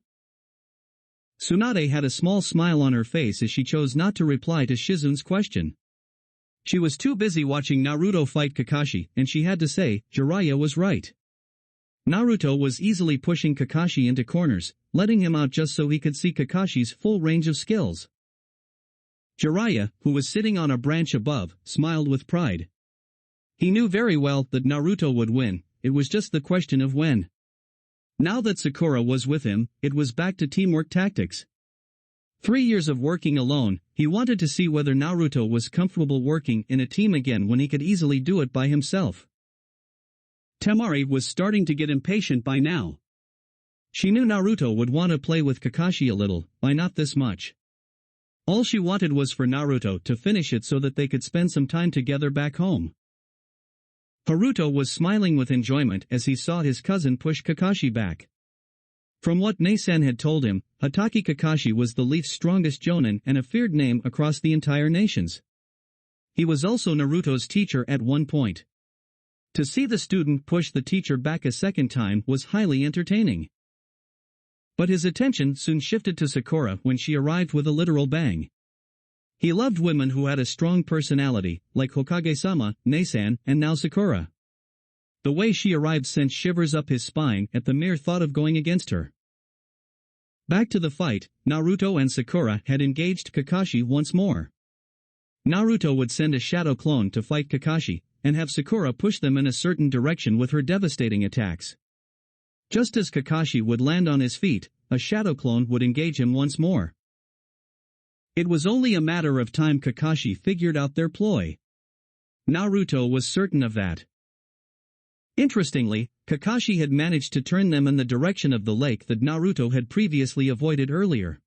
Tsunade had a small smile on her face as she chose not to reply to Shizune's question. She was too busy watching Naruto fight Kakashi, and she had to say, Jiraiya was right. Naruto was easily pushing Kakashi into corners, letting him out just so he could see Kakashi's full range of skills. Jiraiya, who was sitting on a branch above, smiled with pride. He knew very well that Naruto would win, it was just the question of when. Now that Sakura was with him, it was back to teamwork tactics. 3 years of working alone, he wanted to see whether Naruto was comfortable working in a team again when he could easily do it by himself. Temari was starting to get impatient by now. She knew Naruto would want to play with Kakashi a little, by not this much. All she wanted was for Naruto to finish it so that they could spend some time together back home. Haruto was smiling with enjoyment as he saw his cousin push Kakashi back. From what Nasan had told him, Hatake Kakashi was the Leaf's strongest jonin and a feared name across the entire nations. He was also Naruto's teacher at one point. To see the student push the teacher back a second time was highly entertaining. But his attention soon shifted to Sakura when she arrived with a literal bang. He loved women who had a strong personality, like Hokage-sama, Nasan, and now Sakura. The way she arrived sent shivers up his spine at the mere thought of going against her. Back to the fight, Naruto and Sakura had engaged Kakashi once more. Naruto would send a shadow clone to fight Kakashi, and have Sakura push them in a certain direction with her devastating attacks. Just as Kakashi would land on his feet, a shadow clone would engage him once more. It was only a matter of time Kakashi figured out their ploy. Naruto was certain of that. Interestingly, Kakashi had managed to turn them in the direction of the lake that Naruto had previously avoided earlier.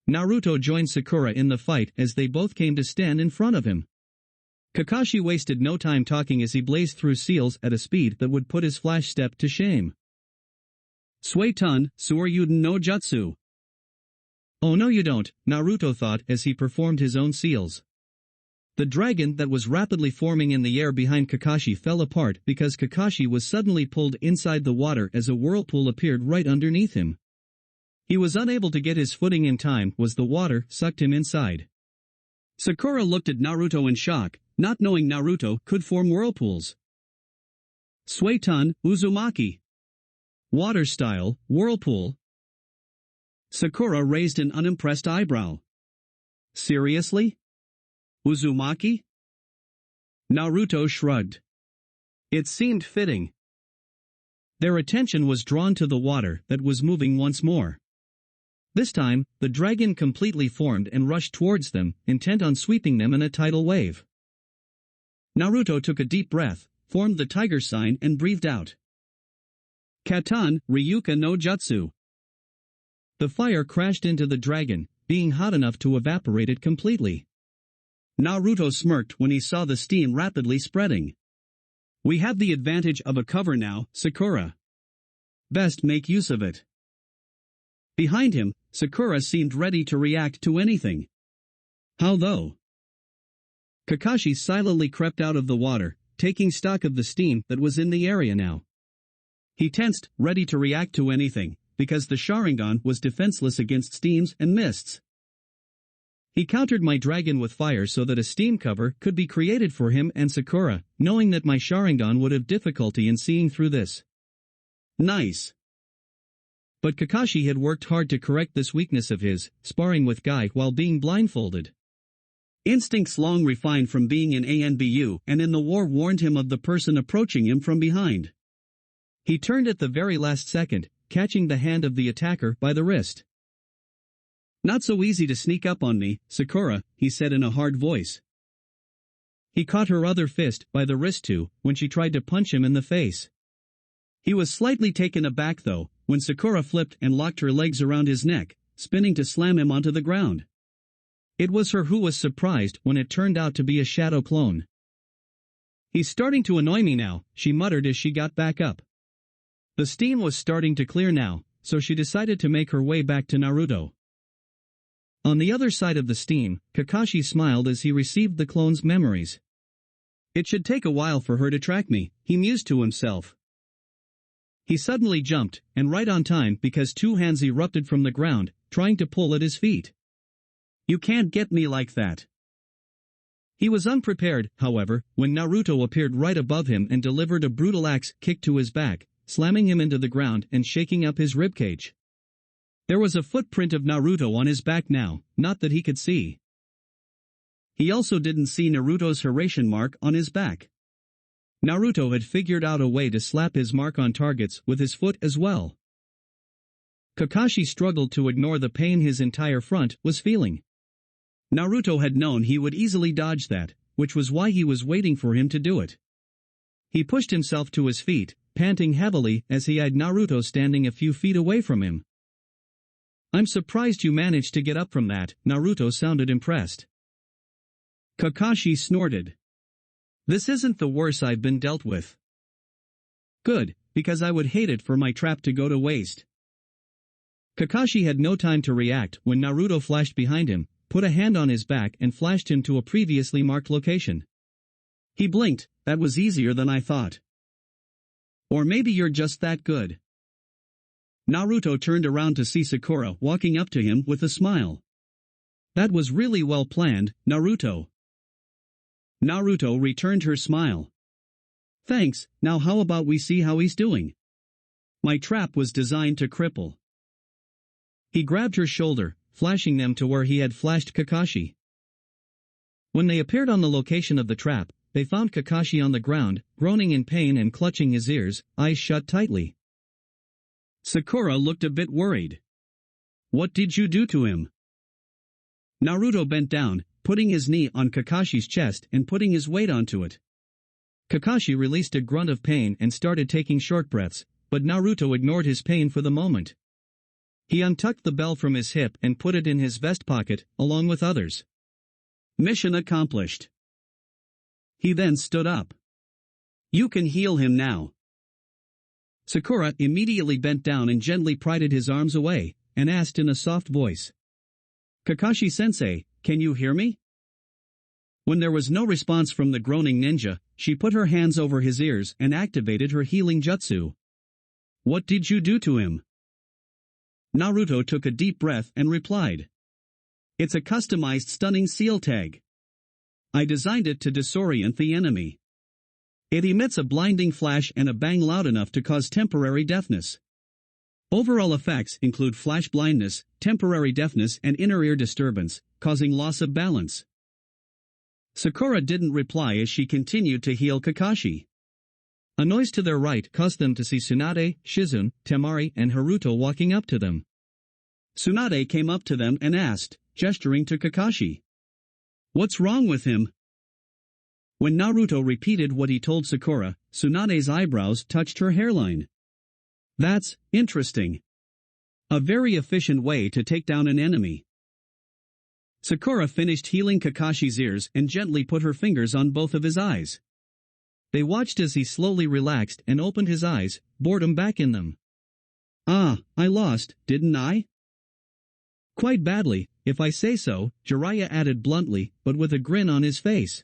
Naruto joined Sakura in the fight as they both came to stand in front of him. Kakashi wasted no time talking as he blazed through seals at a speed that would put his flash step to shame. Suiton, Suryuden no Jutsu. Oh no you don't, Naruto thought as he performed his own seals. The dragon that was rapidly forming in the air behind Kakashi fell apart because Kakashi was suddenly pulled inside the water as a whirlpool appeared right underneath him. He was unable to get his footing in time as the water sucked him inside. Sakura looked at Naruto in shock, not knowing Naruto could form whirlpools. Suiton, Uzumaki. Water style, whirlpool. Sakura raised an unimpressed eyebrow. Seriously? Uzumaki? Naruto shrugged. It seemed fitting. Their attention was drawn to the water that was moving once more. This time, the dragon completely formed and rushed towards them, intent on sweeping them in a tidal wave. Naruto took a deep breath, formed the tiger sign and breathed out. Katan, Ryuka no Jutsu. The fire crashed into the dragon, being hot enough to evaporate it completely. Naruto smirked when he saw the steam rapidly spreading. We have the advantage of a cover now, Sakura. Best make use of it. Behind him, Sakura seemed ready to react to anything. How though? Kakashi silently crept out of the water, taking stock of the steam that was in the area now. He tensed, ready to react to anything, because the Sharingan was defenseless against steams and mists. He countered my dragon with fire so that a steam cover could be created for him and Sakura, knowing that my Sharingan would have difficulty in seeing through this. Nice. But Kakashi had worked hard to correct this weakness of his, sparring with Guy while being blindfolded. Instincts long refined from being in ANBU and in the war warned him of the person approaching him from behind. He turned at the very last second, catching the hand of the attacker by the wrist. Not so easy to sneak up on me, Sakura, he said in a hard voice. He caught her other fist by the wrist too, when she tried to punch him in the face. He was slightly taken aback though, when Sakura flipped and locked her legs around his neck, spinning to slam him onto the ground. It was her who was surprised when it turned out to be a shadow clone. He's starting to annoy me now, she muttered as she got back up. The steam was starting to clear now, so she decided to make her way back to Naruto. On the other side of the steam, Kakashi smiled as he received the clone's memories. It should take a while for her to track me, he mused to himself. He suddenly jumped, and right on time because two hands erupted from the ground, trying to pull at his feet. You can't get me like that. He was unprepared, however, when Naruto appeared right above him and delivered a brutal axe kick to his back, slamming him into the ground and shaking up his ribcage. There was a footprint of Naruto on his back now, not that he could see. He also didn't see Naruto's Hiraishin mark on his back. Naruto had figured out a way to slap his mark on targets with his foot as well. Kakashi struggled to ignore the pain his entire front was feeling. Naruto had known he would easily dodge that, which was why he was waiting for him to do it. He pushed himself to his feet, panting heavily as he eyed Naruto standing a few feet away from him. I'm surprised you managed to get up from that, Naruto sounded impressed. Kakashi snorted. This isn't the worst I've been dealt with. Good, because I would hate it for my trap to go to waste. Kakashi had no time to react when Naruto flashed behind him, put a hand on his back and flashed him to a previously marked location. He blinked. That was easier than I thought. Or maybe you're just that good. Naruto turned around to see Sakura walking up to him with a smile. That was really well planned, Naruto. Naruto returned her smile. Thanks, now how about we see how he's doing? My trap was designed to cripple. He grabbed her shoulder, flashing them to where he had flashed Kakashi. When they appeared on the location of the trap, they found Kakashi on the ground, groaning in pain and clutching his ears, eyes shut tightly. Sakura looked a bit worried. What did you do to him? Naruto bent down, putting his knee on Kakashi's chest and putting his weight onto it. Kakashi released a grunt of pain and started taking short breaths, but Naruto ignored his pain for the moment. He untucked the bell from his hip and put it in his vest pocket, along with others. Mission accomplished. He then stood up. You can heal him now. Sakura immediately bent down and gently pried his arms away, and asked in a soft voice. Kakashi-sensei, can you hear me? When there was no response from the groaning ninja, she put her hands over his ears and activated her healing jutsu. What did you do to him? Naruto took a deep breath and replied. It's a customized stunning seal tag. I designed it to disorient the enemy. It emits a blinding flash and a bang loud enough to cause temporary deafness. Overall effects include flash blindness, temporary deafness and inner ear disturbance, causing loss of balance. Sakura didn't reply as she continued to heal Kakashi. A noise to their right caused them to see Tsunade, Shizune, Temari and Haruto walking up to them. Tsunade came up to them and asked, gesturing to Kakashi. What's wrong with him? When Naruto repeated what he told Sakura, Tsunade's eyebrows touched her hairline. That's interesting. A very efficient way to take down an enemy. Sakura finished healing Kakashi's ears and gently put her fingers on both of his eyes. They watched as he slowly relaxed and opened his eyes, boredom back in them. Ah, I lost, didn't I? Quite badly, if I say so, Jiraiya added bluntly, but with a grin on his face.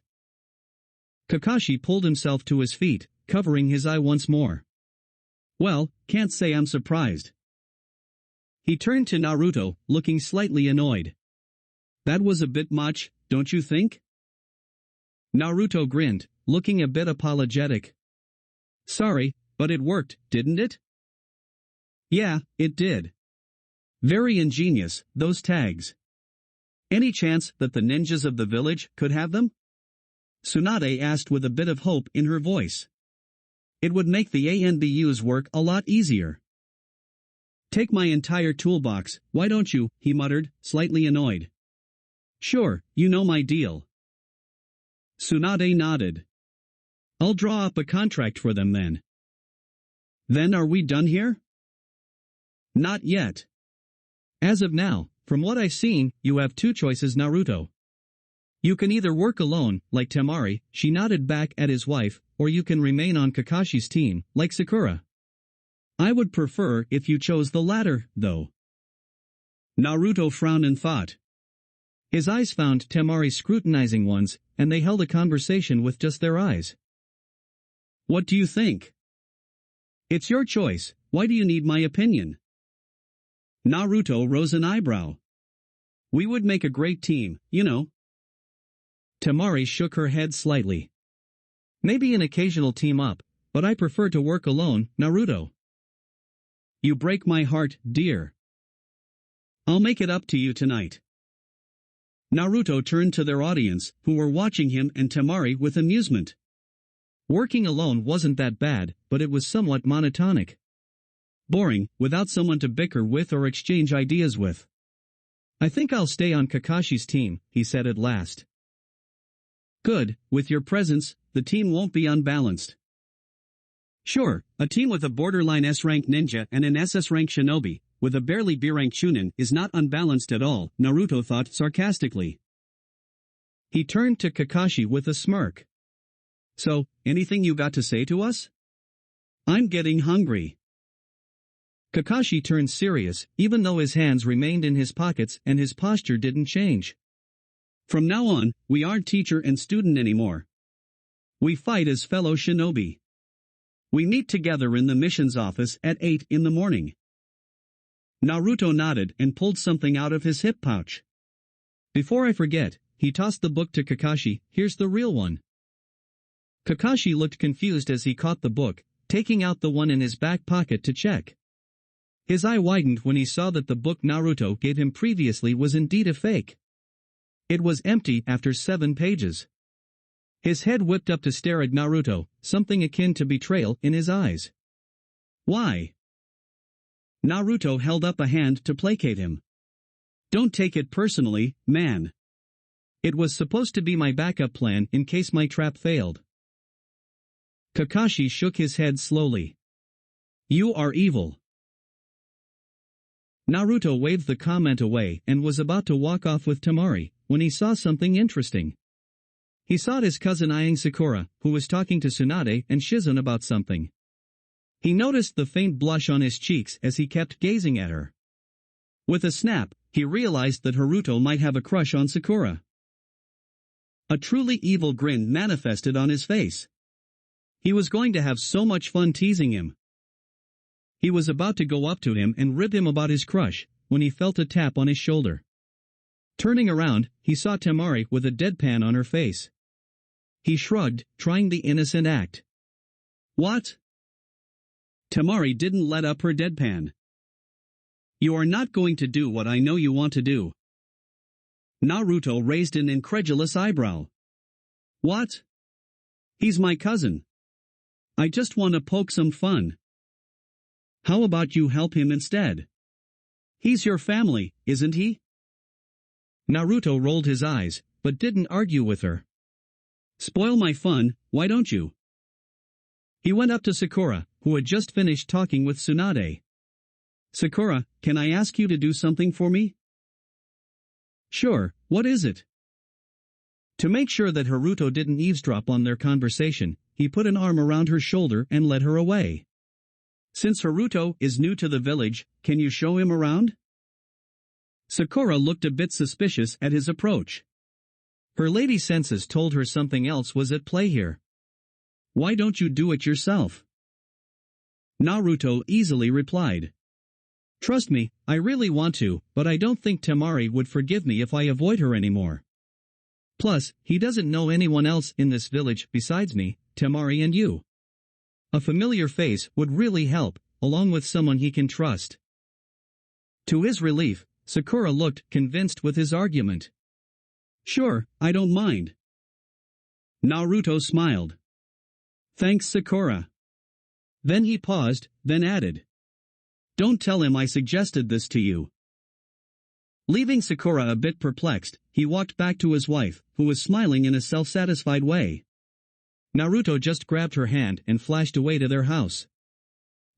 Kakashi pulled himself to his feet, covering his eye once more. Well, can't say I'm surprised. He turned to Naruto, looking slightly annoyed. That was a bit much, don't you think? Naruto grinned, looking a bit apologetic. Sorry, but it worked, didn't it? Yeah, it did. Very ingenious, those tags. Any chance that the ninjas of the village could have them? Tsunade asked with a bit of hope in her voice. It would make the ANBU's work a lot easier. Take my entire toolbox, why don't you, he muttered, slightly annoyed. Sure, you know my deal. Tsunade nodded. I'll draw up a contract for them then. Then are we done here? Not yet. As of now, from what I've seen, you have two choices, Naruto. You can either work alone, like Temari, she nodded back at his wife, or you can remain on Kakashi's team, like Sakura. I would prefer if you chose the latter, though. Naruto frowned and thought. His eyes found Temari's scrutinizing ones, and they held a conversation with just their eyes. What do you think? It's your choice, why do you need my opinion? Naruto rose an eyebrow. We would make a great team, you know. Temari shook her head slightly. Maybe an occasional team up, but I prefer to work alone, Naruto. You break my heart, dear. I'll make it up to you tonight. Naruto turned to their audience, who were watching him and Temari with amusement. Working alone wasn't that bad, but it was somewhat monotonic. Boring, without someone to bicker with or exchange ideas with. I think I'll stay on Kakashi's team, he said at last. Good, with your presence, the team won't be unbalanced. Sure, a team with a borderline S-rank ninja and an SS-rank shinobi, with a barely B-rank chunin, is not unbalanced at all, Naruto thought sarcastically. He turned to Kakashi with a smirk. So, anything you got to say to us? I'm getting hungry. Kakashi turned serious, even though his hands remained in his pockets and his posture didn't change. From now on, we aren't teacher and student anymore. We fight as fellow shinobi. We meet together in the missions office at 8 in the morning. Naruto nodded and pulled something out of his hip pouch. Before I forget, he tossed the book to Kakashi. Here's the real one. Kakashi looked confused as he caught the book, taking out the one in his back pocket to check. His eye widened when he saw that the book Naruto gave him previously was indeed a fake. It was empty after 7 pages. His head whipped up to stare at Naruto, something akin to betrayal in his eyes. Why? Naruto held up a hand to placate him. Don't take it personally, man. It was supposed to be my backup plan in case my trap failed. Kakashi shook his head slowly. You are evil. Naruto waved the comment away and was about to walk off with Temari, when he saw something interesting. He saw his cousin eyeing Sakura, who was talking to Tsunade and Shizune about something. He noticed the faint blush on his cheeks as he kept gazing at her. With a snap, he realized that Haruto might have a crush on Sakura. A truly evil grin manifested on his face. He was going to have so much fun teasing him. He was about to go up to him and rib him about his crush, when he felt a tap on his shoulder. Turning around, he saw Temari with a deadpan on her face. He shrugged, trying the innocent act. What? Temari didn't let up her deadpan. You are not going to do what I know you want to do. Naruto raised an incredulous eyebrow. What? He's my cousin. I just want to poke some fun. How about you help him instead? He's your family, isn't he? Naruto rolled his eyes, but didn't argue with her. Spoil my fun, why don't you? He went up to Sakura, who had just finished talking with Tsunade. Sakura, can I ask you to do something for me? Sure, what is it? To make sure that Haruto didn't eavesdrop on their conversation, he put an arm around her shoulder and led her away. Since Haruto is new to the village, can you show him around? Sakura looked a bit suspicious at his approach. Her lady senses told her something else was at play here. Why don't you do it yourself? Naruto easily replied. Trust me, I really want to, but I don't think Temari would forgive me if I avoid her anymore. Plus, he doesn't know anyone else in this village besides me, Temari and you. A familiar face would really help, along with someone he can trust. To his relief, Sakura looked convinced with his argument. Sure, I don't mind. Naruto smiled. Thanks, Sakura. Then he paused, then added. Don't tell him I suggested this to you. Leaving Sakura a bit perplexed, he walked back to his wife, who was smiling in a self-satisfied way. Naruto just grabbed her hand and flashed away to their house.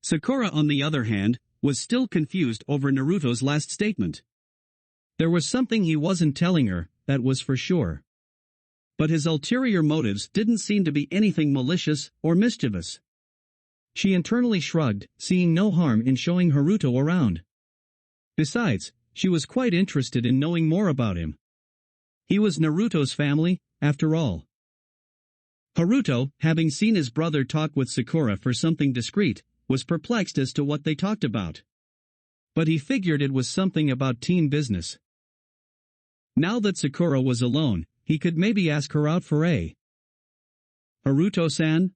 Sakura, on the other hand, was still confused over Naruto's last statement. There was something he wasn't telling her, that was for sure. But his ulterior motives didn't seem to be anything malicious or mischievous. She internally shrugged, seeing no harm in showing Haruto around. Besides, she was quite interested in knowing more about him. He was Naruto's family, after all. Haruto, having seen his brother talk with Sakura for something discreet, was perplexed as to what they talked about. But he figured it was something about teen business. Now that Sakura was alone, he could maybe ask her out for a Haruto-san?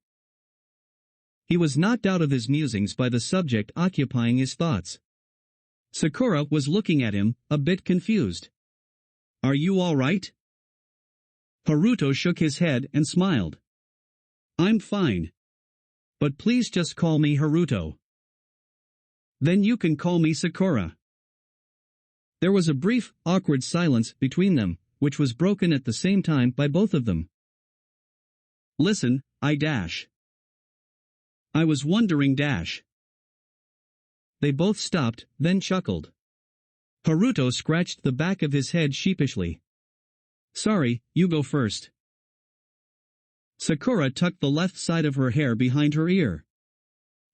He was knocked out of his musings by the subject occupying his thoughts. Sakura was looking at him, a bit confused. Are you all right? Haruto shook his head and smiled. I'm fine. But please just call me Haruto. Then you can call me Sakura. There was a brief, awkward silence between them, which was broken at the same time by both of them. Listen, I was wondering . They both stopped, then chuckled. Haruto scratched the back of his head sheepishly. Sorry, you go first. Sakura tucked the left side of her hair behind her ear.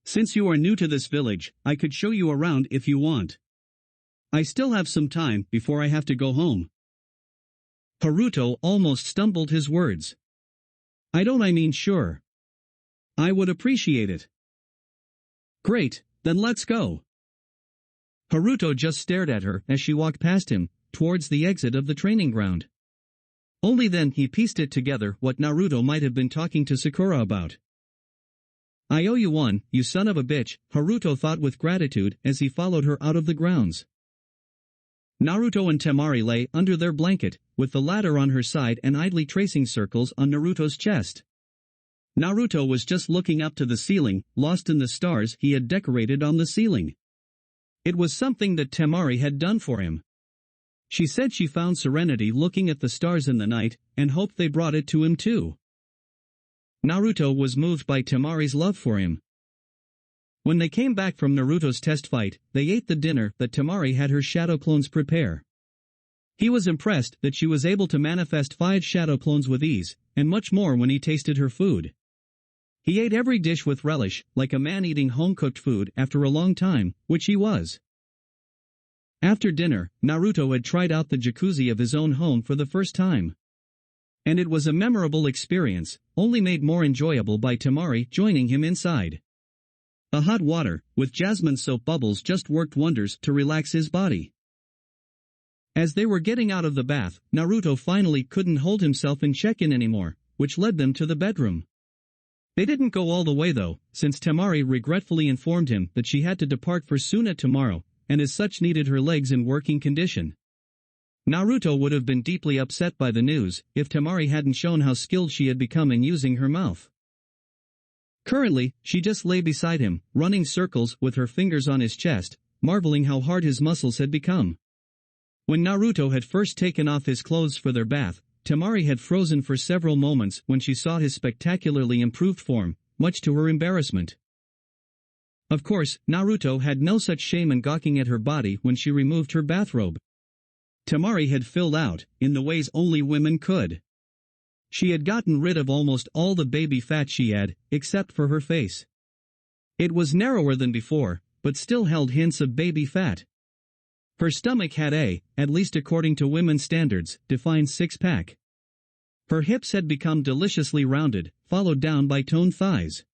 Since you are new to this village, I could show you around if you want. I still have some time before I have to go home. Haruto almost stumbled his words. I mean sure. I would appreciate it. Great, then let's go. Haruto just stared at her as she walked past him, towards the exit of the training ground. Only then he pieced it together what Naruto might have been talking to Sakura about. I owe you one, you son of a bitch, Haruto thought with gratitude as he followed her out of the grounds. Naruto and Temari lay under their blanket, with the latter on her side and idly tracing circles on Naruto's chest. Naruto was just looking up to the ceiling, lost in the stars he had decorated on the ceiling. It was something that Temari had done for him. She said she found serenity looking at the stars in the night, and hoped they brought it to him too. Naruto was moved by Temari's love for him. When they came back from Naruto's test fight, they ate the dinner that Temari had her shadow clones prepare. He was impressed that she was able to manifest 5 shadow clones with ease, and much more when he tasted her food. He ate every dish with relish, like a man eating home-cooked food after a long time, which he was. After dinner, Naruto had tried out the jacuzzi of his own home for the first time. And it was a memorable experience, only made more enjoyable by Temari joining him inside. The hot water, with jasmine soap bubbles, just worked wonders to relax his body. As they were getting out of the bath, Naruto finally couldn't hold himself in check-in anymore, which led them to the bedroom. They didn't go all the way though, since Temari regretfully informed him that she had to depart for Tsunade tomorrow, and as such needed her legs in working condition. Naruto would have been deeply upset by the news if Temari hadn't shown how skilled she had become in using her mouth. Currently, she just lay beside him, running circles with her fingers on his chest, marveling how hard his muscles had become. When Naruto had first taken off his clothes for their bath, Temari had frozen for several moments when she saw his spectacularly improved form, much to her embarrassment. Of course, Naruto had no such shame in gawking at her body when she removed her bathrobe. Temari had filled out, in the ways only women could. She had gotten rid of almost all the baby fat she had, except for her face. It was narrower than before, but still held hints of baby fat. Her stomach had at least according to women's standards, defined six-pack. Her hips had become deliciously rounded, followed down by toned thighs.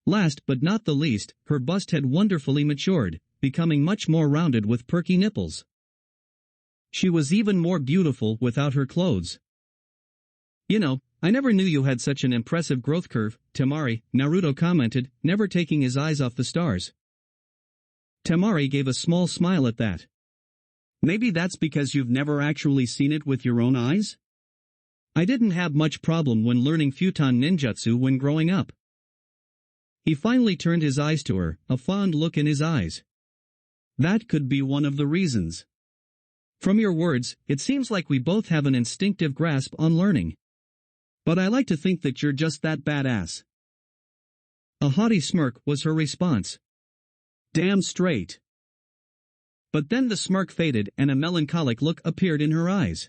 Last but not the least, her bust had wonderfully matured, becoming much more rounded with perky nipples. She was even more beautiful without her clothes. You know, I never knew you had such an impressive growth curve, Temari, Naruto commented, never taking his eyes off the stars. Temari gave a small smile at that. Maybe that's because you've never actually seen it with your own eyes? I didn't have much problem when learning futon ninjutsu when growing up. He finally turned his eyes to her, a fond look in his eyes. That could be one of the reasons. From your words, it seems like we both have an instinctive grasp on learning. But I like to think that you're just that badass. A haughty smirk was her response. Damn straight. But then the smirk faded and a melancholic look appeared in her eyes.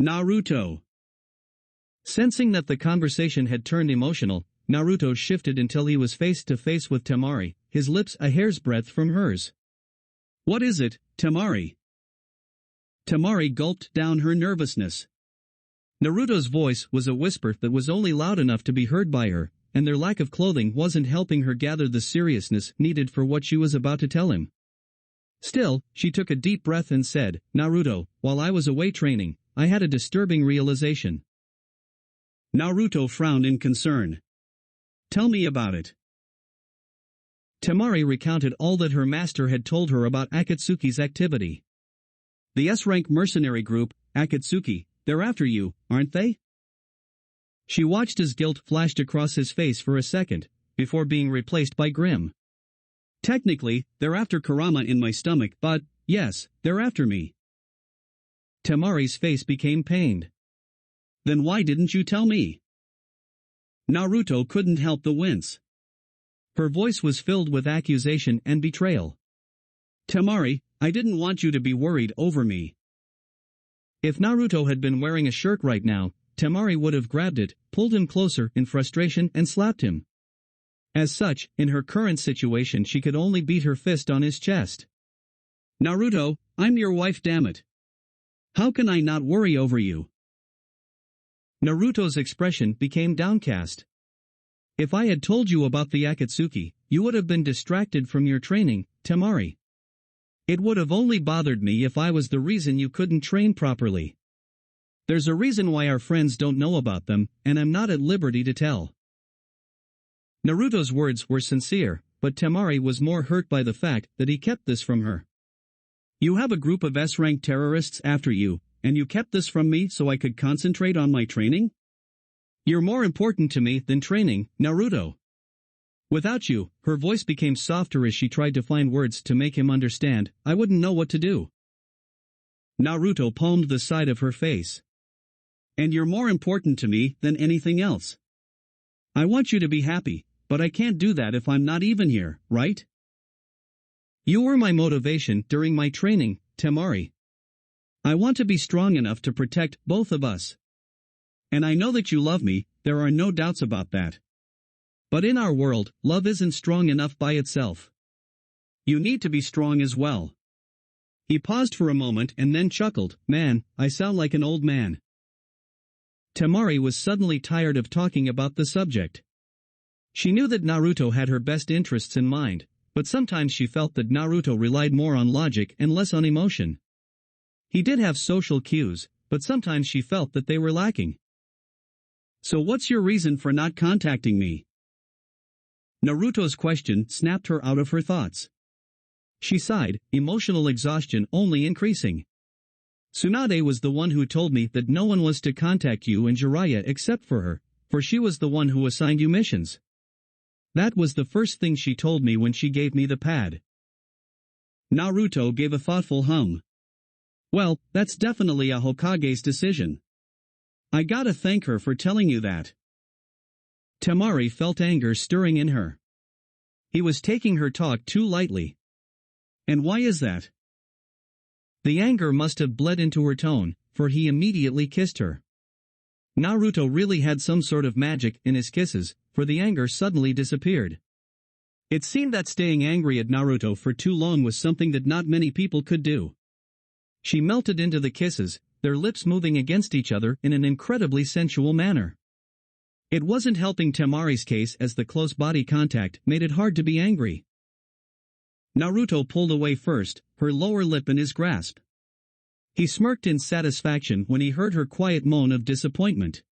Naruto. Sensing that the conversation had turned emotional, Naruto shifted until he was face to face with Temari, his lips a hair's breadth from hers. What is it, Temari? Temari gulped down her nervousness. Naruto's voice was a whisper that was only loud enough to be heard by her, and their lack of clothing wasn't helping her gather the seriousness needed for what she was about to tell him. Still, she took a deep breath and said, "Naruto, while I was away training, I had a disturbing realization." Naruto frowned in concern. "Tell me about it." Temari recounted all that her master had told her about Akatsuki's activity. "The S-rank mercenary group, Akatsuki, they're after you, aren't they?" She watched as guilt flashed across his face for a second, before being replaced by grim. "Technically, they're after Kurama in my stomach, but, yes, they're after me." Temari's face became pained. "Then why didn't you tell me?" Naruto couldn't help but wince. Her voice was filled with accusation and betrayal. "Temari, I didn't want you to be worried over me." If Naruto had been wearing a shirt right now, Temari would have grabbed it, pulled him closer in frustration and slapped him. As such, in her current situation she could only beat her fist on his chest. "Naruto, I'm your wife, dammit. How can I not worry over you?" Naruto's expression became downcast. "If I had told you about the Akatsuki, you would have been distracted from your training, Temari. It would have only bothered me if I was the reason you couldn't train properly. There's a reason why our friends don't know about them, and I'm not at liberty to tell." Naruto's words were sincere, but Temari was more hurt by the fact that he kept this from her. "You have a group of S-rank terrorists after you, and you kept this from me so I could concentrate on my training? You're more important to me than training, Naruto." Without you, her voice became softer as she tried to find words to make him understand. "I wouldn't know what to do." Naruto palmed the side of her face. "And you're more important to me than anything else. I want you to be happy, but I can't do that if I'm not even here, right? You were my motivation during my training, Temari. I want to be strong enough to protect both of us. And I know that you love me, there are no doubts about that. But in our world, love isn't strong enough by itself. You need to be strong as well." He paused for a moment and then chuckled. "Man, I sound like an old man." Temari was suddenly tired of talking about the subject. She knew that Naruto had her best interests in mind, but sometimes she felt that Naruto relied more on logic and less on emotion. He did have social cues, but sometimes she felt that they were lacking. "So what's your reason for not contacting me?" Naruto's question snapped her out of her thoughts. She sighed, emotional exhaustion only increasing. "Tsunade was the one who told me that no one was to contact you and Jiraiya except for her, for she was the one who assigned you missions. That was the first thing she told me when she gave me the pad." Naruto gave a thoughtful hum. "Well, that's definitely a Hokage's decision. I gotta thank her for telling you that." Temari felt anger stirring in her. He was taking her talk too lightly. "And why is that?" The anger must have bled into her tone, for he immediately kissed her. Naruto really had some sort of magic in his kisses, for the anger suddenly disappeared. It seemed that staying angry at Naruto for too long was something that not many people could do. She melted into the kisses, their lips moving against each other in an incredibly sensual manner. It wasn't helping Temari's case as the close body contact made it hard to be angry. Naruto pulled away first, her lower lip in his grasp. He smirked in satisfaction when he heard her quiet moan of disappointment.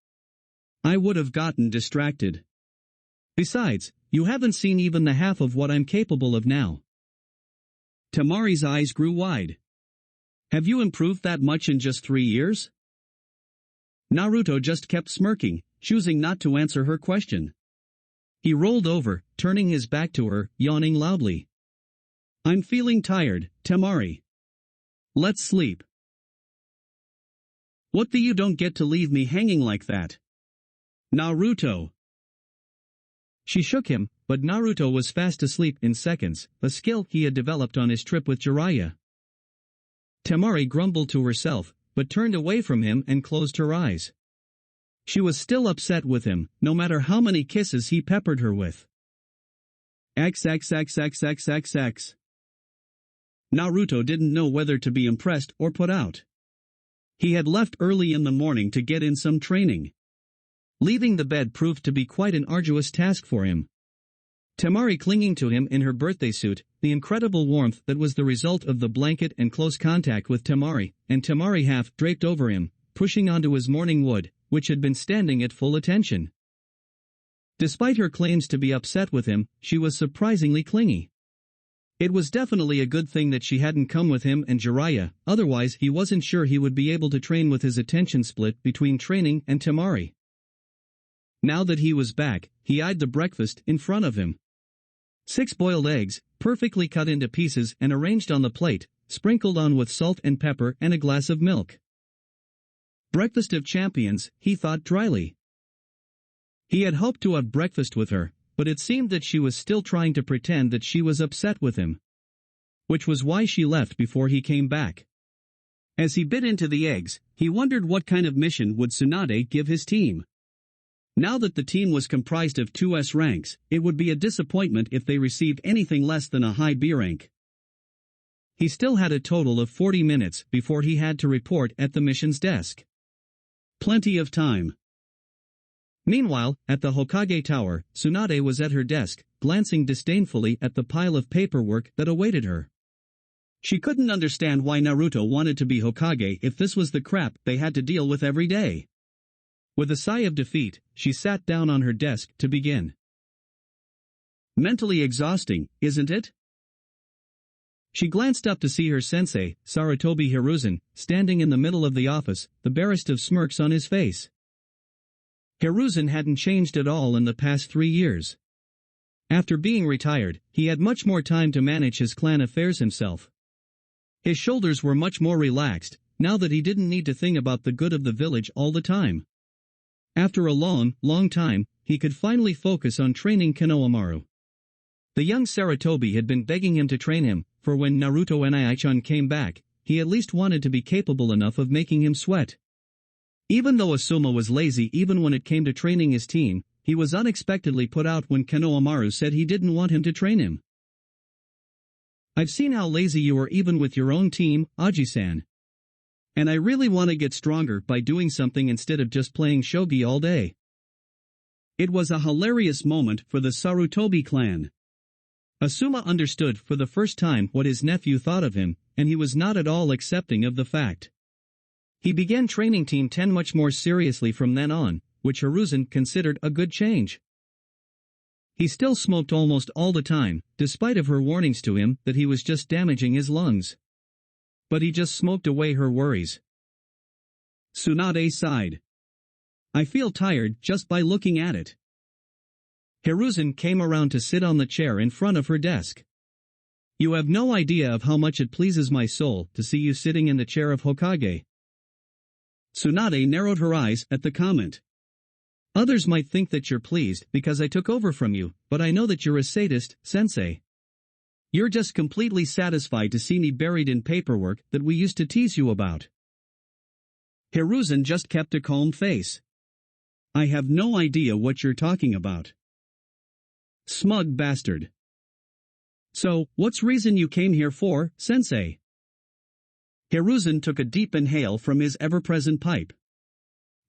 "I would have gotten distracted. Besides, you haven't seen even the half of what I'm capable of now." Temari's eyes grew wide. "Have you improved that much in just 3 years?" Naruto just kept smirking, choosing not to answer her question. He rolled over, turning his back to her, yawning loudly. "I'm feeling tired, Temari. Let's sleep." "What the you don't get to leave me hanging like that? Naruto." She shook him, but Naruto was fast asleep in seconds, a skill he had developed on his trip with Jiraiya. Temari grumbled to herself, but turned away from him and closed her eyes. She was still upset with him, no matter how many kisses he peppered her with. XXXXXXX. Naruto didn't know whether to be impressed or put out. He had left early in the morning to get in some training. Leaving the bed proved to be quite an arduous task for him. Temari clinging to him in her birthday suit, the incredible warmth that was the result of the blanket and close contact with Temari, and Temari half draped over him, pushing onto his morning wood, which had been standing at full attention. Despite her claims to be upset with him, she was surprisingly clingy. It was definitely a good thing that she hadn't come with him and Jiraiya, otherwise he wasn't sure he would be able to train with his attention split between training and Temari. Now that he was back, he eyed the breakfast in front of him. 6 boiled eggs, perfectly cut into pieces and arranged on the plate, sprinkled on with salt and pepper and a glass of milk. Breakfast of champions, he thought dryly. He had hoped to have breakfast with her, but it seemed that she was still trying to pretend that she was upset with him. Which was why she left before he came back. As he bit into the eggs, he wondered what kind of mission would Tsunade give his team. Now that the team was comprised of 2S ranks, it would be a disappointment if they received anything less than a high B rank. He still had a total of 40 minutes before he had to report at the mission's desk. Plenty of time. Meanwhile, at the Hokage Tower, Tsunade was at her desk, glancing disdainfully at the pile of paperwork that awaited her. She couldn't understand why Naruto wanted to be Hokage if this was the crap they had to deal with every day. With a sigh of defeat, she sat down on her desk to begin. Mentally exhausting, isn't it? She glanced up to see her sensei, Sarutobi Hiruzen, standing in the middle of the office, the barest of smirks on his face. Hiruzen hadn't changed at all in the past 3 years. After being retired, he had much more time to manage his clan affairs himself. His shoulders were much more relaxed, now that he didn't need to think about the good of the village all the time. After a long time, he could finally focus on training Konohamaru. The young Sarutobi had been begging him to train him, for when Naruto and Ai-chan came back, he at least wanted to be capable enough of making him sweat. Even though Asuma was lazy even when it came to training his team, he was unexpectedly put out when Konohamaru said he didn't want him to train him. I've seen how lazy you are even with your own team, Aji-san. And I really want to get stronger by doing something instead of just playing shogi all day. It was a hilarious moment for the Sarutobi clan. Asuma understood for the first time what his nephew thought of him, and he was not at all accepting of the fact. He began training Team 10 much more seriously from then on, which Hiruzen considered a good change. He still smoked almost all the time, despite of her warnings to him that he was just damaging his lungs. But he just smoked away her worries. Tsunade sighed. I feel tired just by looking at it. Hiruzen came around to sit on the chair in front of her desk. You have no idea of how much it pleases my soul to see you sitting in the chair of Hokage. Tsunade narrowed her eyes at the comment. Others might think that you're pleased because I took over from you, but I know that you're a sadist, sensei. You're just completely satisfied to see me buried in paperwork that we used to tease you about. Hiruzen just kept a calm face. I have no idea what you're talking about. Smug bastard. So, what's reason you came here for, sensei? Hiruzen took a deep inhale from his ever-present pipe.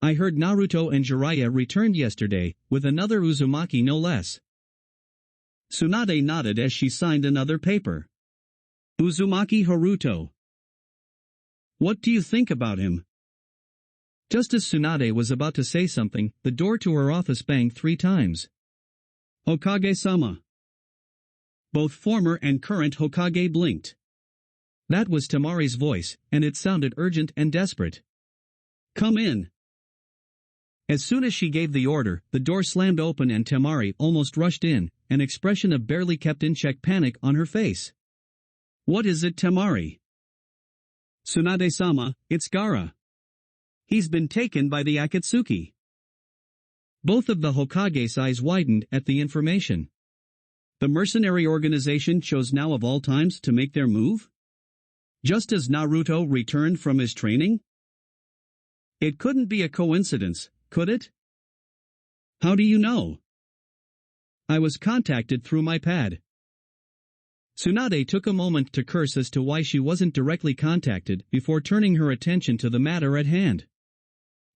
I heard Naruto and Jiraiya returned yesterday, with another Uzumaki no less. Tsunade nodded as she signed another paper. Uzumaki Haruto. What do you think about him? Just as Tsunade was about to say something, the door to her office banged 3 times. Hokage-sama. Both former and current Hokage blinked. That was Temari's voice, and it sounded urgent and desperate. Come in. As soon as she gave the order, the door slammed open and Temari almost rushed in, an expression of barely kept in check panic on her face. What is it, Temari? Tsunade-sama, it's Gara. He's been taken by the Akatsuki. Both of the Hokage's eyes widened at the information. The mercenary organization chose now of all times to make their move? Just as Naruto returned from his training? It couldn't be a coincidence, could it? How do you know? I was contacted through my pad. Tsunade took a moment to curse as to why she wasn't directly contacted before turning her attention to the matter at hand.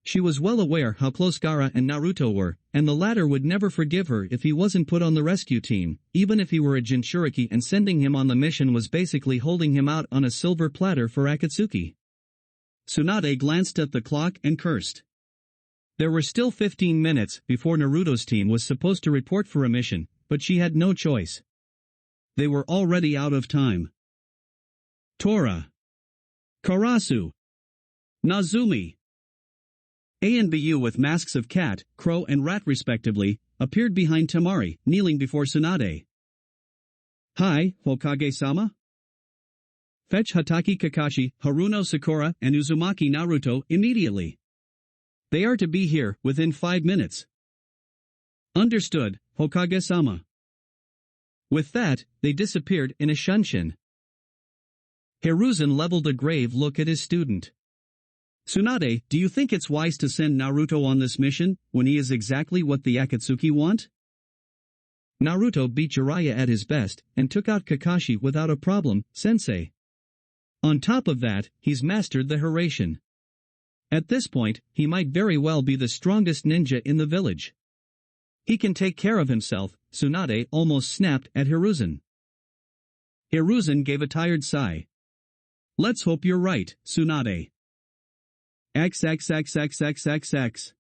She was well aware how close Gara and Naruto were, and the latter would never forgive her if he wasn't put on the rescue team, even if he were a Jinchuriki, and sending him on the mission was basically holding him out on a silver platter for Akatsuki. Tsunade glanced at the clock and cursed. There were still 15 minutes before Naruto's team was supposed to report for a mission, but she had no choice. They were already out of time. Tora, Karasu, Nazumi. A and BU with masks of cat, crow and rat respectively, appeared behind Temari, kneeling before Tsunade. Hi, Hokage-sama? Fetch Hatake Kakashi, Haruno Sakura and Uzumaki Naruto immediately. They are to be here within 5 minutes. Understood, Hokage-sama. With that, they disappeared in a shunshin. Hiruzen leveled a grave look at his student. Tsunade, do you think it's wise to send Naruto on this mission, when he is exactly what the Akatsuki want? Naruto beat Jiraiya at his best, and took out Kakashi without a problem, sensei. On top of that, he's mastered the Hiraishin. At this point, he might very well be the strongest ninja in the village. He can take care of himself, Tsunade almost snapped at Hiruzen. Hiruzen gave a tired sigh. Let's hope you're right, Tsunade. XXXXXXX.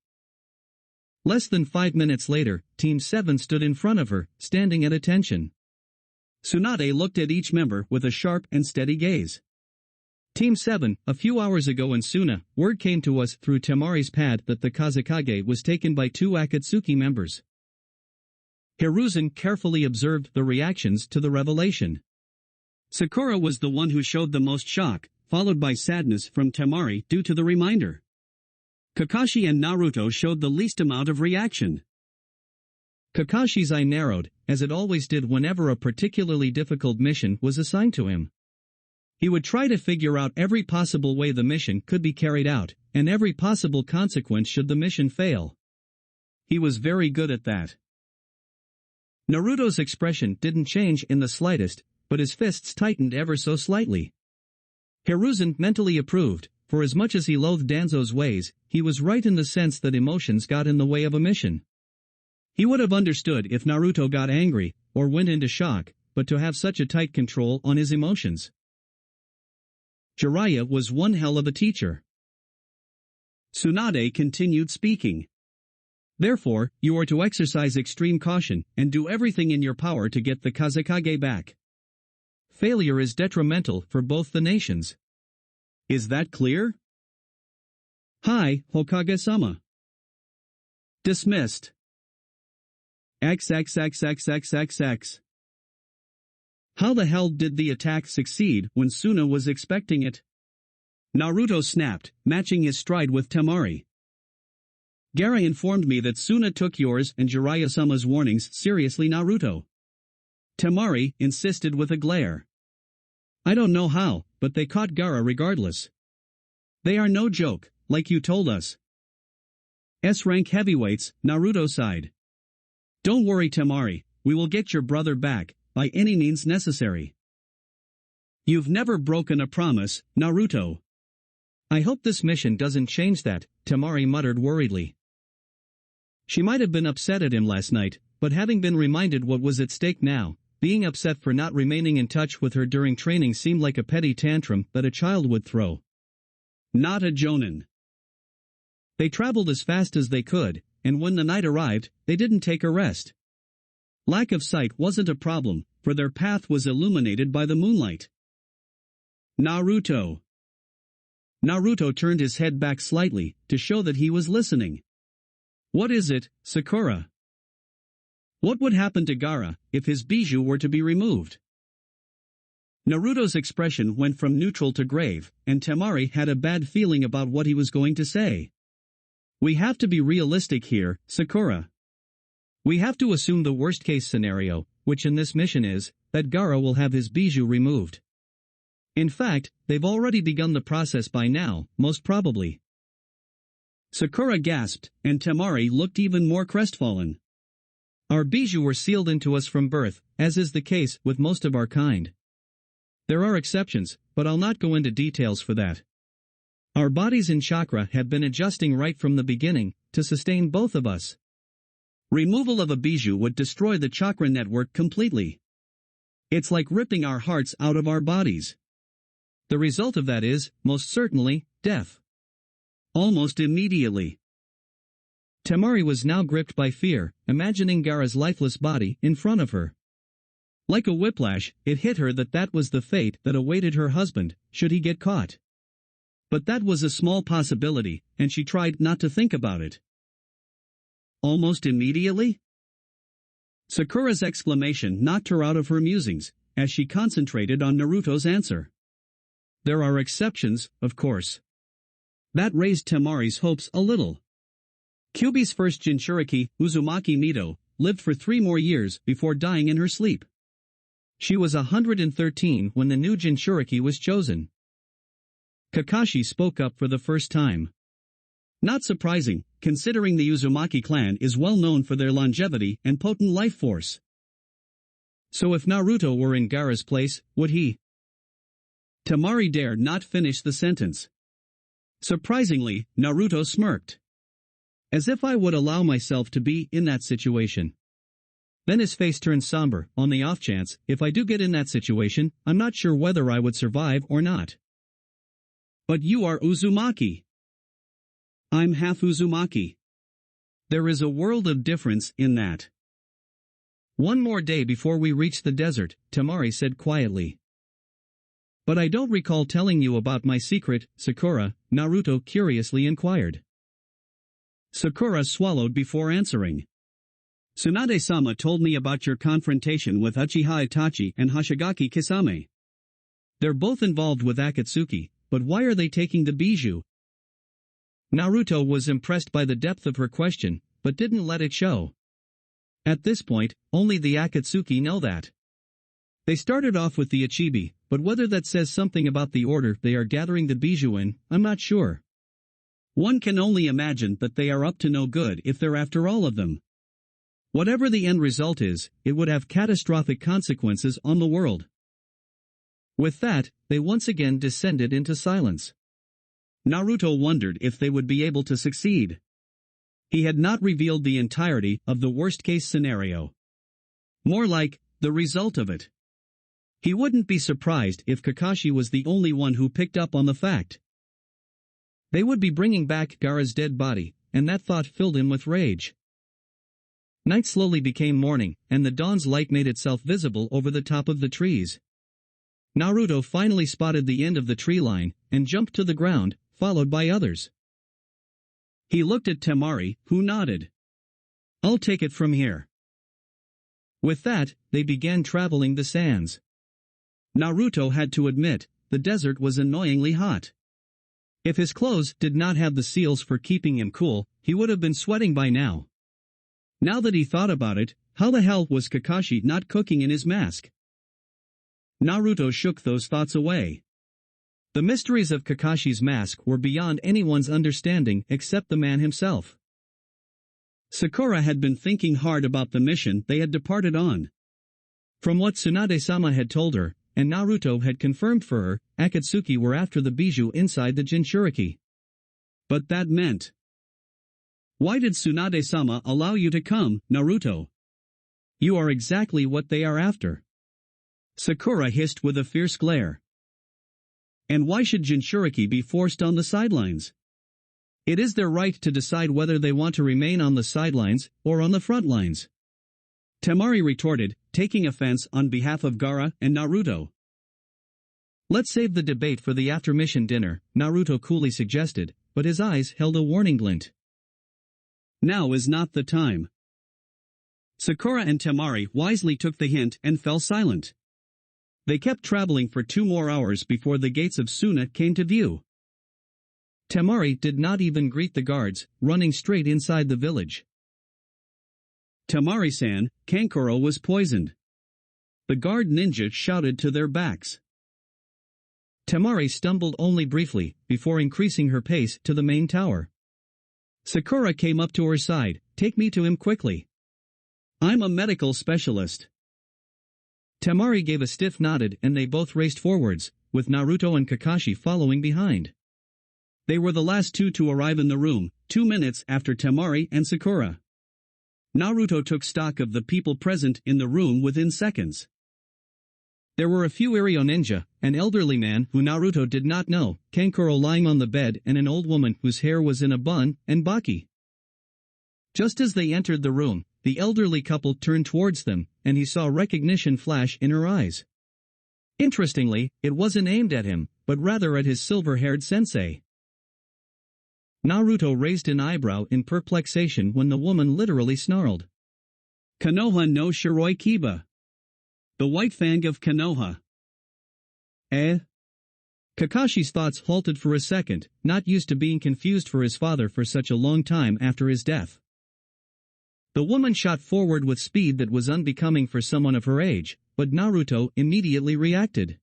Less than 5 minutes later, Team 7 stood in front of her, standing at attention. Tsunade looked at each member with a sharp and steady gaze. Team 7, a few hours ago in Suna, word came to us through Temari's pad that the Kazekage was taken by 2 Akatsuki members. Hiruzen carefully observed the reactions to the revelation. Sakura was the one who showed the most shock, followed by sadness from Temari due to the reminder. Kakashi and Naruto showed the least amount of reaction. Kakashi's eye narrowed, as it always did whenever a particularly difficult mission was assigned to him. He would try to figure out every possible way the mission could be carried out, and every possible consequence should the mission fail. He was very good at that. Naruto's expression didn't change in the slightest, but his fists tightened ever so slightly. Hiruzen mentally approved, for as much as he loathed Danzo's ways, he was right in the sense that emotions got in the way of a mission. He would have understood if Naruto got angry, or went into shock, but to have such a tight control on his emotions. Jiraiya was one hell of a teacher. Tsunade continued speaking. Therefore, you are to exercise extreme caution, and do everything in your power to get the Kazekage back. Failure is detrimental for both the nations. Is that clear? Hi, Hokage-sama. Dismissed. XXXXXXX. How the hell did the attack succeed when Suna was expecting it? Naruto snapped, matching his stride with Temari. Gara informed me that Suna took yours and Jiraiya-sama's warnings seriously, Naruto. Temari insisted with a glare. I don't know how, but they caught Gara regardless. They are no joke, like you told us. S-rank heavyweights, Naruto sighed. Don't worry, Temari, we will get your brother back, by any means necessary. You've never broken a promise, Naruto. I hope this mission doesn't change that, Temari muttered worriedly. She might have been upset at him last night, but having been reminded what was at stake now, being upset for not remaining in touch with her during training seemed like a petty tantrum that a child would throw. Not a jonin. They traveled as fast as they could, and when the night arrived, they didn't take a rest. Lack of sight wasn't a problem, for their path was illuminated by the moonlight. Naruto. Naruto turned his head back slightly, to show that he was listening. What is it, Sakura? What would happen to Gara, if his bijou were to be removed? Naruto's expression went from neutral to grave, and Temari had a bad feeling about what he was going to say. We have to be realistic here, Sakura. We have to assume the worst-case scenario, which in this mission is, that Gara will have his bijou removed. In fact, they've already begun the process by now, most probably. Sakura gasped, and Temari looked even more crestfallen. Our bijou were sealed into us from birth, as is the case with most of our kind. There are exceptions, but I'll not go into details for that. Our bodies in chakra have been adjusting right from the beginning, to sustain both of us. Removal of a bijou would destroy the chakra network completely. It's like ripping our hearts out of our bodies. The result of that is, most certainly, death. Almost immediately. Temari was now gripped by fear, imagining Gara's lifeless body in front of her. Like a whiplash, it hit her that that was the fate that awaited her husband, should he get caught. But that was a small possibility, and she tried not to think about it. Almost immediately? Sakura's exclamation knocked her out of her musings, as she concentrated on Naruto's answer. There are exceptions, of course. That raised Temari's hopes a little. Kyuubi's first Jinchuriki, Uzumaki Mito, lived for 3 more years before dying in her sleep. She was 113 when the new Jinchuriki was chosen. Kakashi spoke up for the first time. Not surprising, considering the Uzumaki clan is well known for their longevity and potent life force. So if Naruto were in Gara's place, would he? Temari dared not finish the sentence. Surprisingly, Naruto smirked. As if I would allow myself to be in that situation. Then his face turned somber, on the off chance, if I do get in that situation, I'm not sure whether I would survive or not. But you are Uzumaki. I'm half Uzumaki. There is a world of difference in that. One more day before we reach the desert, Temari said quietly. But I don't recall telling you about my secret, Sakura, Naruto curiously inquired. Sakura swallowed before answering. Tsunade-sama told me about your confrontation with Uchiha Itachi and Hoshigaki Kisame. They're both involved with Akatsuki, but why are they taking the bijou? Naruto was impressed by the depth of her question, but didn't let it show. At this point, only the Akatsuki know that. They started off with the Ichibi, but whether that says something about the order they are gathering the bijou in, I'm not sure. One can only imagine that they are up to no good if they're after all of them. Whatever the end result is, it would have catastrophic consequences on the world. With that, they once again descended into silence. Naruto wondered if they would be able to succeed. He had not revealed the entirety of the worst-case scenario. More like, the result of it. He wouldn't be surprised if Kakashi was the only one who picked up on the fact. They would be bringing back Gara's dead body, and that thought filled him with rage. Night slowly became morning, and the dawn's light made itself visible over the top of the trees. Naruto finally spotted the end of the tree line, and jumped to the ground, followed by others. He looked at Temari, who nodded. I'll take it from here. With that, they began traveling the sands. Naruto had to admit, the desert was annoyingly hot. If his clothes did not have the seals for keeping him cool, he would have been sweating by now. Now that he thought about it, how the hell was Kakashi not cooking in his mask? Naruto shook those thoughts away. The mysteries of Kakashi's mask were beyond anyone's understanding except the man himself. Sakura had been thinking hard about the mission they had departed on. From what Tsunade-sama had told her, and Naruto had confirmed for her, Akatsuki were after the bijou inside the Jinchuriki. But that meant... Why did Tsunade-sama allow you to come, Naruto? You are exactly what they are after. Sakura hissed with a fierce glare. And why should Jinchuriki be forced on the sidelines? It is their right to decide whether they want to remain on the sidelines, or on the front lines. Temari retorted, taking offense on behalf of Gara and Naruto. Let's save the debate for the after-mission dinner, Naruto coolly suggested, but his eyes held a warning glint. Now is not the time. Sakura and Temari wisely took the hint and fell silent. They kept traveling for 2 more hours before the gates of Suna came to view. Temari did not even greet the guards, running straight inside the village. Temari-san, Kankuro was poisoned. The guard ninja shouted to their backs. Temari stumbled only briefly, before increasing her pace to the main tower. Sakura came up to her side, take me to him quickly. I'm a medical specialist. Temari gave a stiff nod and they both raced forwards, with Naruto and Kakashi following behind. They were the last two to arrive in the room, 2 minutes after Temari and Sakura. Naruto took stock of the people present in the room within seconds. There were a few Iryo ninja, an elderly man who Naruto did not know, Kankuro lying on the bed and an old woman whose hair was in a bun, and Baki. Just as they entered the room, the elderly couple turned towards them, and he saw recognition flash in her eyes. Interestingly, it wasn't aimed at him, but rather at his silver-haired sensei. Naruto raised an eyebrow in perplexation when the woman literally snarled. Konoha no Shiroi Kiba. The White Fang of Konoha. Eh? Kakashi's thoughts halted for a second, not used to being confused for his father for such a long time after his death. The woman shot forward with speed that was unbecoming for someone of her age, but Naruto immediately reacted.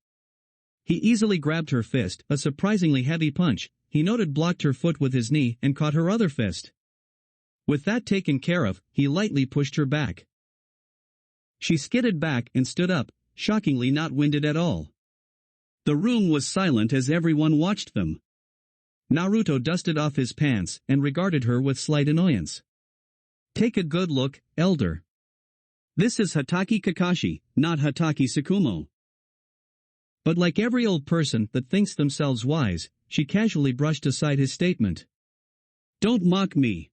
He easily grabbed her fist, a surprisingly heavy punch, he noted blocked her foot with his knee and caught her other fist. With that taken care of, he lightly pushed her back. She skidded back and stood up, shockingly not winded at all. The room was silent as everyone watched them. Naruto dusted off his pants and regarded her with slight annoyance. Take a good look, elder. This is Hatake Kakashi, not Hatake Tsukumo. But like every old person that thinks themselves wise, she casually brushed aside his statement. Don't mock me.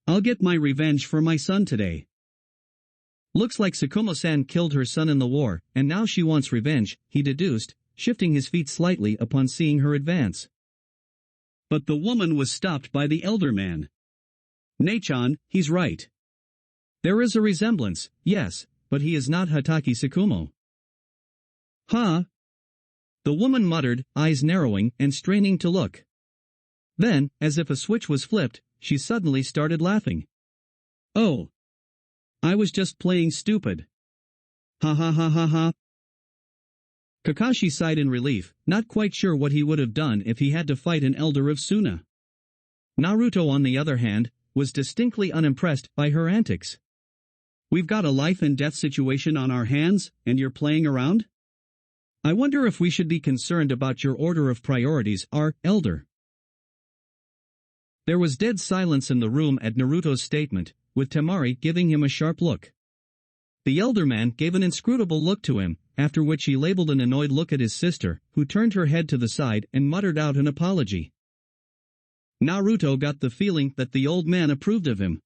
I'll get my revenge for my son today. Looks like Tsukumo-san killed her son in the war, and now she wants revenge, he deduced, shifting his feet slightly upon seeing her advance. But the woman was stopped by the elder man. Nei-chan, he's right. There is a resemblance, yes, but he is not Hatake Tsukumo. Huh? The woman muttered, eyes narrowing and straining to look. Then, as if a switch was flipped, she suddenly started laughing. Oh. I was just playing stupid. Ha ha ha ha ha. Kakashi sighed in relief, not quite sure what he would have done if he had to fight an elder of Suna. Naruto, on the other hand, was distinctly unimpressed by her antics. We've got a life-and-death situation on our hands, and you're playing around? I wonder if we should be concerned about your order of priorities, our elder. There was dead silence in the room at Naruto's statement, with Temari giving him a sharp look. The elder man gave an inscrutable look to him, after which he labeled an annoyed look at his sister, who turned her head to the side and muttered out an apology. Naruto got the feeling that the old man approved of him.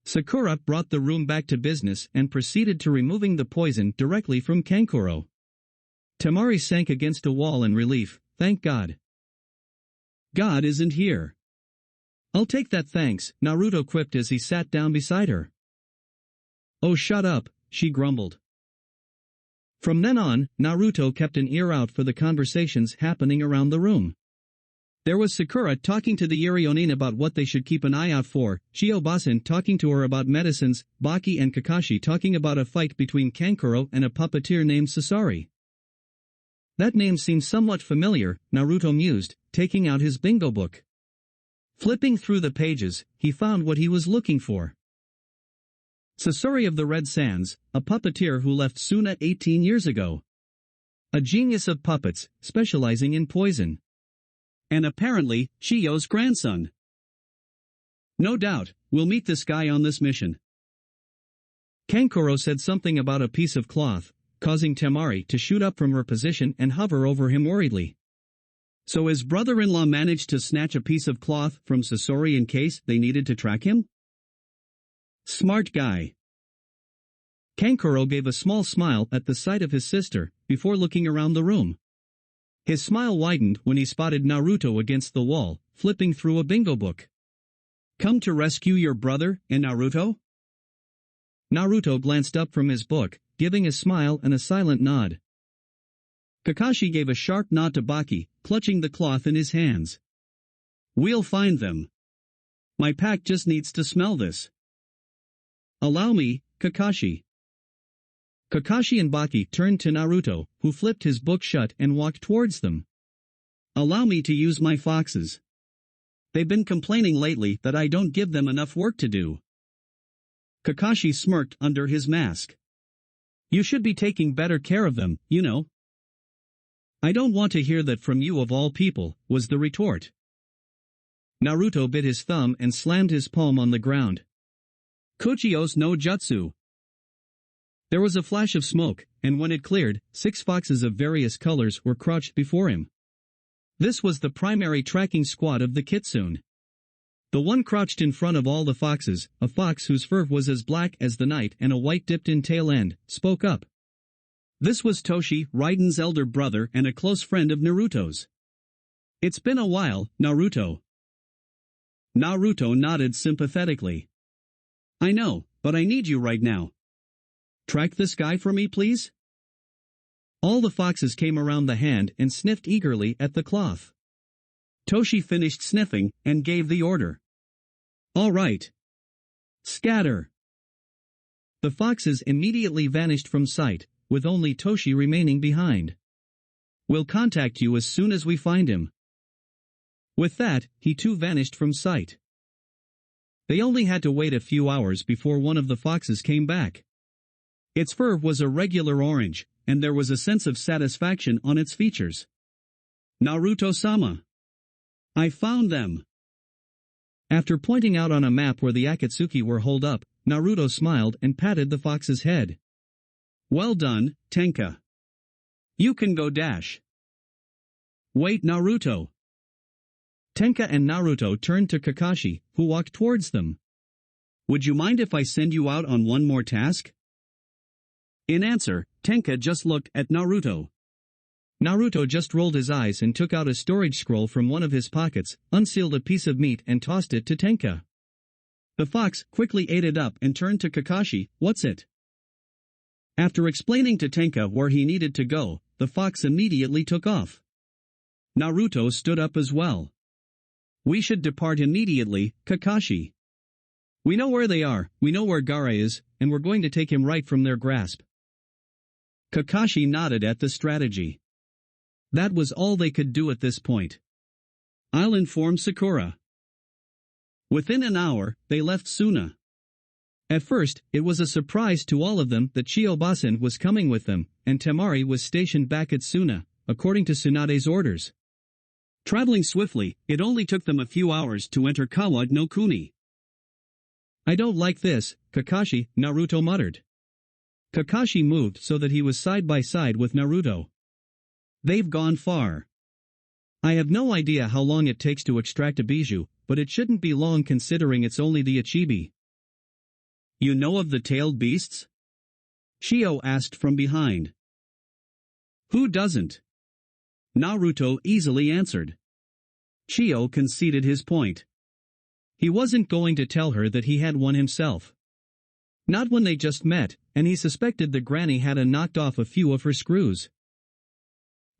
Sakura brought the room back to business and proceeded to removing the poison directly from Kankuro. Temari sank against a wall in relief, thank God. God isn't here. I'll take that thanks, Naruto quipped as he sat down beside her. Oh, shut up, she grumbled. From then on, Naruto kept an ear out for the conversations happening around the room. There was Sakura talking to the Iryonin about what they should keep an eye out for, Chio-basen talking to her about medicines, Baki and Kakashi talking about a fight between Kankuro and a puppeteer named Sasori. That name seemed somewhat familiar, Naruto mused, taking out his bingo book. Flipping through the pages, he found what he was looking for. Sasori of the Red Sands, a puppeteer who left Suna 18 years ago. A genius of puppets, specializing in poison. And apparently, Chio's grandson. No doubt, we'll meet this guy on this mission. Kankuro said something about a piece of cloth, causing Temari to shoot up from her position and hover over him worriedly. So his brother-in-law managed to snatch a piece of cloth from Sasori in case they needed to track him? Smart guy. Kankuro gave a small smile at the sight of his sister, before looking around the room. His smile widened when he spotted Naruto against the wall, flipping through a bingo book. Come to rescue your brother, and Naruto? Naruto glanced up from his book, giving a smile and a silent nod. Kakashi gave a sharp nod to Baki, clutching the cloth in his hands. We'll find them. My pack just needs to smell this. Allow me, Kakashi. Kakashi and Baki turned to Naruto, who flipped his book shut and walked towards them. Allow me to use my foxes. They've been complaining lately that I don't give them enough work to do. Kakashi smirked under his mask. You should be taking better care of them, you know. I don't want to hear that from you of all people, was the retort. Naruto bit his thumb and slammed his palm on the ground. Kuchio's no jutsu. There was a flash of smoke, and when it cleared, 6 foxes of various colors were crouched before him. This was the primary tracking squad of the Kitsune. The one crouched in front of all the foxes, a fox whose fur was as black as the night and a white dipped-in tail end, spoke up. This was Toshi, Raiden's elder brother and a close friend of Naruto's. It's been a while, Naruto. Naruto nodded sympathetically. I know, but I need you right now. Track this guy for me, please? All the foxes came around the hand and sniffed eagerly at the cloth. Toshi finished sniffing and gave the order. All right. Scatter. The foxes immediately vanished from sight, with only Toshi remaining behind. We'll contact you as soon as we find him. With that, he too vanished from sight. They only had to wait a few hours before one of the foxes came back. Its fur was a regular orange, and there was a sense of satisfaction on its features. Naruto-sama. I found them. After pointing out on a map where the Akatsuki were holed up, Naruto smiled and patted the fox's head. Well done, Tenka. You can go dash. Wait, Naruto. Tenka and Naruto turned to Kakashi, who walked towards them. Would you mind if I send you out on one more task? In answer, Tenka just looked at Naruto. Naruto just rolled his eyes and took out a storage scroll from one of his pockets, unsealed a piece of meat and tossed it to Tenka. The fox quickly ate it up and turned to Kakashi. What's it? After explaining to Tenka where he needed to go, the fox immediately took off. Naruto stood up as well. We should depart immediately, Kakashi. We know where they are, we know where Gara is, and we're going to take him right from their grasp. Kakashi nodded at the strategy. That was all they could do at this point. I'll inform Sakura. Within an hour, they left Suna. At first, it was a surprise to all of them that Chio-basen was coming with them, and Temari was stationed back at Suna, according to Tsunade's orders. Traveling swiftly, it only took them a few hours to enter Kawa no Kuni. I don't like this, Kakashi, Naruto muttered. Kakashi moved so that he was side by side with Naruto. They've gone far. I have no idea how long it takes to extract a bijou, but it shouldn't be long considering it's only the Ichibi. You know of the tailed beasts? Chio asked from behind. Who doesn't? Naruto easily answered. Chio conceded his point. He wasn't going to tell her that he had one himself. Not when they just met, and he suspected the granny had knocked off a few of her screws.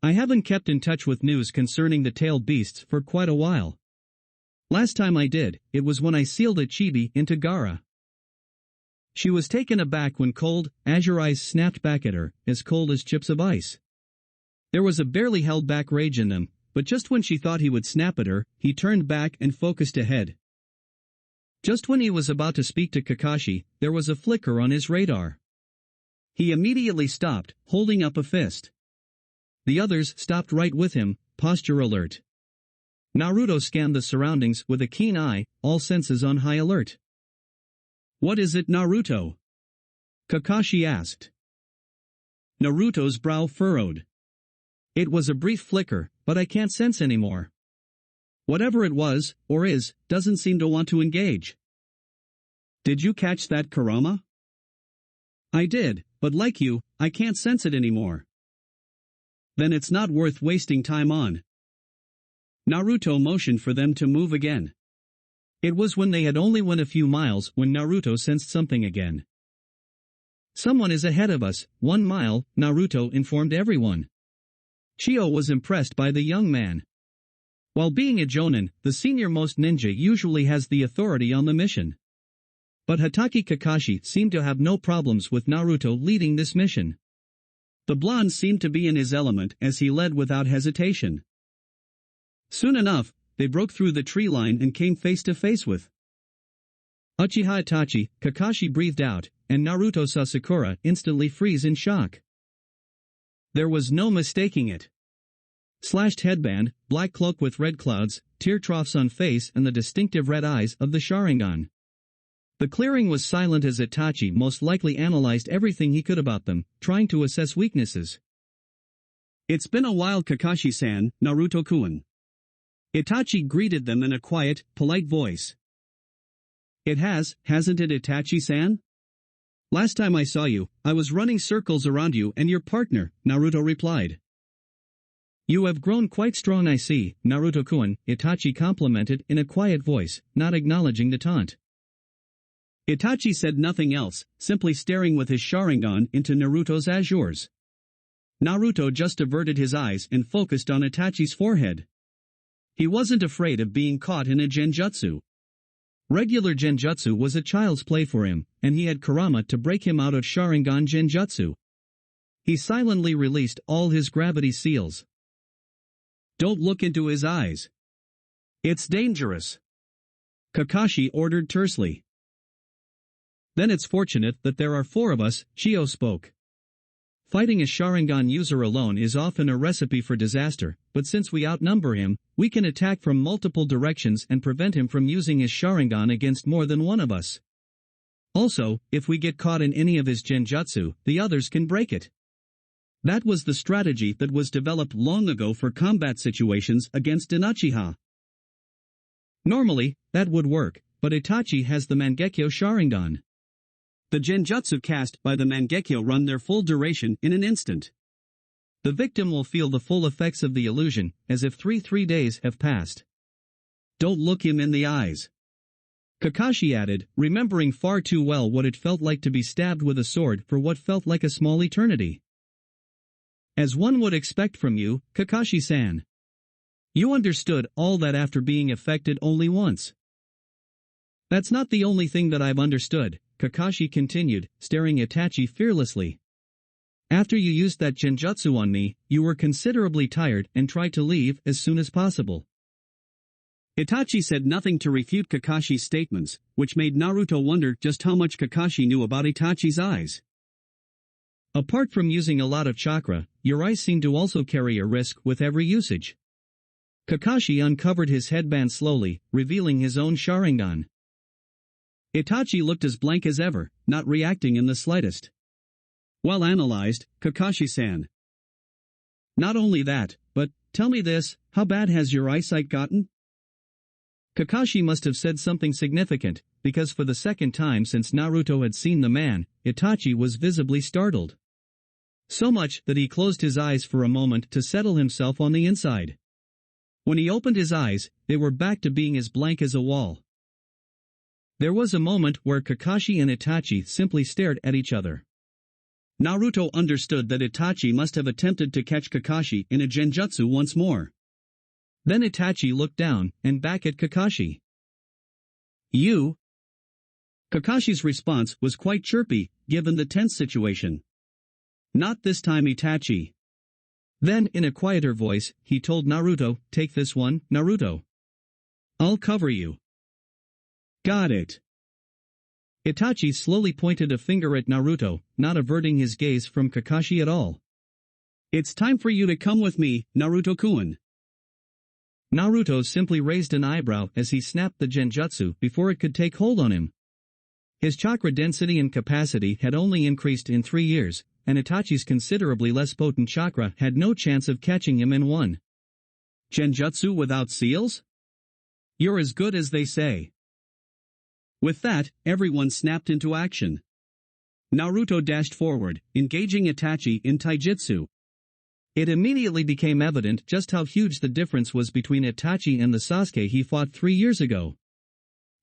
I haven't kept in touch with news concerning the tailed beasts for quite a while. Last time I did, it was when I sealed a chibi into Gara. She was taken aback when cold, azure eyes snapped back at her, as cold as chips of ice. There was a barely held back rage in them, but just when she thought he would snap at her, he turned back and focused ahead. Just when he was about to speak to Kakashi, there was a flicker on his radar. He immediately stopped, holding up a fist. The others stopped right with him, posture alert. Naruto scanned the surroundings with a keen eye, all senses on high alert. What is it, Naruto? Kakashi asked. Naruto's brow furrowed. It was a brief flicker, but I can't sense anymore. Whatever it was, or is, doesn't seem to want to engage. Did you catch that, Kurama? I did, but like you, I can't sense it anymore. Then it's not worth wasting time on. Naruto motioned for them to move again. It was when they had only went a few miles when Naruto sensed something again. Someone is ahead of us, 1 mile, Naruto informed everyone. Chio was impressed by the young man. While being a jonin, the senior-most ninja usually has the authority on the mission. But Hatake Kakashi seemed to have no problems with Naruto leading this mission. The blonde seemed to be in his element as he led without hesitation. Soon enough, they broke through the tree line and came face to face with Uchiha Itachi, Kakashi breathed out, and Naruto saw Sakura instantly freeze in shock. There was no mistaking it. Slashed headband, black cloak with red clouds, tear troughs on face and the distinctive red eyes of the Sharingan. The clearing was silent as Itachi most likely analyzed everything he could about them, trying to assess weaknesses. It's been a while, Kakashi-san, Naruto-kun. Itachi greeted them in a quiet, polite voice. It has, hasn't it, Itachi-san? Last time I saw you, I was running circles around you and your partner, Naruto replied. You have grown quite strong, I see, Naruto-kun, Itachi complimented in a quiet voice, not acknowledging the taunt. Itachi said nothing else, simply staring with his Sharingan into Naruto's azures. Naruto just averted his eyes and focused on Itachi's forehead. He wasn't afraid of being caught in a genjutsu. Regular genjutsu was a child's play for him, and he had Kurama to break him out of Sharingan genjutsu. He silently released all his gravity seals. Don't look into his eyes. It's dangerous, Kakashi ordered tersely. Then it's fortunate that there are 4 of us, Chio spoke. Fighting a Sharingan user alone is often a recipe for disaster, but since we outnumber him, we can attack from multiple directions and prevent him from using his Sharingan against more than one of us. Also, if we get caught in any of his genjutsu, the others can break it. That was the strategy that was developed long ago for combat situations against an Uchiha. Normally, that would work, but Itachi has the Mangekyo Sharingan. The genjutsu cast by the Mangekyo run their full duration in an instant. The victim will feel the full effects of the illusion, as if 3 days have passed. Don't look him in the eyes, Kakashi added, remembering far too well what it felt like to be stabbed with a sword for what felt like a small eternity. As one would expect from you, Kakashi-san. You understood all that after being affected only once. That's not the only thing that I've understood, Kakashi continued, staring at Itachi fearlessly. After you used that genjutsu on me, you were considerably tired and tried to leave as soon as possible. Itachi said nothing to refute Kakashi's statements, which made Naruto wonder just how much Kakashi knew about Itachi's eyes. Apart from using a lot of chakra, your eyes seem to also carry a risk with every usage. Kakashi uncovered his headband slowly, revealing his own Sharingan. Itachi looked as blank as ever, not reacting in the slightest. Well analyzed, Kakashi-san. Not only that, but, tell me this, how bad has your eyesight gotten? Kakashi must have said something significant, because for the second time since Naruto had seen the man, Itachi was visibly startled. So much that he closed his eyes for a moment to settle himself on the inside. When he opened his eyes, they were back to being as blank as a wall. There was a moment where Kakashi and Itachi simply stared at each other. Naruto understood that Itachi must have attempted to catch Kakashi in a genjutsu once more. Then Itachi looked down and back at Kakashi. You? Kakashi's response was quite chirpy, given the tense situation. Not this time, Itachi. Then, in a quieter voice, he told Naruto, take this one, Naruto. I'll cover you. Got it. Itachi slowly pointed a finger at Naruto, not averting his gaze from Kakashi at all. It's time for you to come with me, Naruto-kun. Naruto simply raised an eyebrow as he snapped the genjutsu before it could take hold on him. His chakra density and capacity had only increased in 3 years, and Itachi's considerably less potent chakra had no chance of catching him in one. Genjutsu without seals? You're as good as they say. With that, everyone snapped into action. Naruto dashed forward, engaging Itachi in taijutsu. It immediately became evident just how huge the difference was between Itachi and the Sasuke he fought 3 years ago.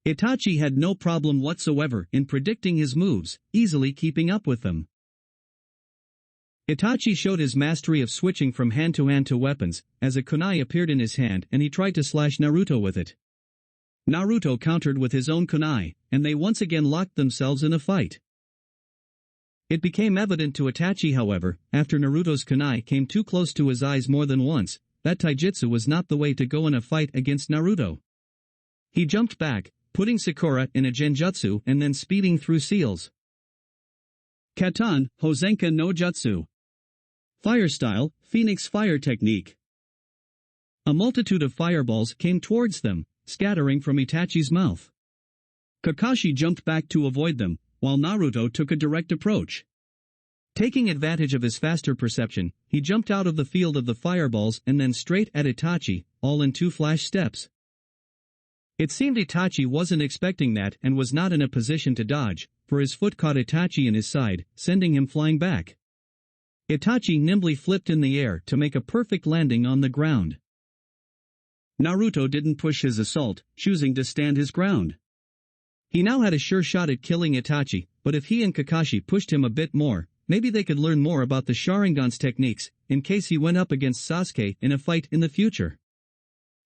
Itachi had no problem whatsoever in predicting his moves, easily keeping up with them. Itachi showed his mastery of switching from hand to weapons, as a kunai appeared in his hand and he tried to slash Naruto with it. Naruto countered with his own kunai, and they once again locked themselves in a fight. It became evident to Itachi, however, after Naruto's kunai came too close to his eyes more than once, that taijutsu was not the way to go in a fight against Naruto. He jumped back, putting Sakura in a genjutsu and then speeding through seals. Katan, Hosenka no Jutsu. Fire style, Phoenix fire technique. A multitude of fireballs came towards them, scattering from Itachi's mouth. Kakashi jumped back to avoid them, while Naruto took a direct approach. Taking advantage of his faster perception, he jumped out of the field of the fireballs and then straight at Itachi, all in 2 flash steps. It seemed Itachi wasn't expecting that and was not in a position to dodge, for his foot caught Itachi in his side, sending him flying back. Itachi nimbly flipped in the air to make a perfect landing on the ground. Naruto didn't push his assault, choosing to stand his ground. He now had a sure shot at killing Itachi, but if he and Kakashi pushed him a bit more, maybe they could learn more about the Sharingan's techniques, in case he went up against Sasuke in a fight in the future.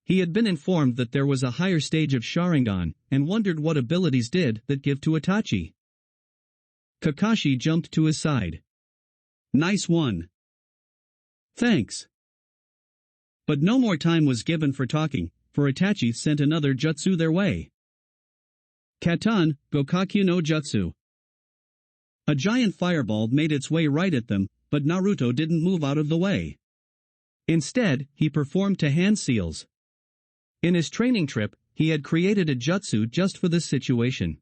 He had been informed that there was a higher stage of Sharingan, and wondered what abilities did that give to Itachi. Kakashi jumped to his side. Nice one. Thanks. But no more time was given for talking, for Itachi sent another jutsu their way. Katan, Gokakyu no Jutsu. A giant fireball made its way right at them, but Naruto didn't move out of the way. Instead, he performed to hand seals. In his training trip, he had created a jutsu just for this situation.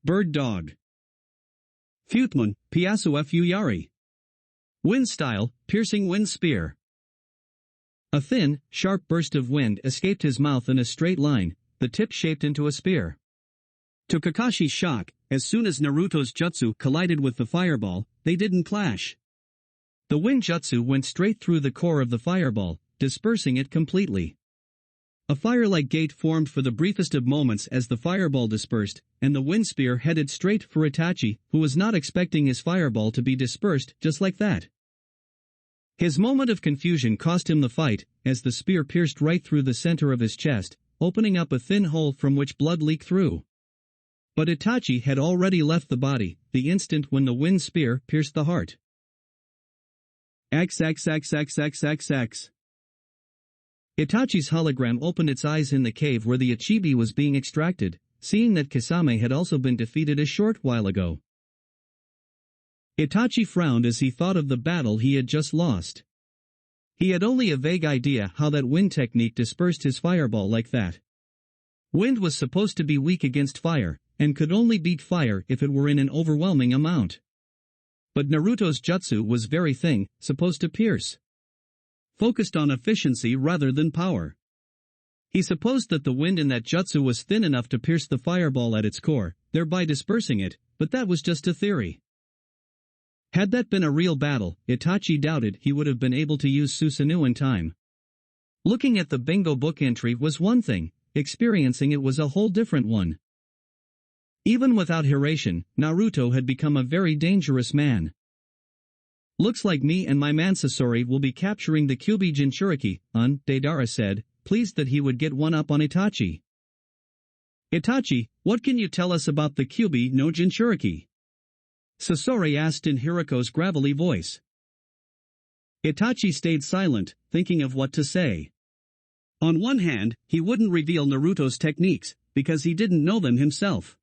Bird Dog. Futmon, Piasu Fu Yari. Wind style, piercing wind spear. A thin, sharp burst of wind escaped his mouth in a straight line, the tip shaped into a spear. To Kakashi's shock, as soon as Naruto's jutsu collided with the fireball, they didn't clash. The wind jutsu went straight through the core of the fireball, dispersing it completely. A fire-like gate formed for the briefest of moments as the fireball dispersed, and the wind spear headed straight for Itachi, who was not expecting his fireball to be dispersed just like that. His moment of confusion cost him the fight, as the spear pierced right through the center of his chest, opening up a thin hole from which blood leaked through. But Itachi had already left the body, the instant when the wind spear pierced the heart. XXXXXXX. Itachi's hologram opened its eyes in the cave where the Ichibi was being extracted, seeing that Kisame had also been defeated a short while ago. Itachi frowned as he thought of the battle he had just lost. He had only a vague idea how that wind technique dispersed his fireball like that. Wind was supposed to be weak against fire, and could only beat fire if it were in an overwhelming amount. But Naruto's jutsu was very thin, supposed to pierce. Focused on efficiency rather than power. He supposed that the wind in that jutsu was thin enough to pierce the fireball at its core, thereby dispersing it, but that was just a theory. Had that been a real battle, Itachi doubted he would have been able to use Susanoo in time. Looking at the bingo book entry was one thing, experiencing it was a whole different one. Even without Hiration, Naruto had become a very dangerous man. Looks like me and my man Sasori will be capturing the Kyuubi Jinchuriki, Deidara said, pleased that he would get one up on Itachi. Itachi, what can you tell us about the Kyuubi no Jinchuriki? Sasori asked in Hiriko's gravelly voice. Itachi stayed silent, thinking of what to say. On one hand, he wouldn't reveal Naruto's techniques, because he didn't know them himself.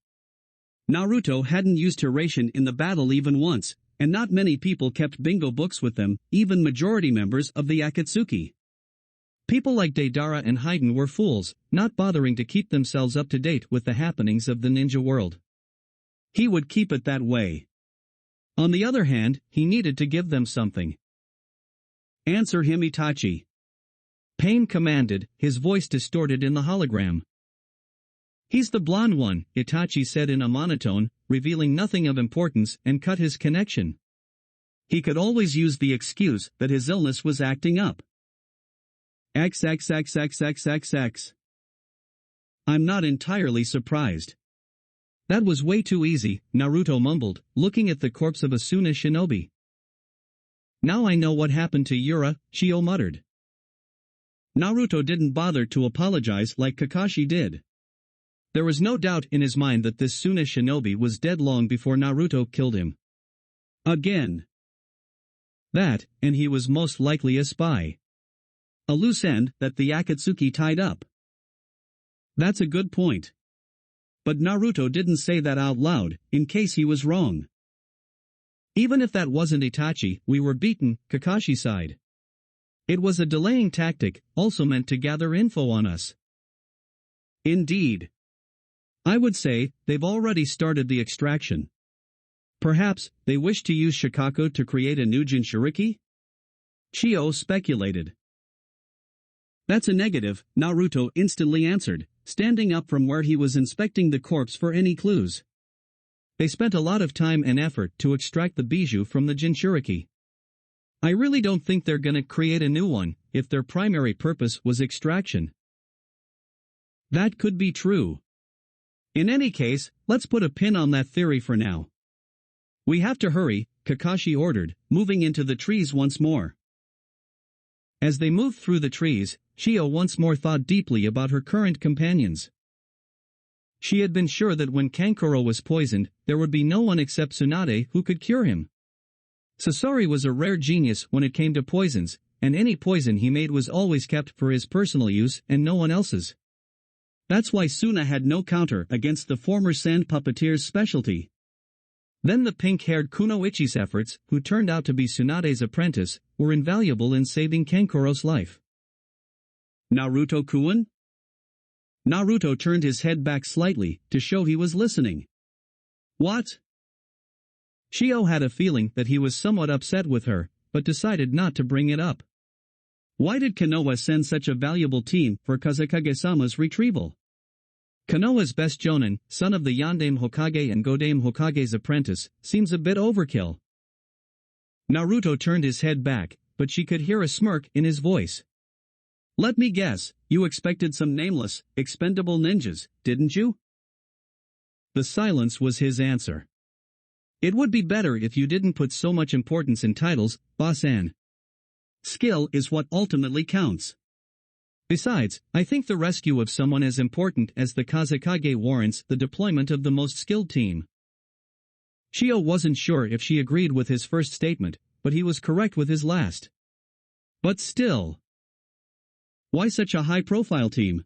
Naruto hadn't used Hiration in the battle even once, and not many people kept bingo books with them, even majority members of the Akatsuki. People like Deidara and Haiden were fools, not bothering to keep themselves up to date with the happenings of the ninja world. He would keep it that way. On the other hand, he needed to give them something. Answer him, Itachi. Pain commanded, his voice distorted in the hologram. He's the blonde one, Itachi said in a monotone, revealing nothing of importance, and cut his connection. He could always use the excuse that his illness was acting up. XXXXXXX. I'm not entirely surprised. That was way too easy, Naruto mumbled, looking at the corpse of a Suna shinobi. Now I know what happened to Yura, Chio muttered. Naruto didn't bother to apologize like Kakashi did. There was no doubt in his mind that this Suna shinobi was dead long before Naruto killed him. Again. That, and he was most likely a spy. A loose end that the Akatsuki tied up. That's a good point. But Naruto didn't say that out loud, in case he was wrong. Even if that wasn't Itachi, we were beaten, Kakashi sighed. It was a delaying tactic, also meant to gather info on us. Indeed. I would say, they've already started the extraction. Perhaps, they wish to use Shikaku to create a new Jinchuriki? Chio speculated. That's a negative, Naruto instantly answered, standing up from where he was inspecting the corpse for any clues. They spent a lot of time and effort to extract the bijou from the Jinchuriki. I really don't think they're gonna create a new one, if their primary purpose was extraction. That could be true. In any case, let's put a pin on that theory for now. We have to hurry, Kakashi ordered, moving into the trees once more. As they moved through the trees, Chio once more thought deeply about her current companions. She had been sure that when Kankuro was poisoned, there would be no one except Tsunade who could cure him. Sasori was a rare genius when it came to poisons, and any poison he made was always kept for his personal use and no one else's. That's why Suna had no counter against the former sand puppeteer's specialty. Then the pink-haired Kunoichi's efforts, who turned out to be Tsunade's apprentice, were invaluable in saving Kankuro's life. Naruto-kun? Naruto turned his head back slightly, to show he was listening. What? Chio had a feeling that he was somewhat upset with her, but decided not to bring it up. Why did Konoha send such a valuable team for Kazekage-sama's retrieval? Konoha's best jonin, son of the Yondaime Hokage and Godaime Hokage's apprentice, seems a bit overkill. Naruto turned his head back, but she could hear a smirk in his voice. Let me guess, you expected some nameless, expendable ninjas, didn't you? The silence was his answer. It would be better if you didn't put so much importance in titles, boss-an. Skill is what ultimately counts. Besides, I think the rescue of someone as important as the Kazekage warrants the deployment of the most skilled team. Chio wasn't sure if she agreed with his first statement, but he was correct with his last. But still. Why such a high-profile team?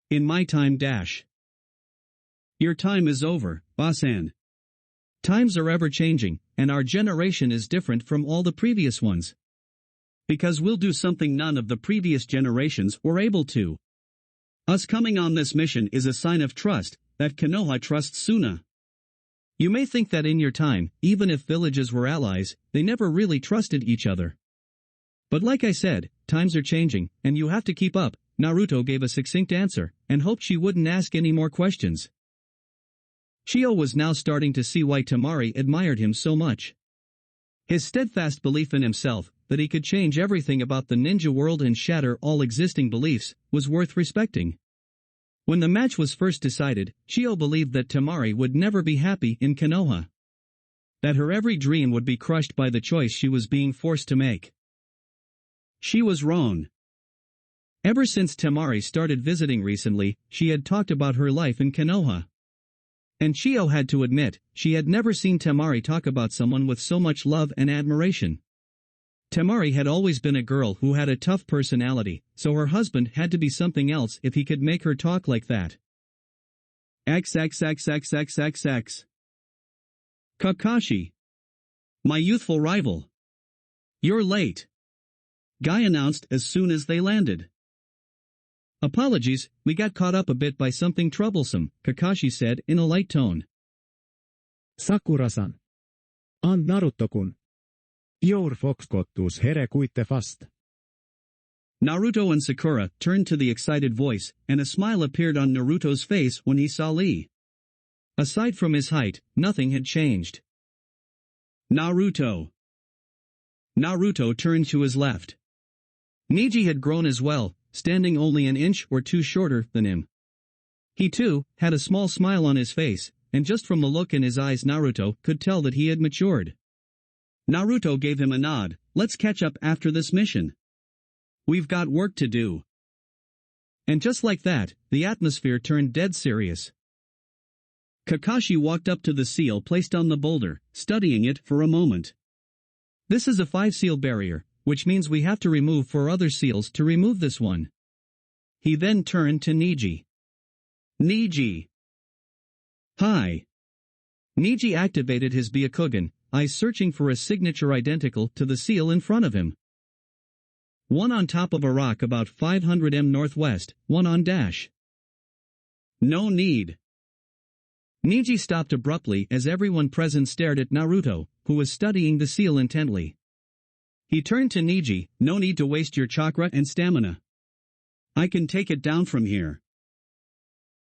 In my time dash. Your time is over, boss-an. Times are ever-changing, and our generation is different from all the previous ones. Because we'll do something none of the previous generations were able to. Us coming on this mission is a sign of trust, that Konoha trusts Suna. You may think that in your time, even if villages were allies, they never really trusted each other. But like I said, times are changing, and you have to keep up, Naruto gave a succinct answer, and hoped she wouldn't ask any more questions. Chio was now starting to see why Temari admired him so much. His steadfast belief in himself, that he could change everything about the ninja world and shatter all existing beliefs, was worth respecting. When the match was first decided, Chio believed that Temari would never be happy in Konoha. That her every dream would be crushed by the choice she was being forced to make. She was wrong. Ever since Temari started visiting recently, she had talked about her life in Konoha. And Chio had to admit, she had never seen Temari talk about someone with so much love and admiration. Temari had always been a girl who had a tough personality, so her husband had to be something else if he could make her talk like that. XXXXXXX. Kakashi. My youthful rival. You're late. Guy announced as soon as they landed. Apologies, we got caught up a bit by something troublesome, Kakashi said in a light tone. Sakura-san. And Naruto-kun. Your foxcottus here quite fast. Naruto and Sakura turned to the excited voice, and a smile appeared on Naruto's face when he saw Lee. Aside from his height, nothing had changed. Naruto. Naruto turned to his left. Niji had grown as well, standing only an inch or two shorter than him. He too had a small smile on his face, and just from the look in his eyes Naruto could tell that he had matured. Naruto gave him a nod. Let's catch up after this mission. We've got work to do. And just like that, the atmosphere turned dead serious. Kakashi walked up to the seal placed on the boulder, studying it for a moment. This is a 5-seal barrier, which means we have to remove 4 other seals to remove this one. He then turned to Niji. Niji. Hi. Niji activated his Byakugan, eyes searching for a signature identical to the seal in front of him. One on top of a rock about 500 m northwest, one on dash. No need. Niji stopped abruptly as everyone present stared at Naruto, who was studying the seal intently. He turned to Niji, no need to waste your chakra and stamina. I can take it down from here.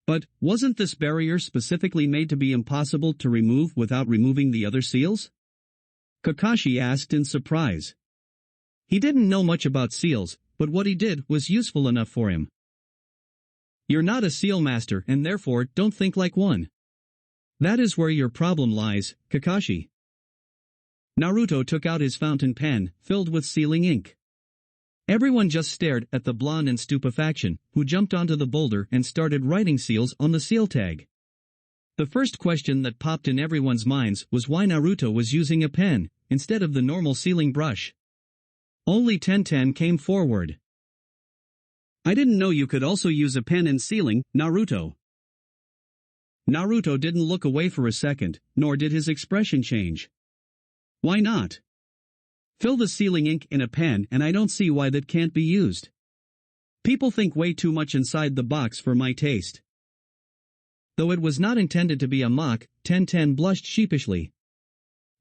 But, wasn't this barrier specifically made to be impossible to remove without removing the other seals? Kakashi asked in surprise. He didn't know much about seals, but what he did was useful enough for him. You're not a seal master and therefore don't think like one. That is where your problem lies, Kakashi. Naruto took out his fountain pen, filled with sealing ink. Everyone just stared at the blonde in stupefaction, who jumped onto the boulder and started writing seals on the seal tag. The first question that popped in everyone's minds was why Naruto was using a pen, instead of the normal sealing brush. Only Tenten came forward. I didn't know you could also use a pen in sealing, Naruto. Naruto didn't look away for a second, nor did his expression change. Why not? Fill the sealing ink in a pen and I don't see why that can't be used. People think way too much inside the box for my taste. Though it was not intended to be a mock, Tenten blushed sheepishly.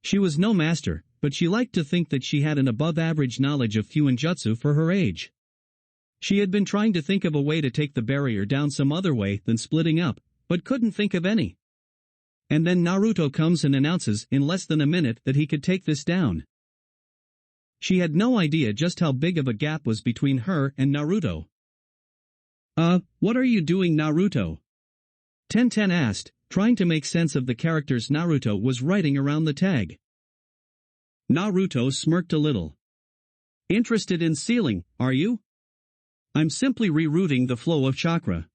She was no master, but she liked to think that she had an above-average knowledge of Fuinjutsu for her age. She had been trying to think of a way to take the barrier down some other way than splitting up, but couldn't think of any. And then Naruto comes and announces in less than a minute that he could take this down. She had no idea just how big of a gap was between her and Naruto. What are you doing, Naruto? Tenten asked, trying to make sense of the characters Naruto was writing around the tag. Naruto smirked a little. Interested in sealing, are you? I'm simply rerouting the flow of chakra.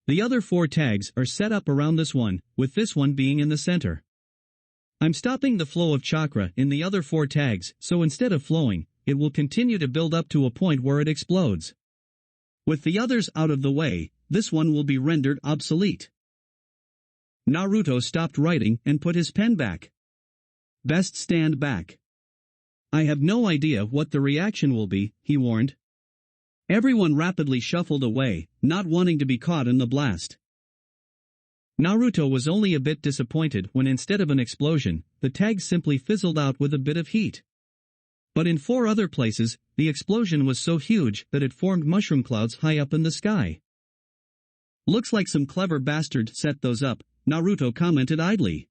The other 4 tags are set up around this one, with this one being in the center. I'm stopping the flow of chakra in the other 4 tags, so instead of flowing, it will continue to build up to a point where it explodes. With the others out of the way, this one will be rendered obsolete. Naruto stopped writing and put his pen back. Best stand back. I have no idea what the reaction will be, he warned. Everyone rapidly shuffled away, not wanting to be caught in the blast. Naruto was only a bit disappointed when instead of an explosion, the tag simply fizzled out with a bit of heat. But in 4 other places, the explosion was so huge that it formed mushroom clouds high up in the sky. Looks like some clever bastard set those up, Naruto commented idly.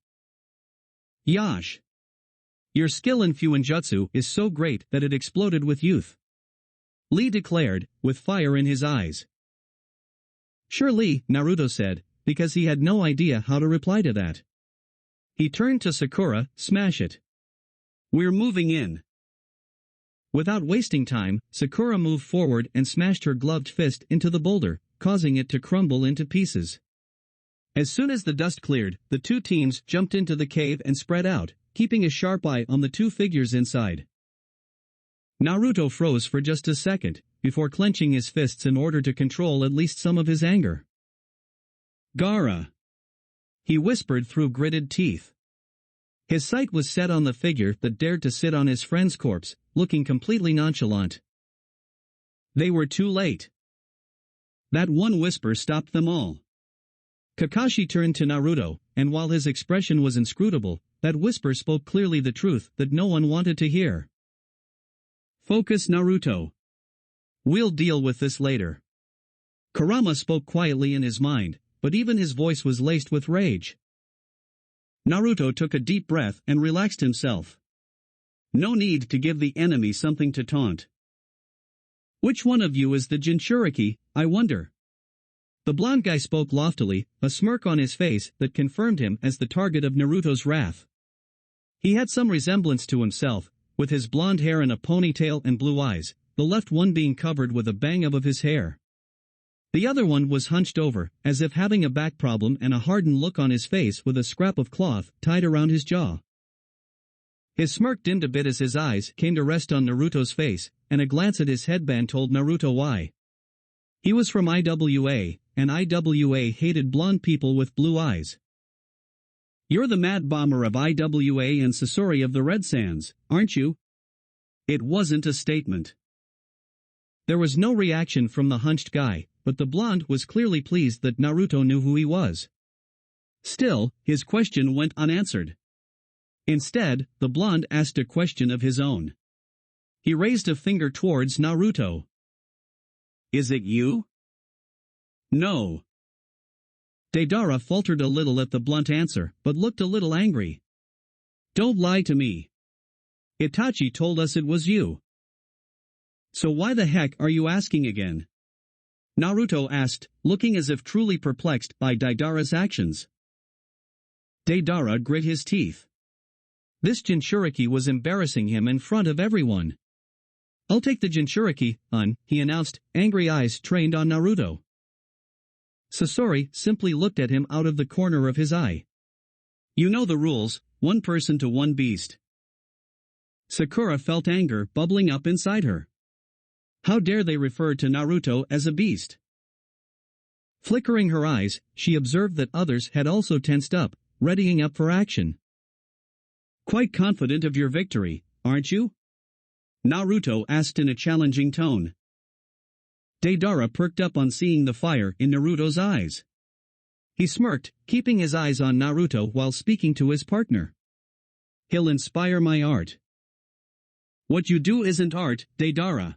Yash. Your skill in Fuinjutsu is so great that it exploded with youth. Lee declared, with fire in his eyes. Surely, Naruto said, because he had no idea how to reply to that. He turned to Sakura, smash it. We're moving in. Without wasting time, Sakura moved forward and smashed her gloved fist into the boulder, causing it to crumble into pieces. As soon as the dust cleared, the 2 teams jumped into the cave and spread out, keeping a sharp eye on the 2 figures inside. Naruto froze for just a second, before clenching his fists in order to control at least some of his anger. Gara. He whispered through gritted teeth. His sight was set on the figure that dared to sit on his friend's corpse, looking completely nonchalant. They were too late. That one whisper stopped them all. Kakashi turned to Naruto, and while his expression was inscrutable, that whisper spoke clearly the truth that no one wanted to hear. Focus, Naruto. We'll deal with this later. Kurama spoke quietly in his mind, but even his voice was laced with rage. Naruto took a deep breath and relaxed himself. No need to give the enemy something to taunt. Which one of you is the Jinchuriki, I wonder? The blonde guy spoke loftily, a smirk on his face that confirmed him as the target of Naruto's wrath. He had some resemblance to himself, with his blonde hair in a ponytail and blue eyes, the left one being covered with a bang of his hair. The other one was hunched over, as if having a back problem and a hardened look on his face with a scrap of cloth tied around his jaw. His smirk dimmed a bit as his eyes came to rest on Naruto's face, and a glance at his headband told Naruto why. He was from IWA, and IWA hated blonde people with blue eyes. You're the Mad Bomber of IWA and Sasori of the Red Sands, aren't you? It wasn't a statement. There was no reaction from the hunched guy, but the blonde was clearly pleased that Naruto knew who he was. Still, his question went unanswered. Instead, the blonde asked a question of his own. He raised a finger towards Naruto. Is it you? No. Deidara faltered a little at the blunt answer, but looked a little angry. Don't lie to me. Itachi told us it was you. So why the heck are you asking again? Naruto asked, looking as if truly perplexed by Deidara's actions. Deidara grit his teeth. This Jinchuriki was embarrassing him in front of everyone. I'll take the Jinchuriki, he announced, angry eyes trained on Naruto. Sasori simply looked at him out of the corner of his eye. You know the rules, one person to one beast. Sakura felt anger bubbling up inside her. How dare they refer to Naruto as a beast? Flickering her eyes, she observed that others had also tensed up, readying up for action. Quite confident of your victory, aren't you? Naruto asked in a challenging tone. Deidara perked up on seeing the fire in Naruto's eyes. He smirked, keeping his eyes on Naruto while speaking to his partner. He'll inspire my art. What you do isn't art, Deidara.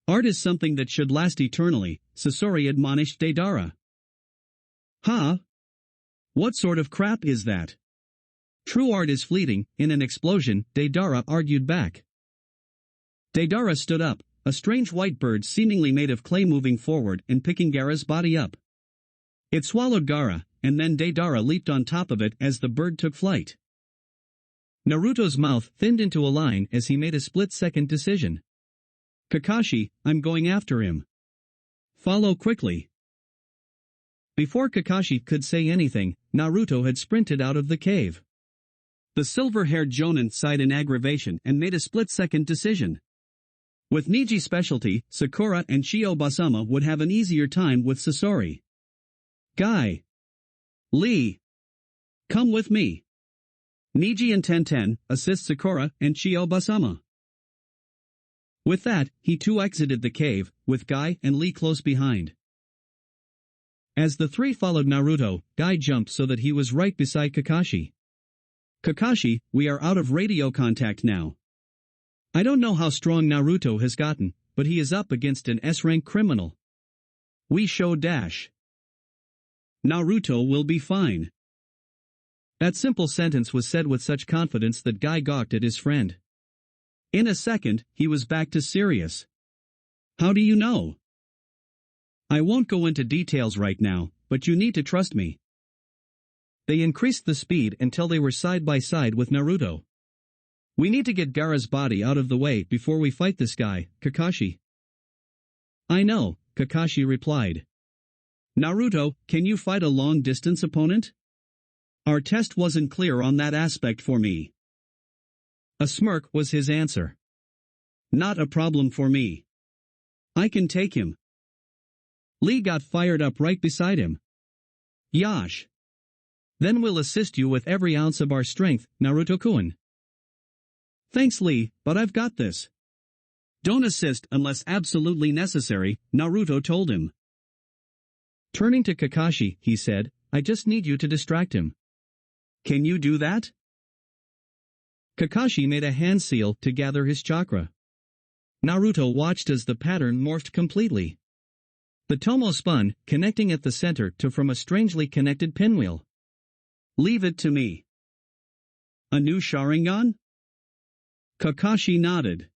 Art is something that should last eternally, Sasori admonished Deidara. Huh? What sort of crap is that? True art is fleeting, in an explosion, Deidara argued back. Deidara stood up, a strange white bird seemingly made of clay moving forward and picking Gara's body up. It swallowed Gara, and then Deidara leaped on top of it as the bird took flight. Naruto's mouth thinned into a line as he made a split-second decision. Kakashi, I'm going after him. Follow quickly. Before Kakashi could say anything, Naruto had sprinted out of the cave. The silver-haired Jonin sighed in aggravation and made a split-second decision. With Niji's specialty, Sakura and Chio Basama would have an easier time with Sasori. Guy. Lee. Come with me. Niji and Tenten assist Sakura and Chio Basama. With that, he too exited the cave, with Guy and Lee close behind. As the three followed Naruto, Guy jumped so that he was right beside Kakashi. Kakashi, we are out of radio contact now. I don't know how strong Naruto has gotten, but he is up against an S-rank criminal. We show dash. Naruto will be fine. That simple sentence was said with such confidence that Guy gawked at his friend. In a second, he was back to serious. How do you know? I won't go into details right now, but you need to trust me. They increased the speed until they were side by side with Naruto. We need to get Gara's body out of the way before we fight this guy, Kakashi. I know, Kakashi replied. Naruto, can you fight a long-distance opponent? Our test wasn't clear on that aspect for me. A smirk was his answer. Not a problem for me. I can take him. Lee got fired up right beside him. Yash. Then we'll assist you with every ounce of our strength, Naruto-kun. Thanks Lee, but I've got this. Don't assist unless absolutely necessary, Naruto told him. Turning to Kakashi, he said, I just need you to distract him. Can you do that? Kakashi made a hand seal to gather his chakra. Naruto watched as the pattern morphed completely. The tomo spun, connecting at the center to from a strangely connected pinwheel. Leave it to me. A new Sharingan? Kakashi nodded.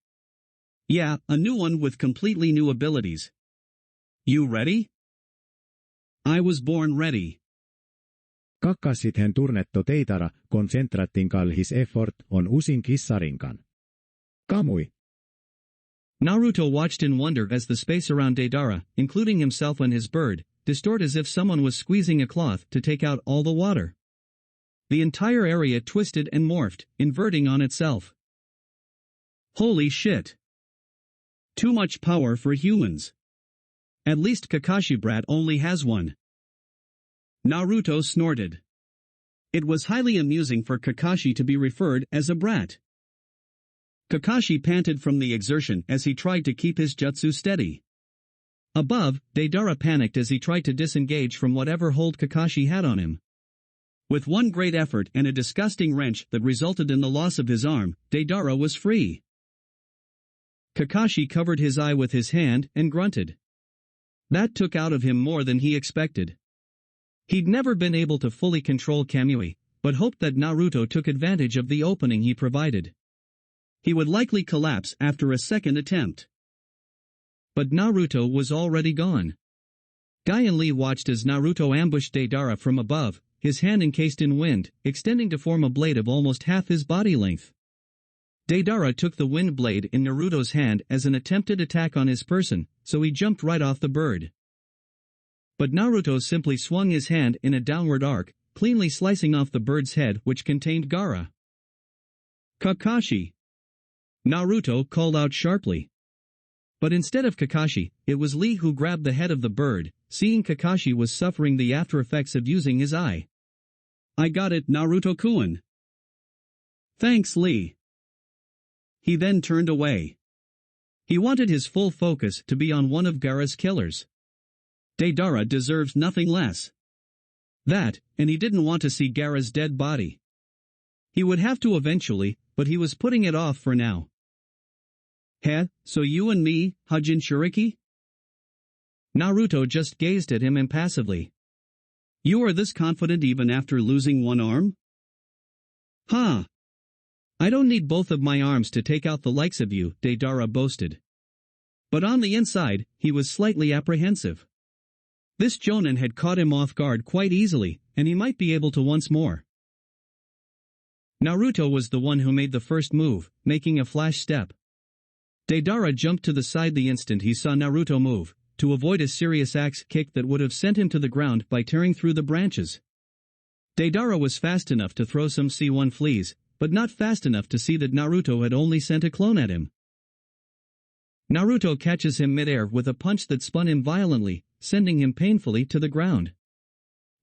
Yeah, a new one with completely new abilities. You ready? I was born ready. Kakkasithen tunnettu Deidara koncentrattinkal his effort on usin kissarinkan. Kamui. Naruto watched in wonder as the space around Deidara, including himself and his bird, distorted as if someone was squeezing a cloth to take out all the water. The entire area twisted and morphed, inverting on itself. Holy shit. Too much power for humans. At least Kakashi brat only has one. Naruto snorted. It was highly amusing for Kakashi to be referred as a brat. Kakashi panted from the exertion as he tried to keep his jutsu steady. Above, Deidara panicked as he tried to disengage from whatever hold Kakashi had on him. With one great effort and a disgusting wrench that resulted in the loss of his arm, Deidara was free. Kakashi covered his eye with his hand and grunted. That took out of him more than he expected. He'd never been able to fully control Kamui, but hoped that Naruto took advantage of the opening he provided. He would likely collapse after a second attempt. But Naruto was already gone. Guy and Lee watched as Naruto ambushed Deidara from above, his hand encased in wind, extending to form a blade of almost half his body length. Deidara took the wind blade in Naruto's hand as an attempted attack on his person, so he jumped right off the bird. But Naruto simply swung his hand in a downward arc, cleanly slicing off the bird's head which contained Gara. Kakashi! Naruto called out sharply. But instead of Kakashi, it was Lee who grabbed the head of the bird, seeing Kakashi was suffering the after effects of using his eye. I got it, Naruto-kun. Thanks, Lee. He then turned away. He wanted his full focus to be on one of Gara's killers. Deidara deserves nothing less. That, and he didn't want to see Gara's dead body. He would have to eventually, but he was putting it off for now. Heh, so you and me, Hajin Shiriki? Naruto just gazed at him impassively. You are this confident even after losing one arm? Ha! I don't need both of my arms to take out the likes of you, Deidara boasted. But on the inside, he was slightly apprehensive. This Jonin had caught him off guard quite easily, and he might be able to once more. Naruto was the one who made the first move, making a flash step. Deidara jumped to the side the instant he saw Naruto move, to avoid a serious axe kick that would have sent him to the ground by tearing through the branches. Deidara was fast enough to throw some C1 fleas, but not fast enough to see that Naruto had only sent a clone at him. Naruto catches him midair with a punch that spun him violently, sending him painfully to the ground.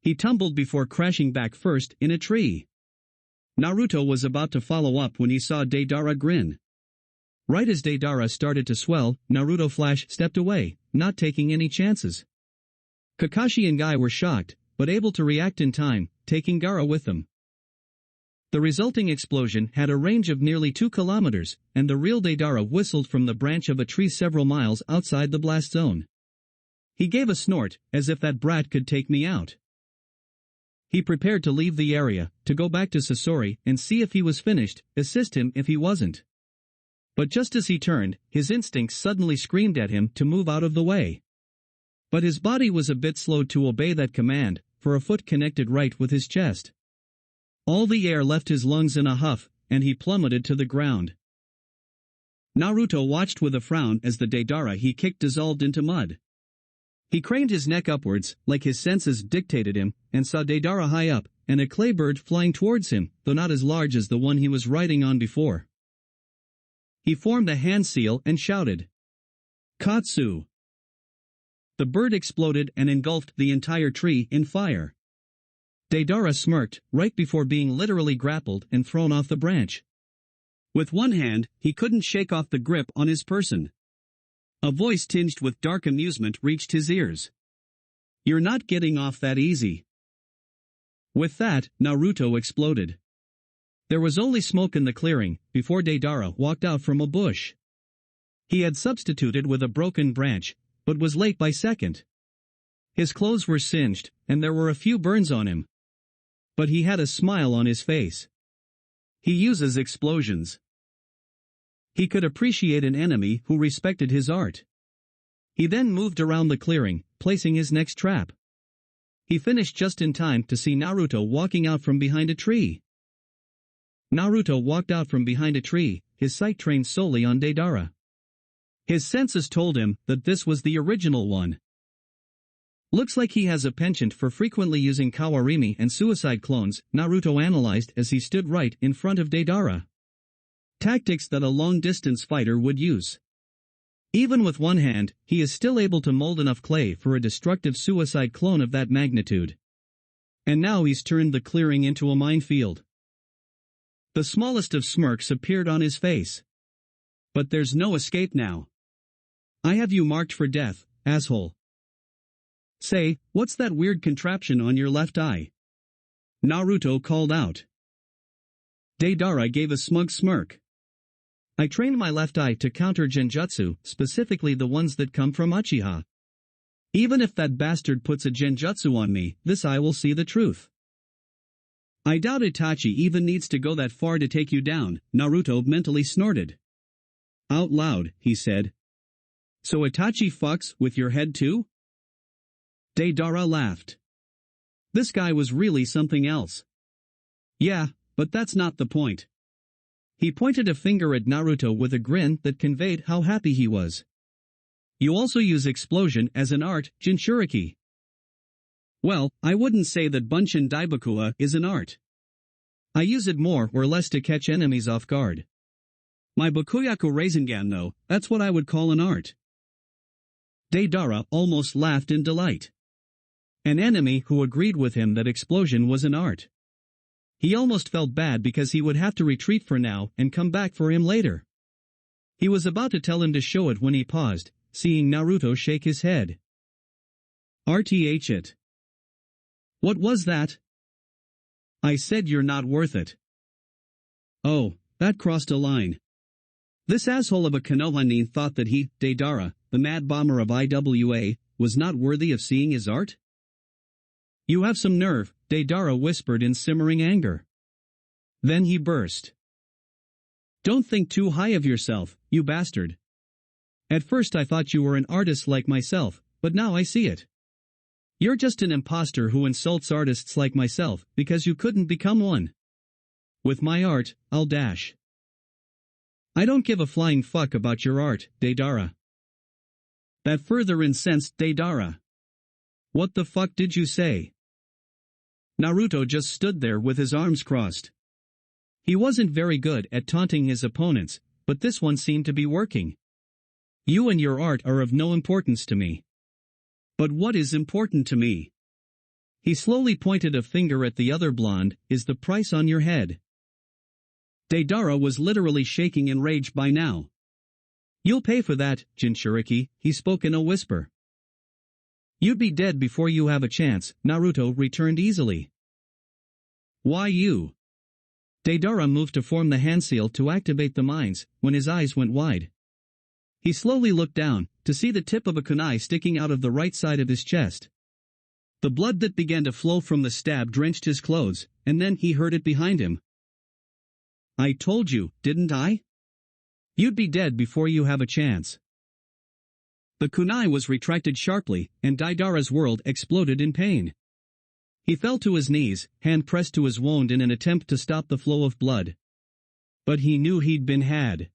He tumbled before crashing back first in a tree. Naruto was about to follow up when he saw Deidara grin. Right as Deidara started to swell, Naruto Flash stepped away, not taking any chances. Kakashi and Guy were shocked, but able to react in time, taking Gara with them. The resulting explosion had a range of nearly 2 kilometers, and the real Deidara whistled from the branch of a tree several miles outside the blast zone. He gave a snort, as if that brat could take me out. He prepared to leave the area, to go back to Sasori and see if he was finished, assist him if he wasn't. But just as he turned, his instincts suddenly screamed at him to move out of the way. But his body was a bit slow to obey that command, for a foot connected right with his chest. All the air left his lungs in a huff, and he plummeted to the ground. Naruto watched with a frown as the Deidara he kicked dissolved into mud. He craned his neck upwards, like his senses dictated him, and saw Deidara high up, and a clay bird flying towards him, though not as large as the one he was riding on before. He formed a hand seal and shouted, "Katsu!" The bird exploded and engulfed the entire tree in fire. Deidara smirked, right before being literally grappled and thrown off the branch. With one hand, he couldn't shake off the grip on his person. A voice tinged with dark amusement reached his ears. "You're not getting off that easy." With that, Naruto exploded. There was only smoke in the clearing, before Deidara walked out from a bush. He had substituted with a broken branch, but was late by second. His clothes were singed, and there were a few burns on him. But he had a smile on his face. He uses explosions. He could appreciate an enemy who respected his art. He then moved around the clearing, placing his next trap. He finished just in time to see Naruto walking out from behind a tree. Naruto walked out from behind a tree, his sight trained solely on Deidara. His senses told him that this was the original one. Looks like he has a penchant for frequently using Kawarimi and suicide clones, Naruto analyzed as he stood right in front of Deidara. Tactics that a long-distance fighter would use. Even with one hand, he is still able to mold enough clay for a destructive suicide clone of that magnitude. And now he's turned the clearing into a minefield. The smallest of smirks appeared on his face. But there's no escape now. I have you marked for death, asshole. Say, what's that weird contraption on your left eye? Naruto called out. Deidara gave a smug smirk. I trained my left eye to counter genjutsu, specifically the ones that come from Uchiha. Even if that bastard puts a genjutsu on me, this eye will see the truth. I doubt Itachi even needs to go that far to take you down, Naruto mentally snorted. Out loud, he said. So Itachi fucks with your head too? Deidara laughed. This guy was really something else. Yeah, but that's not the point. He pointed a finger at Naruto with a grin that conveyed how happy he was. You also use explosion as an art, Jinchuriki. Well, I wouldn't say that Bunshin Daibakuwa is an art. I use it more or less to catch enemies off guard. My Bakuyaku Rasengan though, that's what I would call an art. Deidara almost laughed in delight. An enemy who agreed with him that explosion was an art. He almost felt bad because he would have to retreat for now and come back for him later. He was about to tell him to show it when he paused, seeing Naruto shake his head. RTH it. What was that? I said you're not worth it. Oh, that crossed a line. This asshole of a Konoha thought that he, Deidara, the mad bomber of IWA, was not worthy of seeing his art? You have some nerve, Deidara whispered in simmering anger. Then he burst. Don't think too high of yourself, you bastard. At first I thought you were an artist like myself, but now I see it. You're just an imposter who insults artists like myself because you couldn't become one. With my art, I'll dash. I don't give a flying fuck about your art, Deidara. That further incensed Deidara. What the fuck did you say? Naruto just stood there with his arms crossed. He wasn't very good at taunting his opponents, but this one seemed to be working. You and your art are of no importance to me. But what is important to me? He slowly pointed a finger at the other blonde, is the price on your head. Deidara was literally shaking in rage by now. You'll pay for that, Jinchuriki, he spoke in a whisper. You'd be dead before you have a chance, Naruto returned easily. Why you? Deidara moved to form the hand seal to activate the mines, when his eyes went wide. He slowly looked down, to see the tip of a kunai sticking out of the right side of his chest. The blood that began to flow from the stab drenched his clothes, and then he heard it behind him. I told you, didn't I? You'd be dead before you have a chance. The kunai was retracted sharply, and Deidara's world exploded in pain. He fell to his knees, hand pressed to his wound in an attempt to stop the flow of blood. But he knew he'd been had.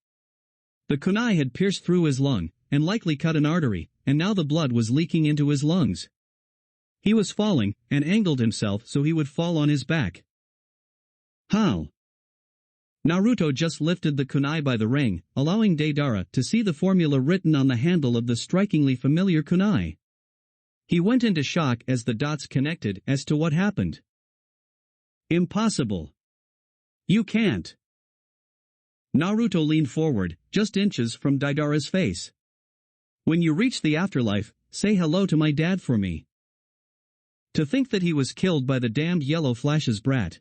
The kunai had pierced through his lung, and likely cut an artery, and now the blood was leaking into his lungs. He was falling, and angled himself so he would fall on his back. How? Naruto just lifted the kunai by the ring, allowing Deidara to see the formula written on the handle of the strikingly familiar kunai. He went into shock as the dots connected as to what happened. Impossible. You can't. Naruto leaned forward, just inches from Deidara's face. When you reach the afterlife, say hello to my dad for me. To think that he was killed by the damned Yellow Flash's brat.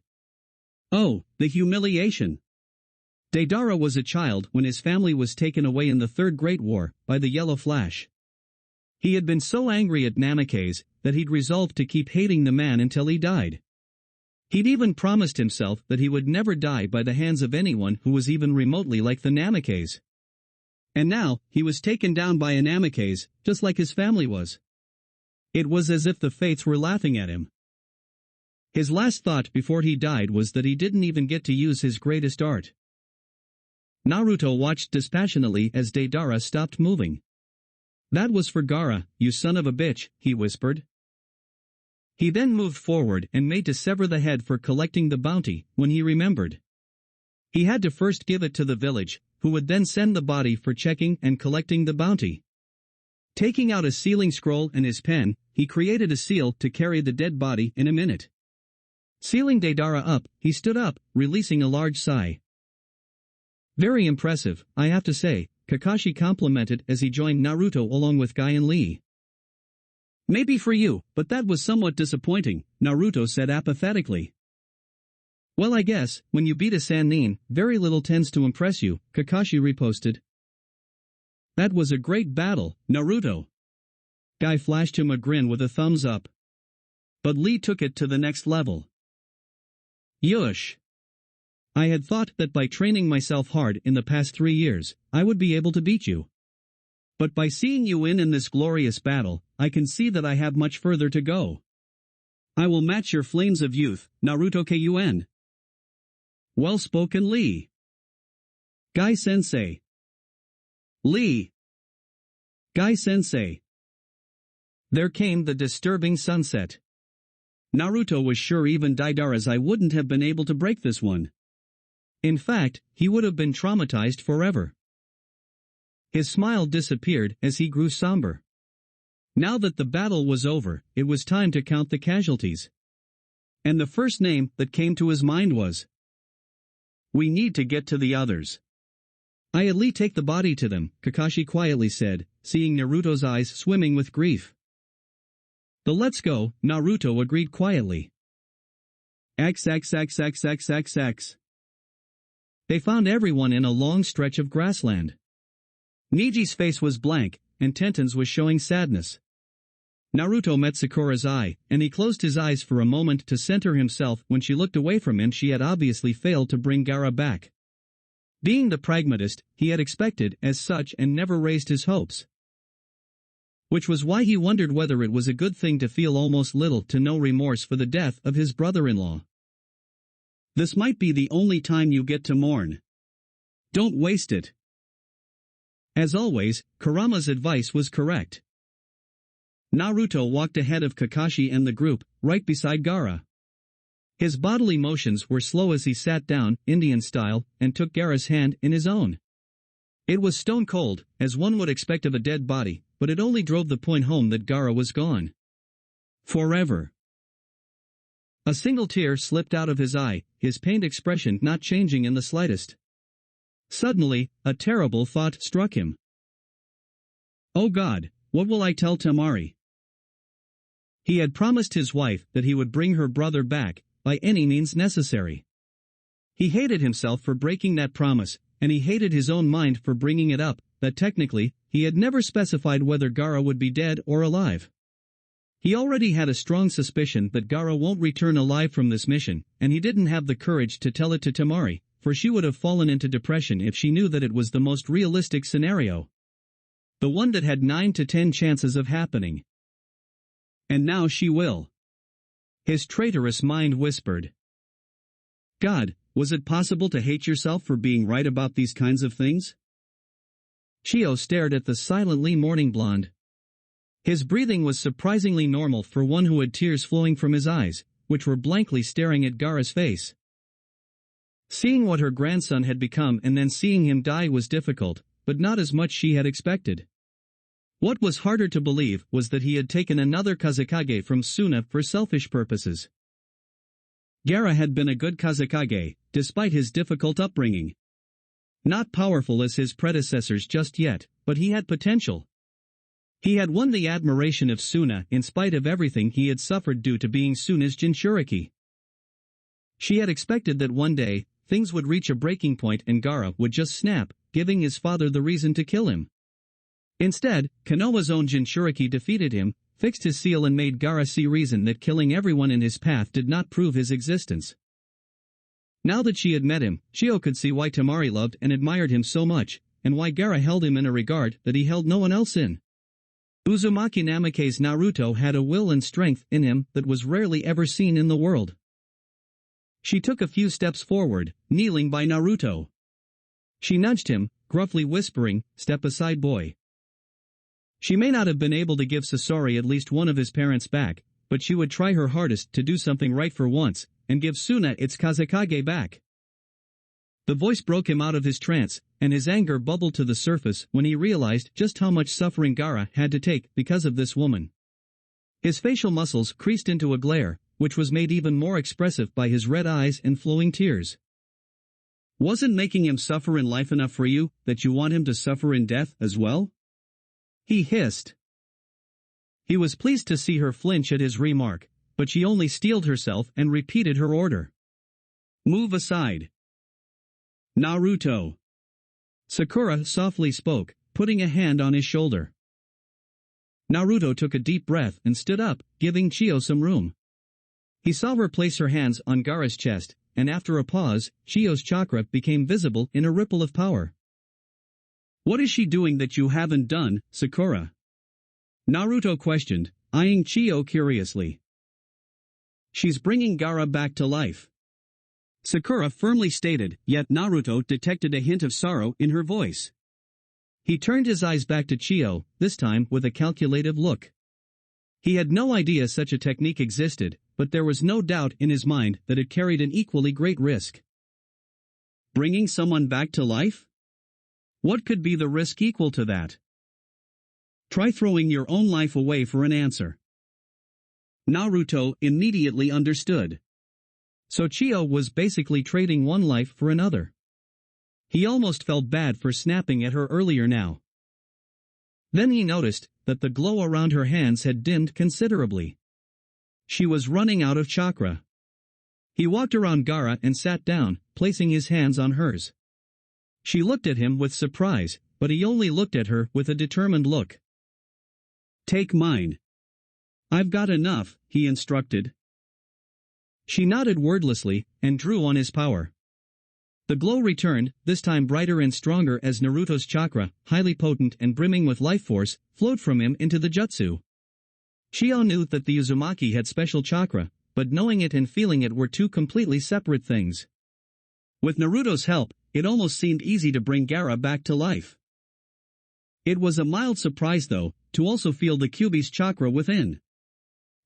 Oh, the humiliation. Deidara was a child when his family was taken away in the Third Great War by the Yellow Flash. He had been so angry at Namikaze that he'd resolved to keep hating the man until he died. He'd even promised himself that he would never die by the hands of anyone who was even remotely like the Namikaze. And now, he was taken down by a Namikaze, just like his family was. It was as if the fates were laughing at him. His last thought before he died was that he didn't even get to use his greatest art. Naruto watched dispassionately as Deidara stopped moving. That was for Gara, you son of a bitch, he whispered. He then moved forward and made to sever the head for collecting the bounty, when he remembered. He had to first give it to the village, who would then send the body for checking and collecting the bounty. Taking out a sealing scroll and his pen, he created a seal to carry the dead body in a minute. Sealing Deidara up, he stood up, releasing a large sigh. Very impressive, I have to say, Kakashi complimented as he joined Naruto along with Guy and Lee. Maybe for you, but that was somewhat disappointing, Naruto said apathetically. Well, I guess, when you beat a Sannin, very little tends to impress you, Kakashi riposted. That was a great battle, Naruto. Guy flashed him a grin with a thumbs up. But Lee took it to the next level. Yush. I had thought that by training myself hard in the past 3 years, I would be able to beat you. But by seeing you in this glorious battle, I can see that I have much further to go. I will match your flames of youth, Naruto Kun. Well spoken, Lee. Guy-sensei. Lee. Guy-sensei. There came the disturbing sunset. Naruto was sure even Deidara's eye wouldn't have been able to break this one. In fact, he would have been traumatized forever. His smile disappeared as he grew somber. Now that the battle was over, it was time to count the casualties. And the first name that came to his mind was, "We need to get to the others." I at least take the body to them, Kakashi quietly said, seeing Naruto's eyes swimming with grief. The let's go, Naruto agreed quietly. XXXXXXX. They found everyone in a long stretch of grassland. Niji's face was blank, and Tenten's was showing sadness. Naruto met Sakura's eye, and he closed his eyes for a moment to center himself. When she looked away from him, she had obviously failed to bring Gara back. Being the pragmatist, he had expected as such and never raised his hopes. Which was why he wondered whether it was a good thing to feel almost little to no remorse for the death of his brother-in-law. This might be the only time you get to mourn. Don't waste it. As always, Kurama's advice was correct. Naruto walked ahead of Kakashi and the group, right beside Gara. His bodily motions were slow as he sat down, Indian style, and took Gara's hand in his own. It was stone cold, as one would expect of a dead body, but it only drove the point home that Gara was gone. Forever. A single tear slipped out of his eye, his pained expression not changing in the slightest. Suddenly, a terrible thought struck him. Oh God, what will I tell Temari? He had promised his wife that he would bring her brother back, by any means necessary. He hated himself for breaking that promise, and he hated his own mind for bringing it up, that technically, he had never specified whether Gara would be dead or alive. He already had a strong suspicion that Gara won't return alive from this mission, and he didn't have the courage to tell it to Temari, for she would have fallen into depression if she knew that it was the most realistic scenario. The one that had 9 to 10 chances of happening. And now she will. His traitorous mind whispered. God, was it possible to hate yourself for being right about these kinds of things? Chio stared at the silently mourning blonde. His breathing was surprisingly normal for one who had tears flowing from his eyes, which were blankly staring at Gara's face. Seeing what her grandson had become and then seeing him die was difficult, but not as much she had expected. What was harder to believe was that he had taken another Kazekage from Suna for selfish purposes. Gara had been a good Kazekage, despite his difficult upbringing. Not powerful as his predecessors just yet, but he had potential. He had won the admiration of Suna in spite of everything he had suffered due to being Suna's Jinchuriki. She had expected that one day, things would reach a breaking point and Gara would just snap, giving his father the reason to kill him. Instead, Konoha's own Jinchuriki defeated him, fixed his seal and made Gara see reason that killing everyone in his path did not prove his existence. Now that she had met him, Chio could see why Temari loved and admired him so much, and why Gara held him in a regard that he held no one else in. Uzumaki Namake's Naruto had a will and strength in him that was rarely ever seen in the world. She took a few steps forward, kneeling by Naruto. She nudged him, gruffly whispering, "Step aside, boy." She may not have been able to give Sasori at least one of his parents back, but she would try her hardest to do something right for once, and give Suna its Kazekage back. The voice broke him out of his trance, and his anger bubbled to the surface when he realized just how much suffering Gara had to take because of this woman. His facial muscles creased into a glare, which was made even more expressive by his red eyes and flowing tears. Wasn't making him suffer in life enough for you, that you want him to suffer in death as well? He hissed. He was pleased to see her flinch at his remark, but she only steeled herself and repeated her order. Move aside. Naruto. Sakura softly spoke, putting a hand on his shoulder. Naruto took a deep breath and stood up, giving Chio some room. He saw her place her hands on Gara's chest, and after a pause, Chio's chakra became visible in a ripple of power. What is she doing that you haven't done, Sakura? Naruto questioned, eyeing Chio curiously. She's bringing Gara back to life. Sakura firmly stated, yet Naruto detected a hint of sorrow in her voice. He turned his eyes back to Chio, this time with a calculative look. He had no idea such a technique existed, but there was no doubt in his mind that it carried an equally great risk. Bringing someone back to life? What could be the risk equal to that? Try throwing your own life away for an answer. Naruto immediately understood. So Chio was basically trading one life for another. He almost felt bad for snapping at her earlier now. Then he noticed that the glow around her hands had dimmed considerably. She was running out of chakra. He walked around Gara and sat down, placing his hands on hers. She looked at him with surprise, but he only looked at her with a determined look. Take mine. I've got enough, he instructed. She nodded wordlessly, and drew on his power. The glow returned, this time brighter and stronger as Naruto's chakra, highly potent and brimming with life force, flowed from him into the jutsu. Chio knew that the Uzumaki had special chakra, but knowing it and feeling it were two completely separate things. With Naruto's help, it almost seemed easy to bring Gara back to life. It was a mild surprise though, to also feel the Kyuubi's chakra within.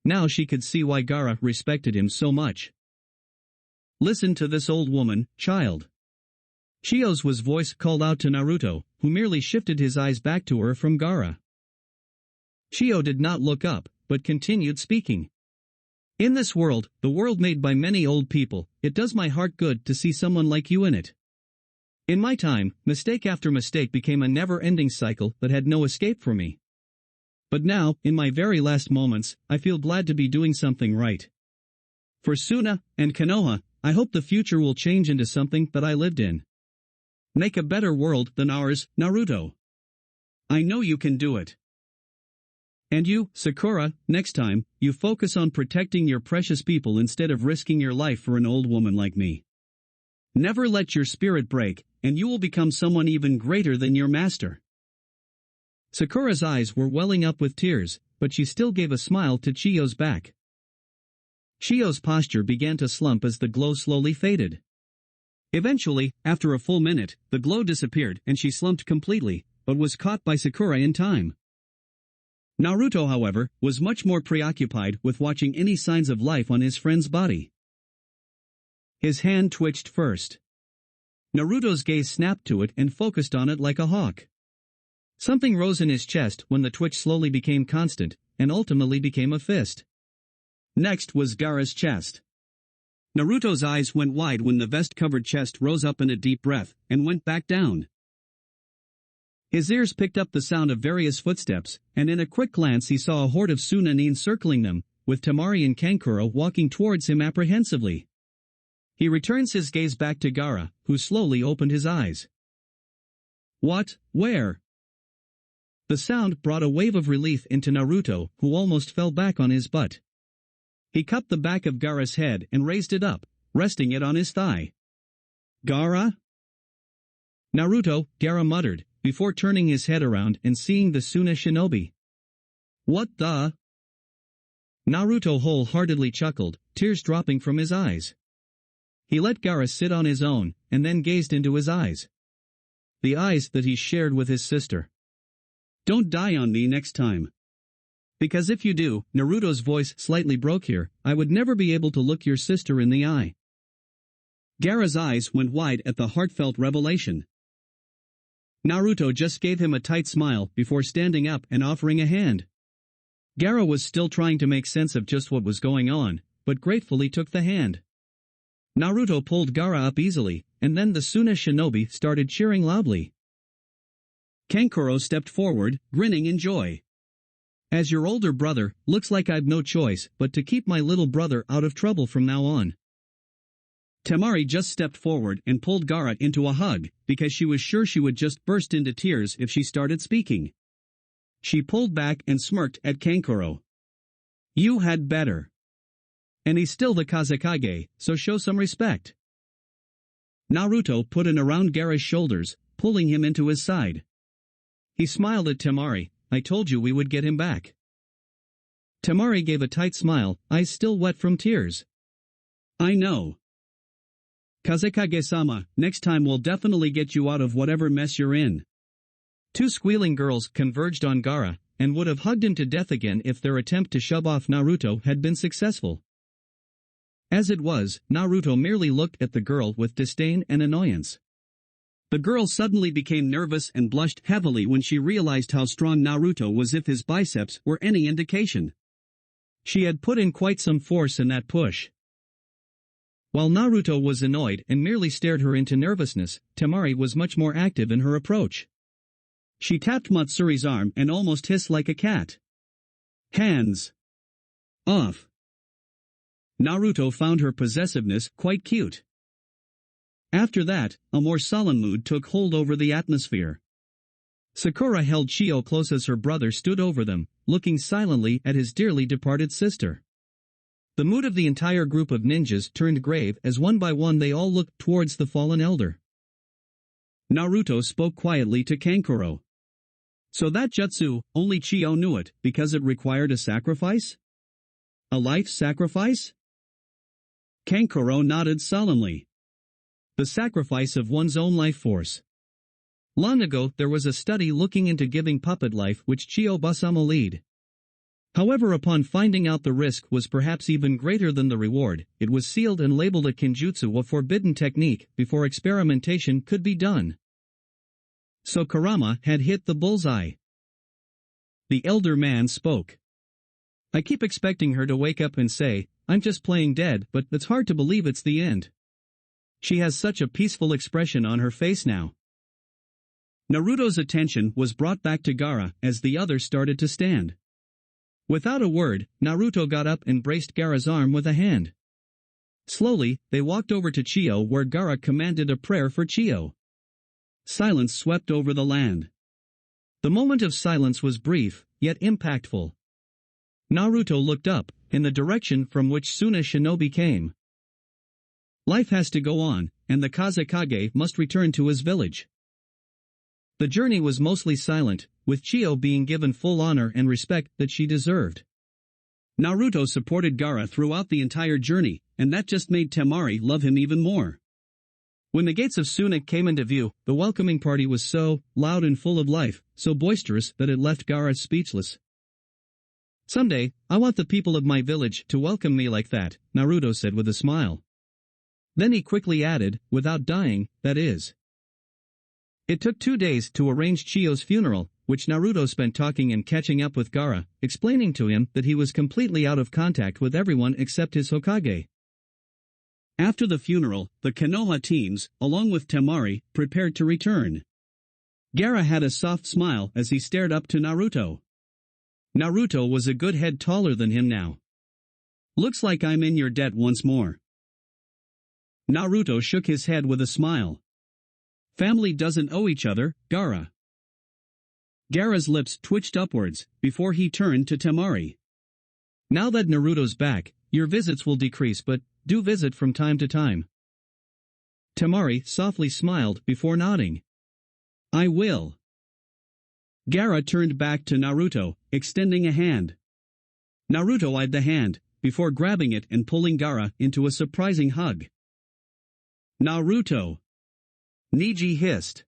Now she could see why Gara respected him so much. Listen to this old woman, child. Chio's voice called out to Naruto, who merely shifted his eyes back to her from Gara. Chio did not look up, but continued speaking. In this world, the world made by many old people, it does my heart good to see someone like you in it. In my time, mistake after mistake became a never-ending cycle that had no escape for me. But now, in my very last moments, I feel glad to be doing something right. For Suna and Konoha, I hope the future will change into something that I lived in. Make a better world than ours, Naruto. I know you can do it. And you, Sakura, next time, you focus on protecting your precious people instead of risking your life for an old woman like me. Never let your spirit break, and you will become someone even greater than your master. Sakura's eyes were welling up with tears, but she still gave a smile to Chio's back. Chio's posture began to slump as the glow slowly faded. Eventually, after a full minute, the glow disappeared and she slumped completely, but was caught by Sakura in time. Naruto, however, was much more preoccupied with watching any signs of life on his friend's body. His hand twitched first. Naruto's gaze snapped to it and focused on it like a hawk. Something rose in his chest when the twitch slowly became constant, and ultimately became a fist. Next was Gara's chest. Naruto's eyes went wide when the vest-covered chest rose up in a deep breath, and went back down. His ears picked up the sound of various footsteps, and in a quick glance he saw a horde of Tsunade circling them, with Temari and Kankuro walking towards him apprehensively. He returns his gaze back to Gara, who slowly opened his eyes. What? Where? The sound brought a wave of relief into Naruto, who almost fell back on his butt. He cupped the back of Gara's head and raised it up, resting it on his thigh. Gara? Naruto, Gara muttered, before turning his head around and seeing the Suna shinobi. What the? Naruto wholeheartedly chuckled, tears dropping from his eyes. He let Gara sit on his own, and then gazed into his eyes. The eyes that he shared with his sister. Don't die on me next time. Because if you do, Naruto's voice slightly broke here, I would never be able to look your sister in the eye. Gara's eyes went wide at the heartfelt revelation. Naruto just gave him a tight smile before standing up and offering a hand. Gara was still trying to make sense of just what was going on, but gratefully took the hand. Naruto pulled Gara up easily, and then the Suna shinobi started cheering loudly. Kankuro stepped forward, grinning in joy. As your older brother, looks like I've no choice but to keep my little brother out of trouble from now on. Temari just stepped forward and pulled Gara into a hug, because she was sure she would just burst into tears if she started speaking. She pulled back and smirked at Kankuro. You had better. And he's still the Kazekage, so show some respect. Naruto put an around Gara's shoulders, pulling him into his side. He smiled at Temari. I told you we would get him back. Temari gave a tight smile, eyes still wet from tears. I know. Kazekage-sama, next time we'll definitely get you out of whatever mess you're in. Two squealing girls converged on Gara, and would have hugged him to death again if their attempt to shove off Naruto had been successful. As it was, Naruto merely looked at the girl with disdain and annoyance. The girl suddenly became nervous and blushed heavily when she realized how strong Naruto was if his biceps were any indication. She had put in quite some force in that push. While Naruto was annoyed and merely stared her into nervousness, Temari was much more active in her approach. She tapped Matsuri's arm and almost hissed like a cat. Hands off. Naruto found her possessiveness quite cute. After that, a more solemn mood took hold over the atmosphere. Sakura held Chio close as her brother stood over them, looking silently at his dearly departed sister. The mood of the entire group of ninjas turned grave as one by one they all looked towards the fallen elder. Naruto spoke quietly to Kankuro. So that jutsu, only Chio knew it, because it required a sacrifice? A life sacrifice? Kankuro nodded solemnly. The sacrifice of one's own life force. Long ago there was a study looking into giving puppet life which Chio Basama lead. However, upon finding out the risk was perhaps even greater than the reward, it was sealed and labeled a kinjutsu, a forbidden technique, before experimentation could be done. So Kurama had hit the bullseye. The elder man spoke. I keep expecting her to wake up and say, I'm just playing dead, but it's hard to believe it's the end. She has such a peaceful expression on her face now. Naruto's attention was brought back to Gara as the others started to stand. Without a word, Naruto got up and braced Gara's arm with a hand. Slowly, they walked over to Chio where Gara commanded a prayer for Chio. Silence swept over the land. The moment of silence was brief, yet impactful. Naruto looked up, in the direction from which Suna shinobi came. Life has to go on, and the Kazekage must return to his village. The journey was mostly silent, with Chio being given full honor and respect that she deserved. Naruto supported Gara throughout the entire journey, and that just made Temari love him even more. When the gates of Suna came into view, the welcoming party was so loud and full of life, so boisterous that it left Gara speechless. Someday, I want the people of my village to welcome me like that, Naruto said with a smile. Then he quickly added, without dying, that is. It took 2 days to arrange Chio's funeral, which Naruto spent talking and catching up with Gara, explaining to him that he was completely out of contact with everyone except his Hokage. After the funeral, the Konoha teams, along with Temari, prepared to return. Gara had a soft smile as he stared up to Naruto. Naruto was a good head taller than him now. Looks like I'm in your debt once more. Naruto shook his head with a smile. Family doesn't owe each other, Gara. Gara's lips twitched upwards, before he turned to Temari. Now that Naruto's back, your visits will decrease, but do visit from time to time. Temari softly smiled before nodding. I will. Gara turned back to Naruto, extending a hand. Naruto eyed the hand, before grabbing it and pulling Gara into a surprising hug. Naruto. Niji hissed.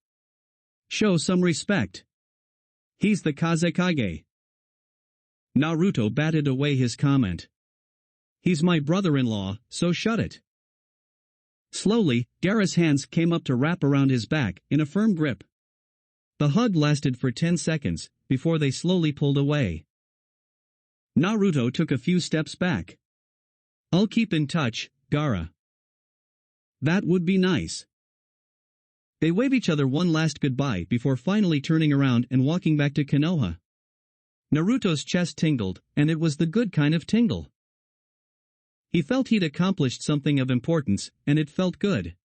Show some respect. He's the Kazekage. Naruto batted away his comment. He's my brother-in-law, so shut it. Slowly, Gara's hands came up to wrap around his back in a firm grip. The hug lasted for 10 seconds, before they slowly pulled away. Naruto took a few steps back. I'll keep in touch, Gara. That would be nice. They wave each other one last goodbye before finally turning around and walking back to Konoha. Naruto's chest tingled, and it was the good kind of tingle. He felt he'd accomplished something of importance, and it felt good.